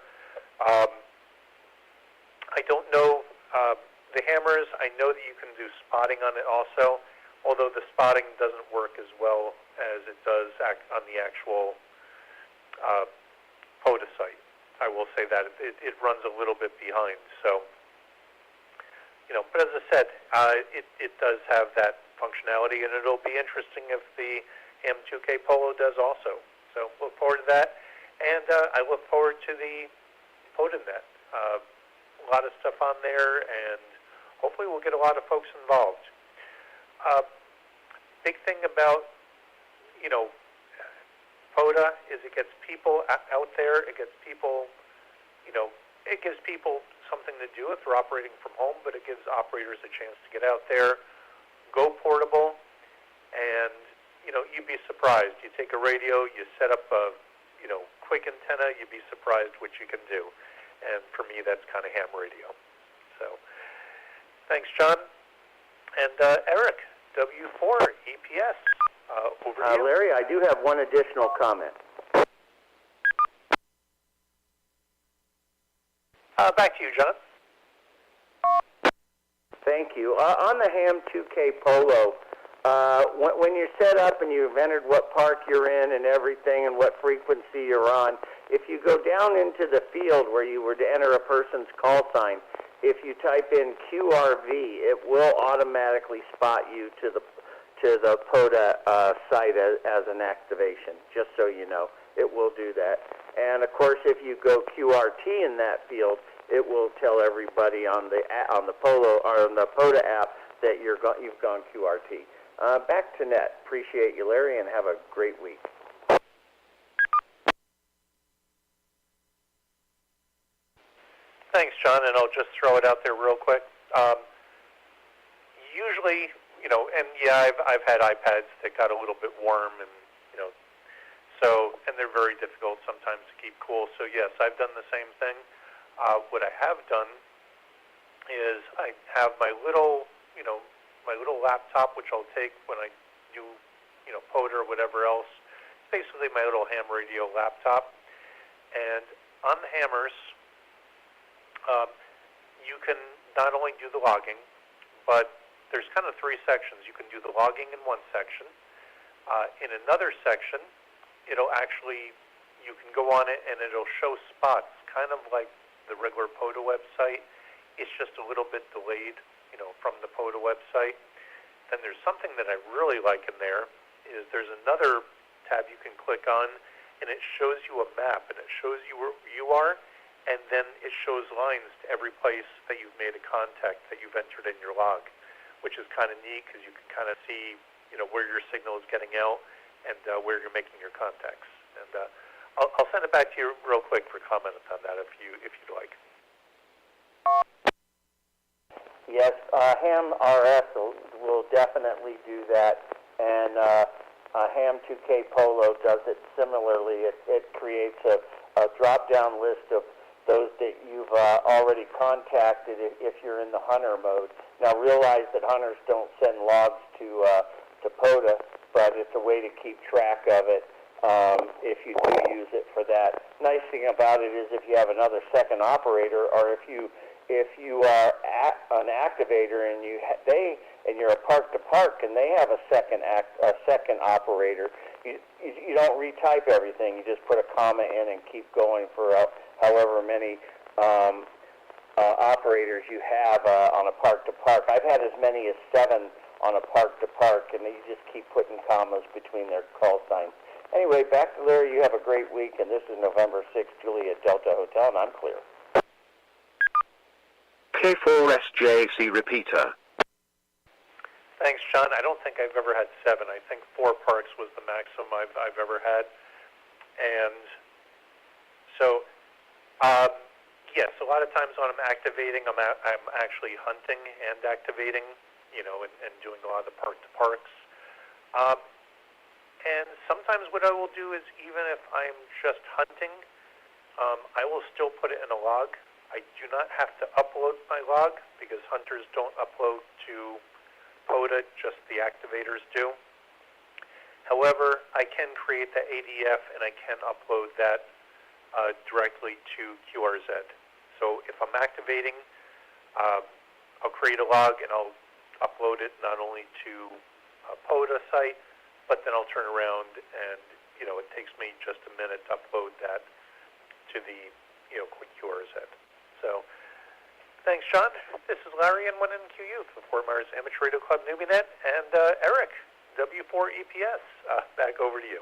I don't know the hammers. I know that you can do spotting on it also, although the spotting doesn't work as well as it does on the actual POTA site. I will say that it runs a little bit behind. So, you know, but as I said, it does have that functionality, and it'll be interesting if the M2K Polo does also. So look forward to that, and I look forward to the POTA net. A lot of stuff on there, and hopefully we'll get a lot of folks involved. Big thing about, you know, POTA is it gets people out there. It gets people, you know, it gives people something to do if they're operating from home, but it gives operators a chance to get out there, go portable, and, you know, you'd be surprised. You take a radio, you set up a, you know, quick antenna, you'd be surprised what you can do. And for me, that's kind of ham radio. So, thanks, John. And Eric, W4 EPS, over to you. Larry, I do have one additional comment. Back to you, John. Thank you. On the Ham 2K Polo, when you're set up and you've entered what park you're in and everything and what frequency you're on, if you go down into the field where you were to enter a person's call sign, if you type in QRV, it will automatically spot you to the POTA site as an activation, just so you know. It will do that. And, of course, if you go QRT in that field, it will tell everybody on the Polo or on the POTA app that you've gone QRT. Back to Net. Appreciate you, Larry, and have a great week. Thanks, John, and I'll just throw it out there real quick. Usually, and yeah, I've had iPads that got a little bit warm, and and they're very difficult sometimes to keep cool. So yes, I've done the same thing. What I have done is I have my little laptop, which I'll take when I do, POTA or whatever else. It's basically my little ham radio laptop, and on the hammers, you can not only do the logging, but there's kind of three sections. You can do the logging in one section. In another section, you can go on it and it'll show spots, kind of like the regular POTA website. It's just a little bit delayed, from the POTA website. Then there's something that I really like in there, is there's another tab you can click on, and it shows you a map, and it shows you where you are, and then it shows lines to every place that you've made a contact that you've entered in your log, which is kind of neat because you can kind of see, where your signal is getting out and where you're making your contacts. And I'll send it back to you real quick for comment on that if you'd like. Yes, Ham RS will definitely do that, and Ham 2K Polo does it similarly. It creates a drop-down list of those that you've already contacted if you're in the hunter mode. Now realize that hunters don't send logs to POTA, but it's a way to keep track of it if you do use it for that. Nice thing about it is if you have another second operator, or if you are an activator and you're a park to park and they have a second operator, you don't retype everything. You just put a comma in and keep going for however many operators you have on a park to park. I've had as many as 7 on a park to park, and you just keep putting commas between their call signs. Anyway, back to Larry. You have a great week, and this is November 6th, Juliet Delta Hotel, and I'm clear. K4SJC repeater. Thanks, John. I don't think I've ever had 7. I think 4 parks was the maximum I've ever had. And so, yes, a lot of times when I'm activating, I'm actually hunting and activating, and doing a lot of the park-to-parks. And sometimes what I will do is, even if I'm just hunting, I will still put it in a log. I do not have to upload my log because hunters don't upload to POTA, just the activators do. However, I can create the ADF and I can upload that directly to QRZ. So if I'm activating, I'll create a log and I'll upload it not only to a POTA site, but then I'll turn around and, it takes me just a minute to upload that to the, quick QRZ. So, thanks, John. This is Larry and 1NQU from Fort Myers Amateur Radio Club Newbie Net, and Eric, W4EPS. Back over to you.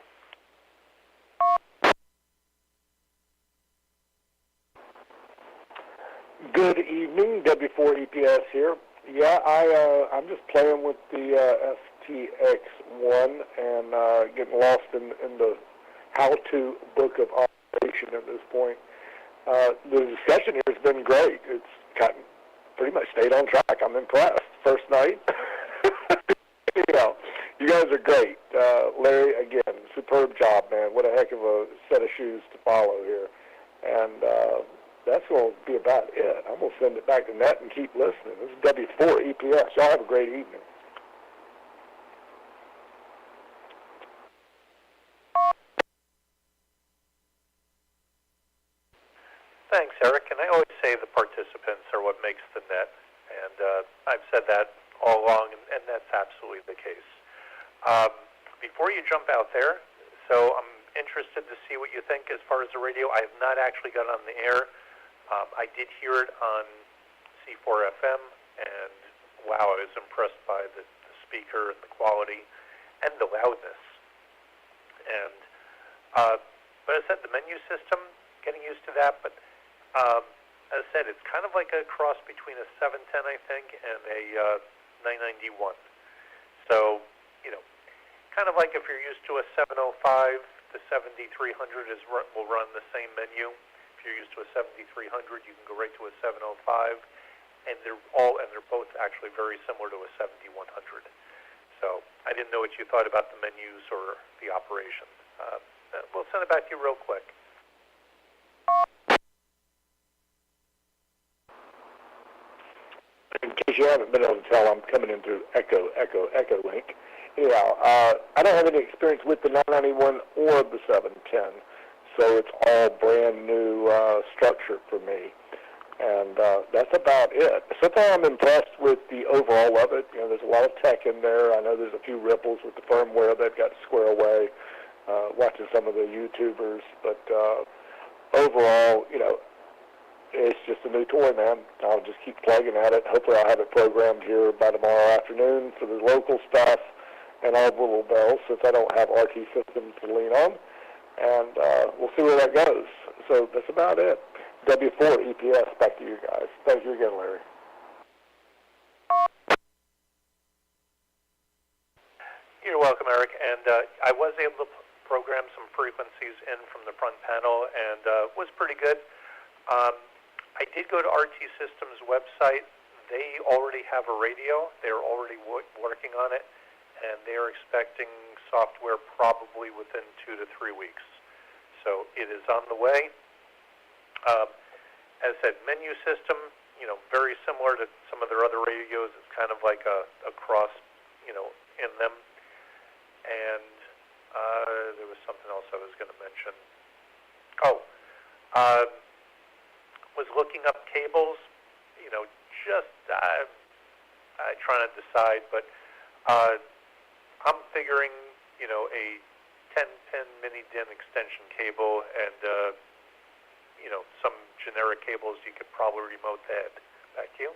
Good evening, W4EPS here. Yeah, I'm just playing with the STX1 and getting lost in the how-to book of operation at this point. The discussion here has been great. It's pretty much stayed on track. I'm impressed. First night. You guys are great. Larry, again, superb job, man. What a heck of a set of shoes to follow here. And that's going to be about it. I'm going to send it back to Net and keep listening. This is W4EPS. Y'all have a great evening. Thanks, Eric. And I always say the participants are what makes the net. And I've said that all along, and that's absolutely the case. Before you jump out there, so I'm interested to see what you think as far as the radio. I have not actually got on the air. I did hear it on C4FM, and wow, I was impressed by the speaker and the quality and the loudness. And but I said the menu system, getting used to that, but as I said, it's kind of like a cross between a 710, I think, and a 991. So, kind of like if you're used to a 705, the 7300 will run the same menu. If you're used to a 7300, you can go right to a 705, and they're both actually very similar to a 7100. So I didn't know what you thought about the menus or the operation. We'll send it back to you real quick. In case you haven't been able to tell, I'm coming in through Echolink. Anyhow, I don't have any experience with the 991 or the 710, so it's all brand new structure for me. And that's about it. So far, I'm impressed with the overall of it. There's a lot of tech in there. I know there's a few ripples with the firmware they've got to square away, watching some of the YouTubers. But overall, it's just a new toy, man. I'll just keep plugging at it. Hopefully I'll have it programmed here by tomorrow afternoon for the local stuff and all the little bells, since I don't have RT systems to lean on. And we'll see where that goes. So that's about it. W4 EPS, back to you guys. Thank you again, Larry. You're welcome, Eric. And I was able to program some frequencies in from the front panel, and was pretty good. I did go to RT Systems' website. They already have a radio. They're already working on it, and they're expecting software probably within 2 to 3 weeks. So it is on the way. As I said, menu system, very similar to some of their other radios. It's kind of like a cross, in them. And there was something else I was going to mention. Was looking up cables, just I try to decide, but I'm figuring, a 10-pin mini-DIN extension cable and, some generic cables you could probably remote that. Back to you.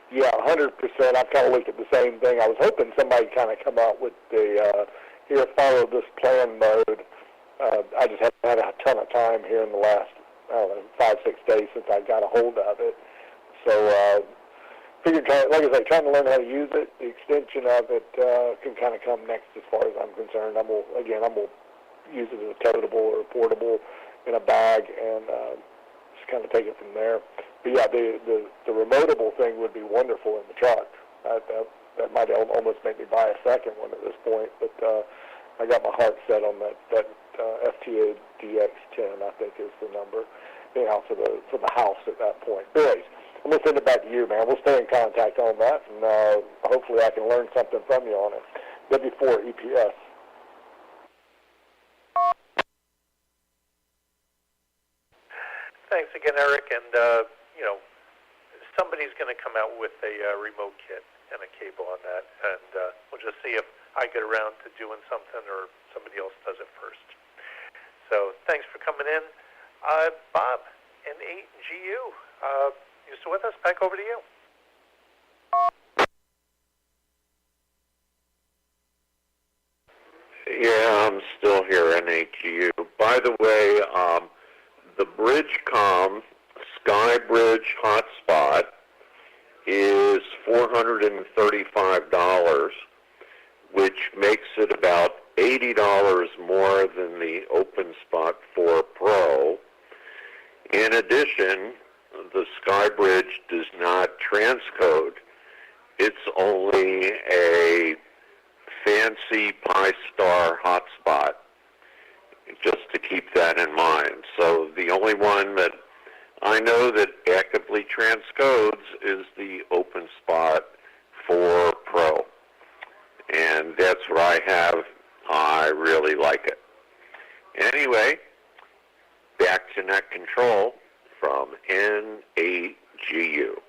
Yeah, 100%. I've kind of looked at the same thing. I was hoping somebody kind of come out with the follow this plan mode. I just haven't had a ton of time here in the last, 5-6 days since I got a hold of it. So figured, like I say, trying to learn how to use it. The extension of it can kind of come next as far as I'm concerned. I'm going to use it as a toteable or a portable in a bag and just kind of take it from there. But yeah, the remotable thing would be wonderful in the truck. That might almost make me buy a second one at this point. But I got my heart set on that FTA DX10, I think is the number. Anyhow, for the house at that point. But anyways, I'm going to send it back to you, man. We'll stay in contact on that, and hopefully I can learn something from you on it. W4 EPS. Thanks again, Eric. And, somebody's going to come out with a remote kit and a cable on that, and we'll just see if I get around to doing something or somebody else does it first. So thanks for coming in. Bob, N8GU, you still with us? Back over to you. Yeah, I'm still here, N8GU. By the way, the Bridgecom SkyBridge hotspot is $435, which makes it about $80 more than the OpenSpot 4 Pro. In addition, the SkyBridge does not transcode. It's only a fancy Pi-Star hotspot, just to keep that in mind. So the only one that I know that actively transcodes is the OpenSpot 4 Pro. And that's what I have. I really like it. Anyway, back to net control from N8GU.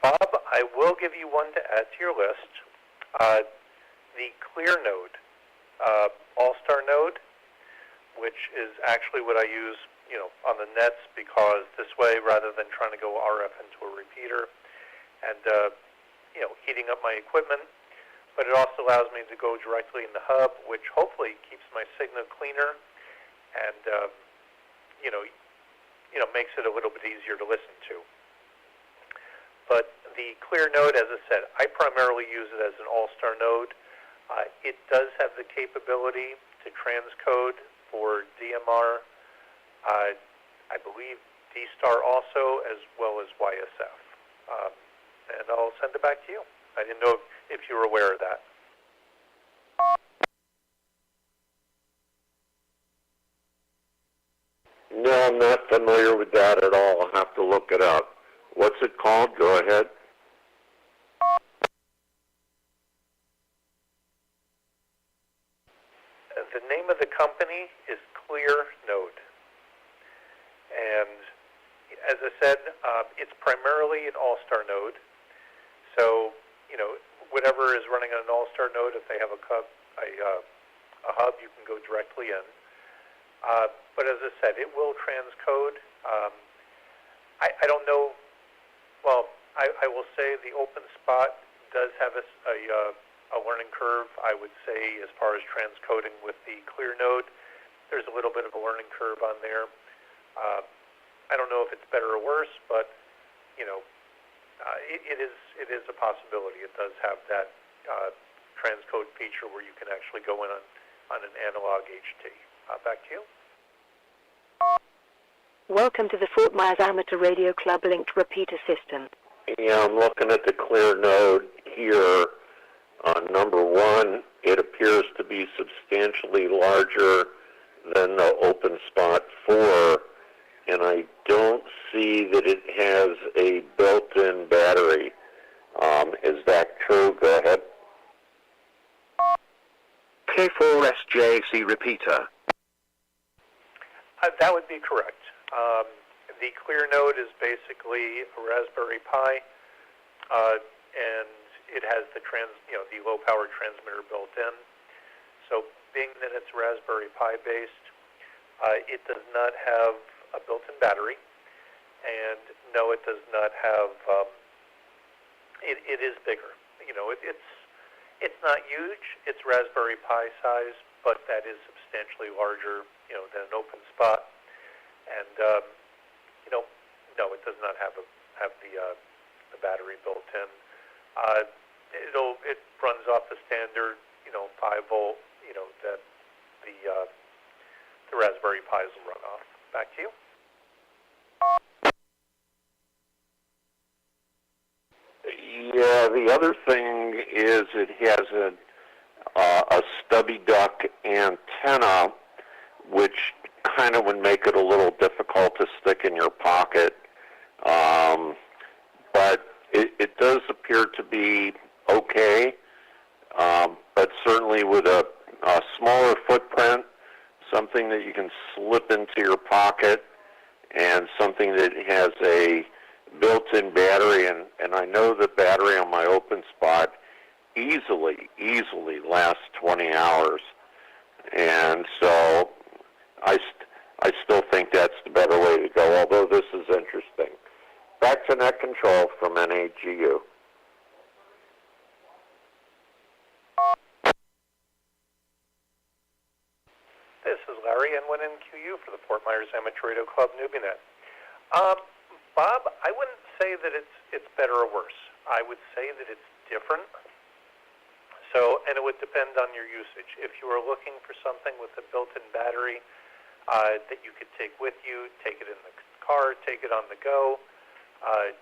Bob, I will give you one to add to your list. The Clear node, Allstar node, which is actually what I use, on the nets, because this way, rather than trying to go RF into a repeater and, heating up my equipment, but it also allows me to go directly in the hub, which hopefully keeps my signal cleaner and makes it a little bit easier to listen to. But the clear node, as I said, I primarily use it as an Allstar node. It does have the capability to transcode for DMR, I believe D-Star also, as well as YSF. And I'll send it back to you. I didn't know if you were aware of that. No, I'm not familiar with that at all. I'll have to look it up. What's it called? Go ahead. The name of the company is Clear Node. And as I said, it's primarily an Allstar node. So, whatever is running on an Allstar node, if they have a hub, you can go directly in. But as I said, it will transcode. I don't know. Well, I will say the open spot does have a learning curve. I would say as far as transcoding with the clear node, there's a little bit of a learning curve on there. I don't know if it's better or worse, but it is a possibility. It does have that transcode feature where you can actually go in on an analog HT. Back to you. Welcome to the Fort Myers Amateur Radio Club linked repeater system. Yeah, I'm looking at the clear node here. Number one, it appears to be substantially larger than the open spot 4, and I don't see that it has a built-in battery. Is that true? Go ahead. K4SJC repeater. That would be correct. The clear node is basically a Raspberry Pi, and it has the low power transmitter built in. So being that it's Raspberry Pi based, it does not have a built-in battery, and no, it does not have. It is bigger. It's not huge. It's Raspberry Pi size, but that is substantially larger, than an open spot. And no, it does not have the battery built in. It runs off the standard 5 volt that the Raspberry Pis will run off. Back to you. Yeah, the other thing is it has a stubby duck antenna, which kind of would make it a little difficult to stick in your pocket. But it does appear to be okay, but certainly with a smaller footprint, something that you can slip into your pocket, and something that has a built-in battery, and I know the battery on my open spot easily lasts 20 hours. And so I still think that's the better way to go, although this is interesting. Back to net control from NAGU. This is Larry, N1NQU for the Fort Myers Amateur Radio Club Newbie Net. Bob, I wouldn't say that it's better or worse. I would say that it's different. So, and it would depend on your usage. If you are looking for something with a built-in battery that you could take with you, take it in the car, take it on the go,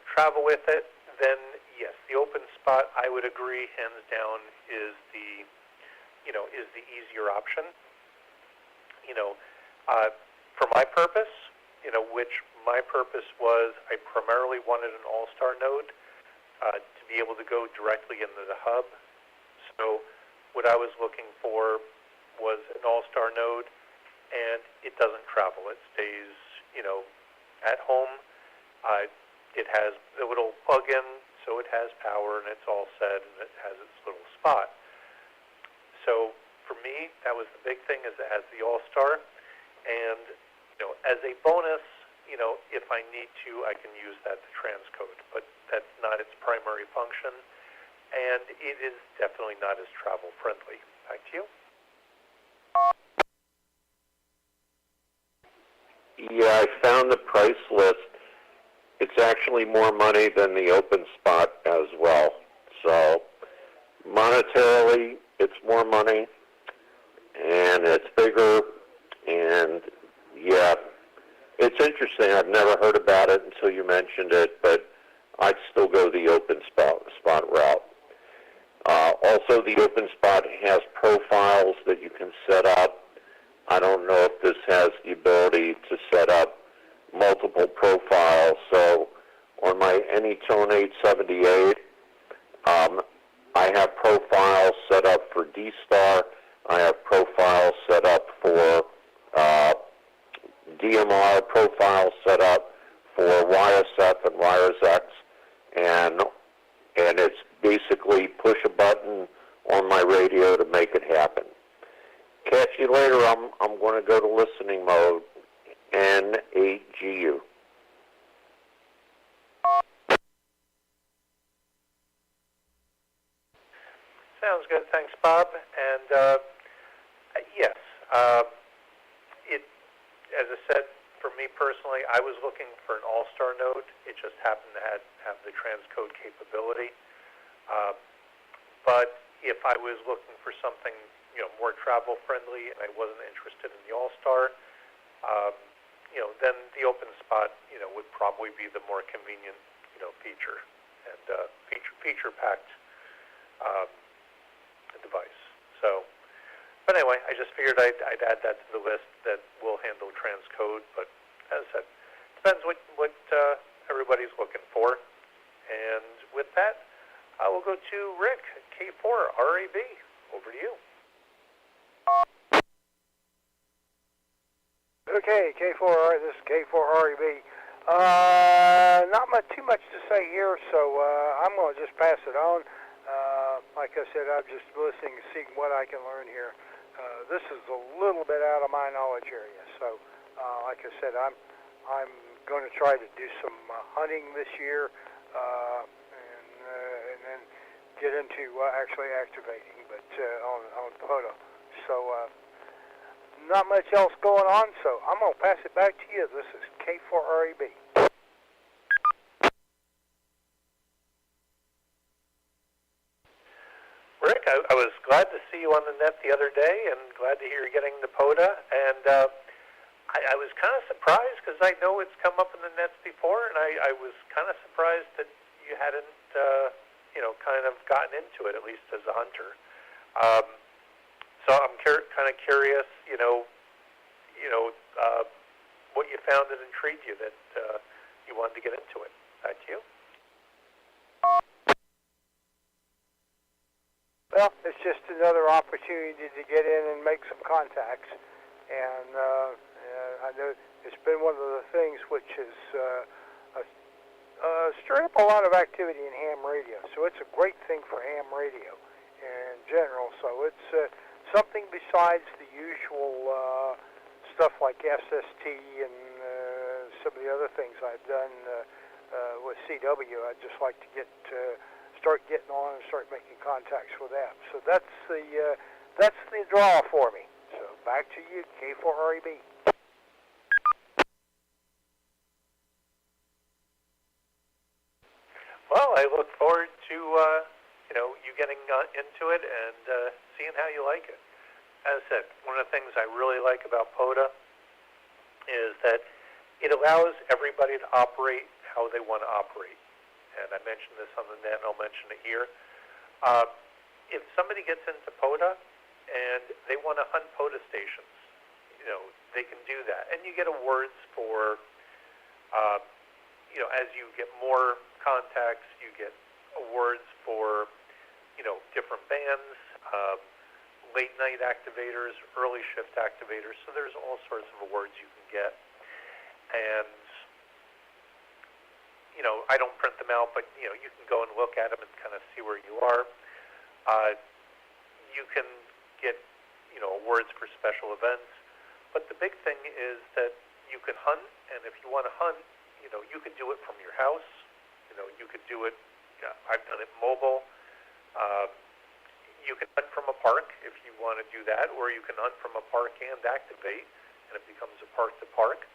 travel with it, then yes, the open spot, I would agree, hands down, is the easier option. For my purpose, which my purpose was, I primarily wanted an Allstar node to be able to go directly into the hub. So what I was looking for was an Allstar node, and it doesn't travel. It stays, at home. It has a little plug-in, so it has power, and it's all set, and it has its little spot. So for me, that was the big thing, is it has the Allstar, and as a bonus, if I need to, I can use that to transcode, but that's not its primary function. and it is definitely not as travel friendly. Back to you. Yeah, I found the price list. It's actually more money than the open spot as well. So monetarily, it's more money, and it's bigger, and yeah, it's interesting. I've never heard about it until you mentioned it, but I'd still go the open spot route. Also, the open spot has profiles that you can set up. I don't know if this has the ability to set up multiple profiles. So on my Anytone 878, I have profiles set up for D-Star. I have profiles set up for DMR, profiles set up for YSF and YRSX, and it's basically push a button on my radio to make it happen. Catch you later. I'm going to go to listening mode. N8GU. Sounds good. Thanks, Bob. And yes, it, as I said, for me personally, I was looking for an Allstar node. It just happened to have the transcode capability. But if I was looking for something, more travel friendly, and I wasn't interested in the Allstar, then the open spot, would probably be the more convenient, feature and feature packed device. So, but anyway, I just figured I'd add that to the list that will handle transcode. But as I said, depends what everybody's looking for. And with that, I will go to Rick, K4 RAB. Over to you. Okay, K4, this is K4REB. Not too much to say here, so I'm going to just pass it on. Like I said, I'm just listening to see what I can learn here. This is a little bit out of my knowledge area, so like I said, I'm going to try to do some hunting this year, and then get into actually activating, but on POTA. So. Not much else going on, so I'm going to pass it back to you. This is K4REB. Rick, I was glad to see you on the net the other day, and glad to hear you're getting the POTA. And I was kind of surprised, because I know it's come up in the nets before, and I was kind of surprised that you hadn't, kind of gotten into it, at least as a hunter. So I'm kind of curious, what you found that intrigued you that you wanted to get into it. Back to you. Well, it's just another opportunity to get in and make some contacts. And I know it's been one of the things which has stirred up a lot of activity in ham radio. So it's a great thing for ham radio in general. So it's something besides the usual stuff like SST and some of the other things I've done with CW. I'd just like to start getting on and start making contacts with them. So that's the draw for me. So back to you, K4REB. Well, I look forward to you getting into it and seeing how you like it. As I said, one of the things I really like about POTA is that it allows everybody to operate how they want to operate. And I mentioned this on the net, and I'll mention it here. If somebody gets into POTA and they want to hunt POTA stations, they can do that. And you get awards for, as you get more contacts, you get awards for, different bands, late night activators, early shift activators. So there's all sorts of awards you can get. And, I don't print them out, but, you can go and look at them and kind of see where you are. You can get, awards for special events. But the big thing is that you can hunt, and if you want to hunt, you could do it from your house. You could do it, I've done it mobile. You can hunt from a park if you want to do that, or you can hunt from a park and activate, and it becomes a park-to-park.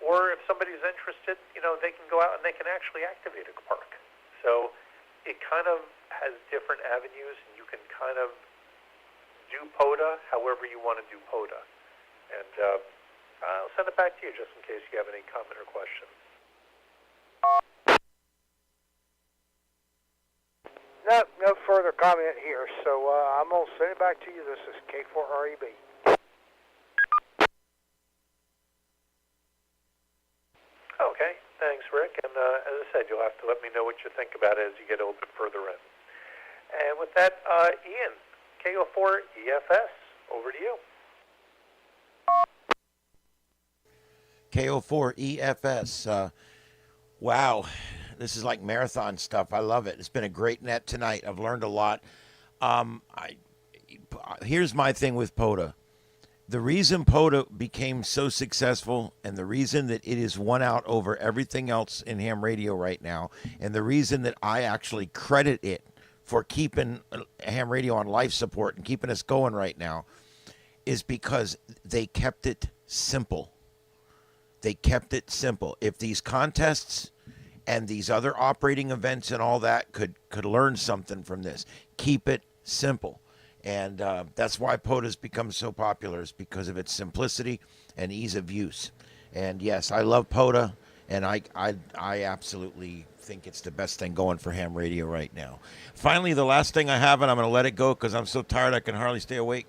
Or if somebody's interested, they can go out and they can actually activate a park. So it kind of has different avenues, and you can kind of do POTA however you want to do POTA. And I'll send it back to you just in case you have any comment or question. No further comment here, so I'm going to send it back to you. This is K4REB. Okay, thanks, Rick. And as I said, you'll have to let me know what you think about it as you get a little bit further in. And with that, Ian, KO4EFS, over to you. KO4EFS. Wow, this is like marathon stuff. I love it. It's been a great net tonight. I've learned a lot. Here's my thing with POTA. The reason POTA became so successful, and the reason that it is won out over everything else in ham radio right now, and the reason that I actually credit it for keeping ham radio on life support and keeping us going right now, is because they kept it simple. They kept it simple. If these contests and these other operating events and all that could learn something from this, keep it simple. And that's why POTA's become so popular, is because of its simplicity and ease of use. And yes, I love POTA, and I absolutely think it's the best thing going for ham radio right now. Finally, the last thing I have, and I'm going to let it go because I'm so tired I can hardly stay awake.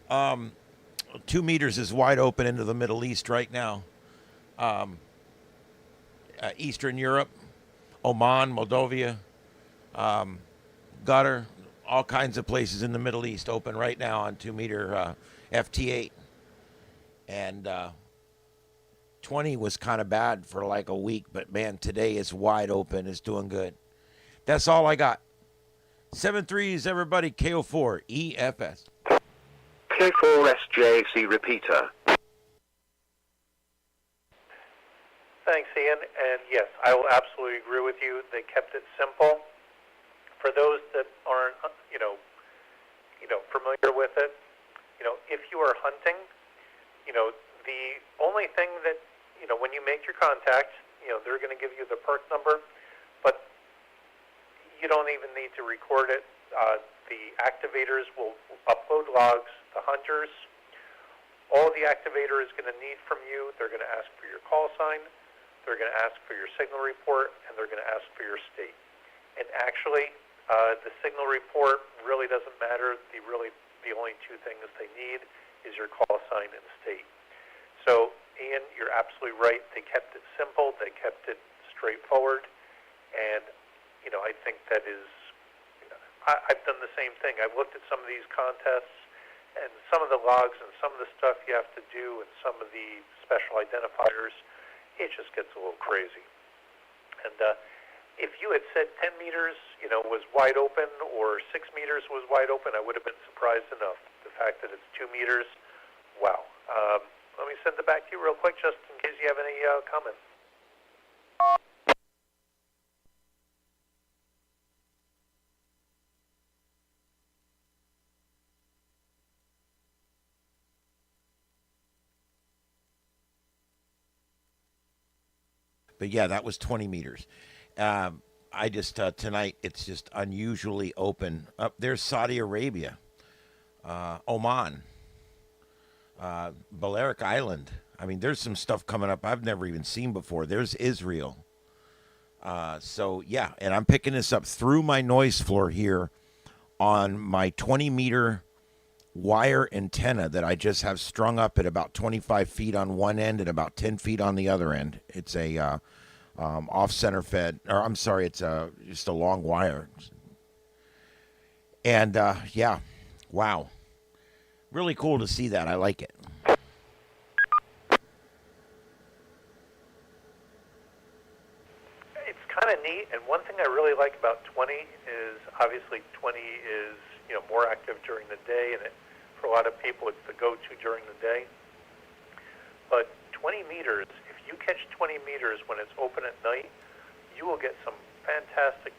2 meters is wide open into the Middle East right now. Eastern Europe, Oman, Moldova, Qatar, all kinds of places in the Middle East open right now on 2 meter FT8. And 20 was kind of bad for like a week, but man, today is wide open. It's doing good. That's all I got. 7-3s, everybody. KO4 EFS. K4SJC repeater. Thanks, Ian. And yes, I will absolutely agree with you. They kept it simple. For those that aren't, familiar with it, if you are hunting, the only thing that, when you make your contact, they're going to give you the perk number, but you don't even need to record it. The activators will upload logs. The hunters, all the activator is going to need from you, they're going to ask for your call sign, they're going to ask for your signal report, and they're going to ask for your state. And actually, the signal report really doesn't matter. The only two things they need is your call sign and state. So, Ian, you're absolutely right. They kept it simple. They kept it straightforward. And, I think that is, I've done the same thing. I've looked at some of these contests and some of the logs and some of the stuff you have to do and some of the special identifiers. It just gets a little crazy. And if you had said 10 meters, was wide open, or 6 meters was wide open, I would have been surprised enough. The fact that it's 2 meters, wow. Let me send it back to you real quick, just in case you have any comments. But yeah, that was 20 meters. I just, tonight, it's just unusually open. Up there's Saudi Arabia, Oman, Balearic Island. I mean, there's some stuff coming up I've never even seen before. There's Israel. So, yeah, and I'm picking this up through my noise floor here on my 20-meter wire antenna that I just have strung up at about 25 feet on one end and about 10 feet on the other end. It's a off-center fed, or I'm sorry, it's just a long wire. And, yeah, wow. Really cool to see that. I like it. It's kind of neat, and one thing I really like about 20 is, obviously 20 is, more active during the day, and for a lot of people it's the go-to during the day. But 20 meters, if you catch 20 meters when it's open at night, you will get some fantastic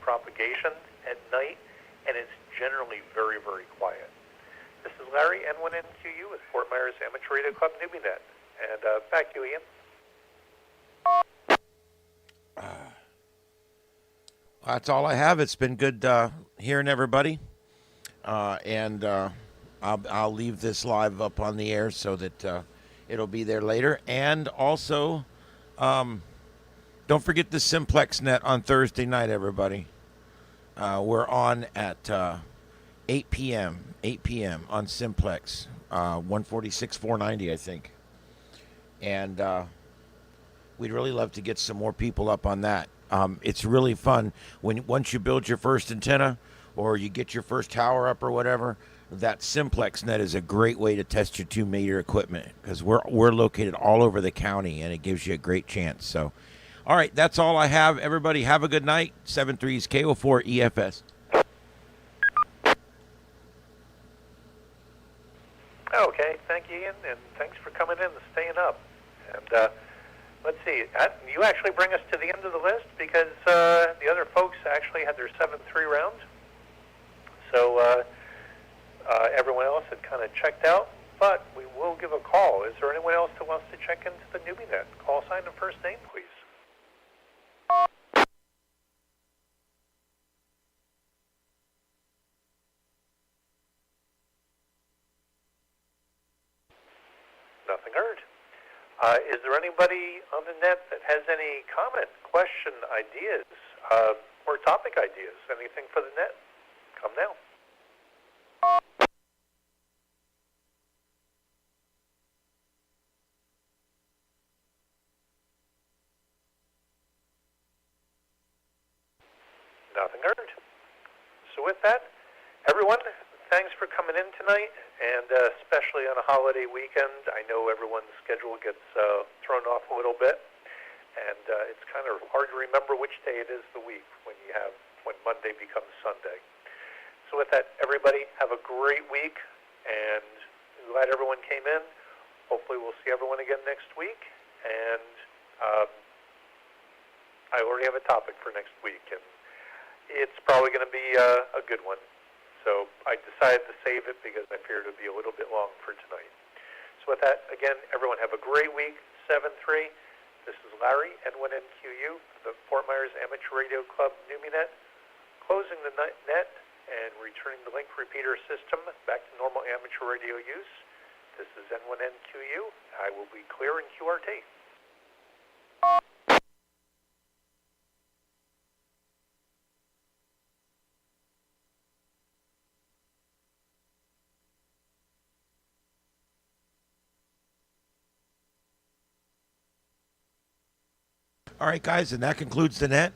propagation, at night, and it's generally very, very quiet. This is Larry, N1NQU with Fort Myers Amateur Radio Club Newbie Net. And back to you, Ian. That's all I have. It's been good hearing everybody. And I'll leave this live up on the air so that it'll be there later. And also, don't forget the Simplex Net on Thursday night, everybody. We're on at 8 p.m. on Simplex, 146, 490, I think. And we'd really love to get some more people up on that. It's really fun once you build your first antenna or you get your first tower up or whatever. That Simplex Net is a great way to test your 2-meter equipment because we're located all over the county, and it gives you a great chance. So, all right, that's all I have. Everybody have a good night. 7-3's KO4 EFS. Okay, thank you, Ian, and thanks for coming in and staying up. And let's see, you actually bring us to the end of the list because the other folks actually had their 7-3 round. So everyone else had kind of checked out, but we will give a call. Is there anyone else that wants to check into the Newbie Net? Call sign and first name, please. Nothing heard. Is there anybody on the net that has any comment, question, ideas, or topic ideas? Anything for the net? Come now. Nothing heard. So with that, everyone, thanks for coming in tonight, and especially on a holiday weekend. I know everyone's schedule gets thrown off a little bit, and it's kind of hard to remember which day it is the week when Monday becomes Sunday. So with that, everybody, have a great week, and glad everyone came in. Hopefully we'll see everyone again next week, and I already have a topic for next week, and it's probably going to be a good one. So I decided to save it because I feared it would be a little bit long for tonight. So with that, again, everyone have a great week. 7-3. This is Larry, N1NQU, the Fort Myers Amateur Radio Club Newbie Net, closing the net and returning the link repeater system back to normal amateur radio use. This is N1NQU. I will be clearing QRT. All right, guys, and that concludes the net.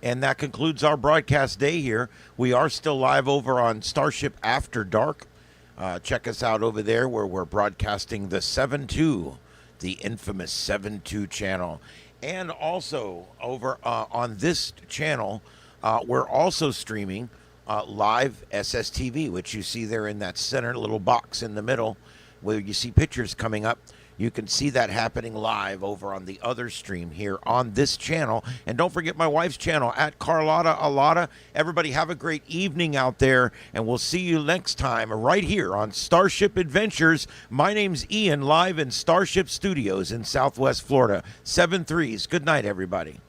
And that concludes our broadcast day here. We are still live over on Starship After Dark. Check us out over there where we're broadcasting the 7-2, the infamous 7-2 channel. And also over on this channel, we're also streaming live SSTV, which you see there in that center little box in the middle where you see pictures coming up. You can see that happening live over on the other stream here on this channel. And don't forget my wife's channel at Carlotta Alata. Everybody have a great evening out there, and we'll see you next time right here on Starship Adventures. My name's Ian, live in Starship Studios in Southwest Florida. 7-3s. Good night, everybody.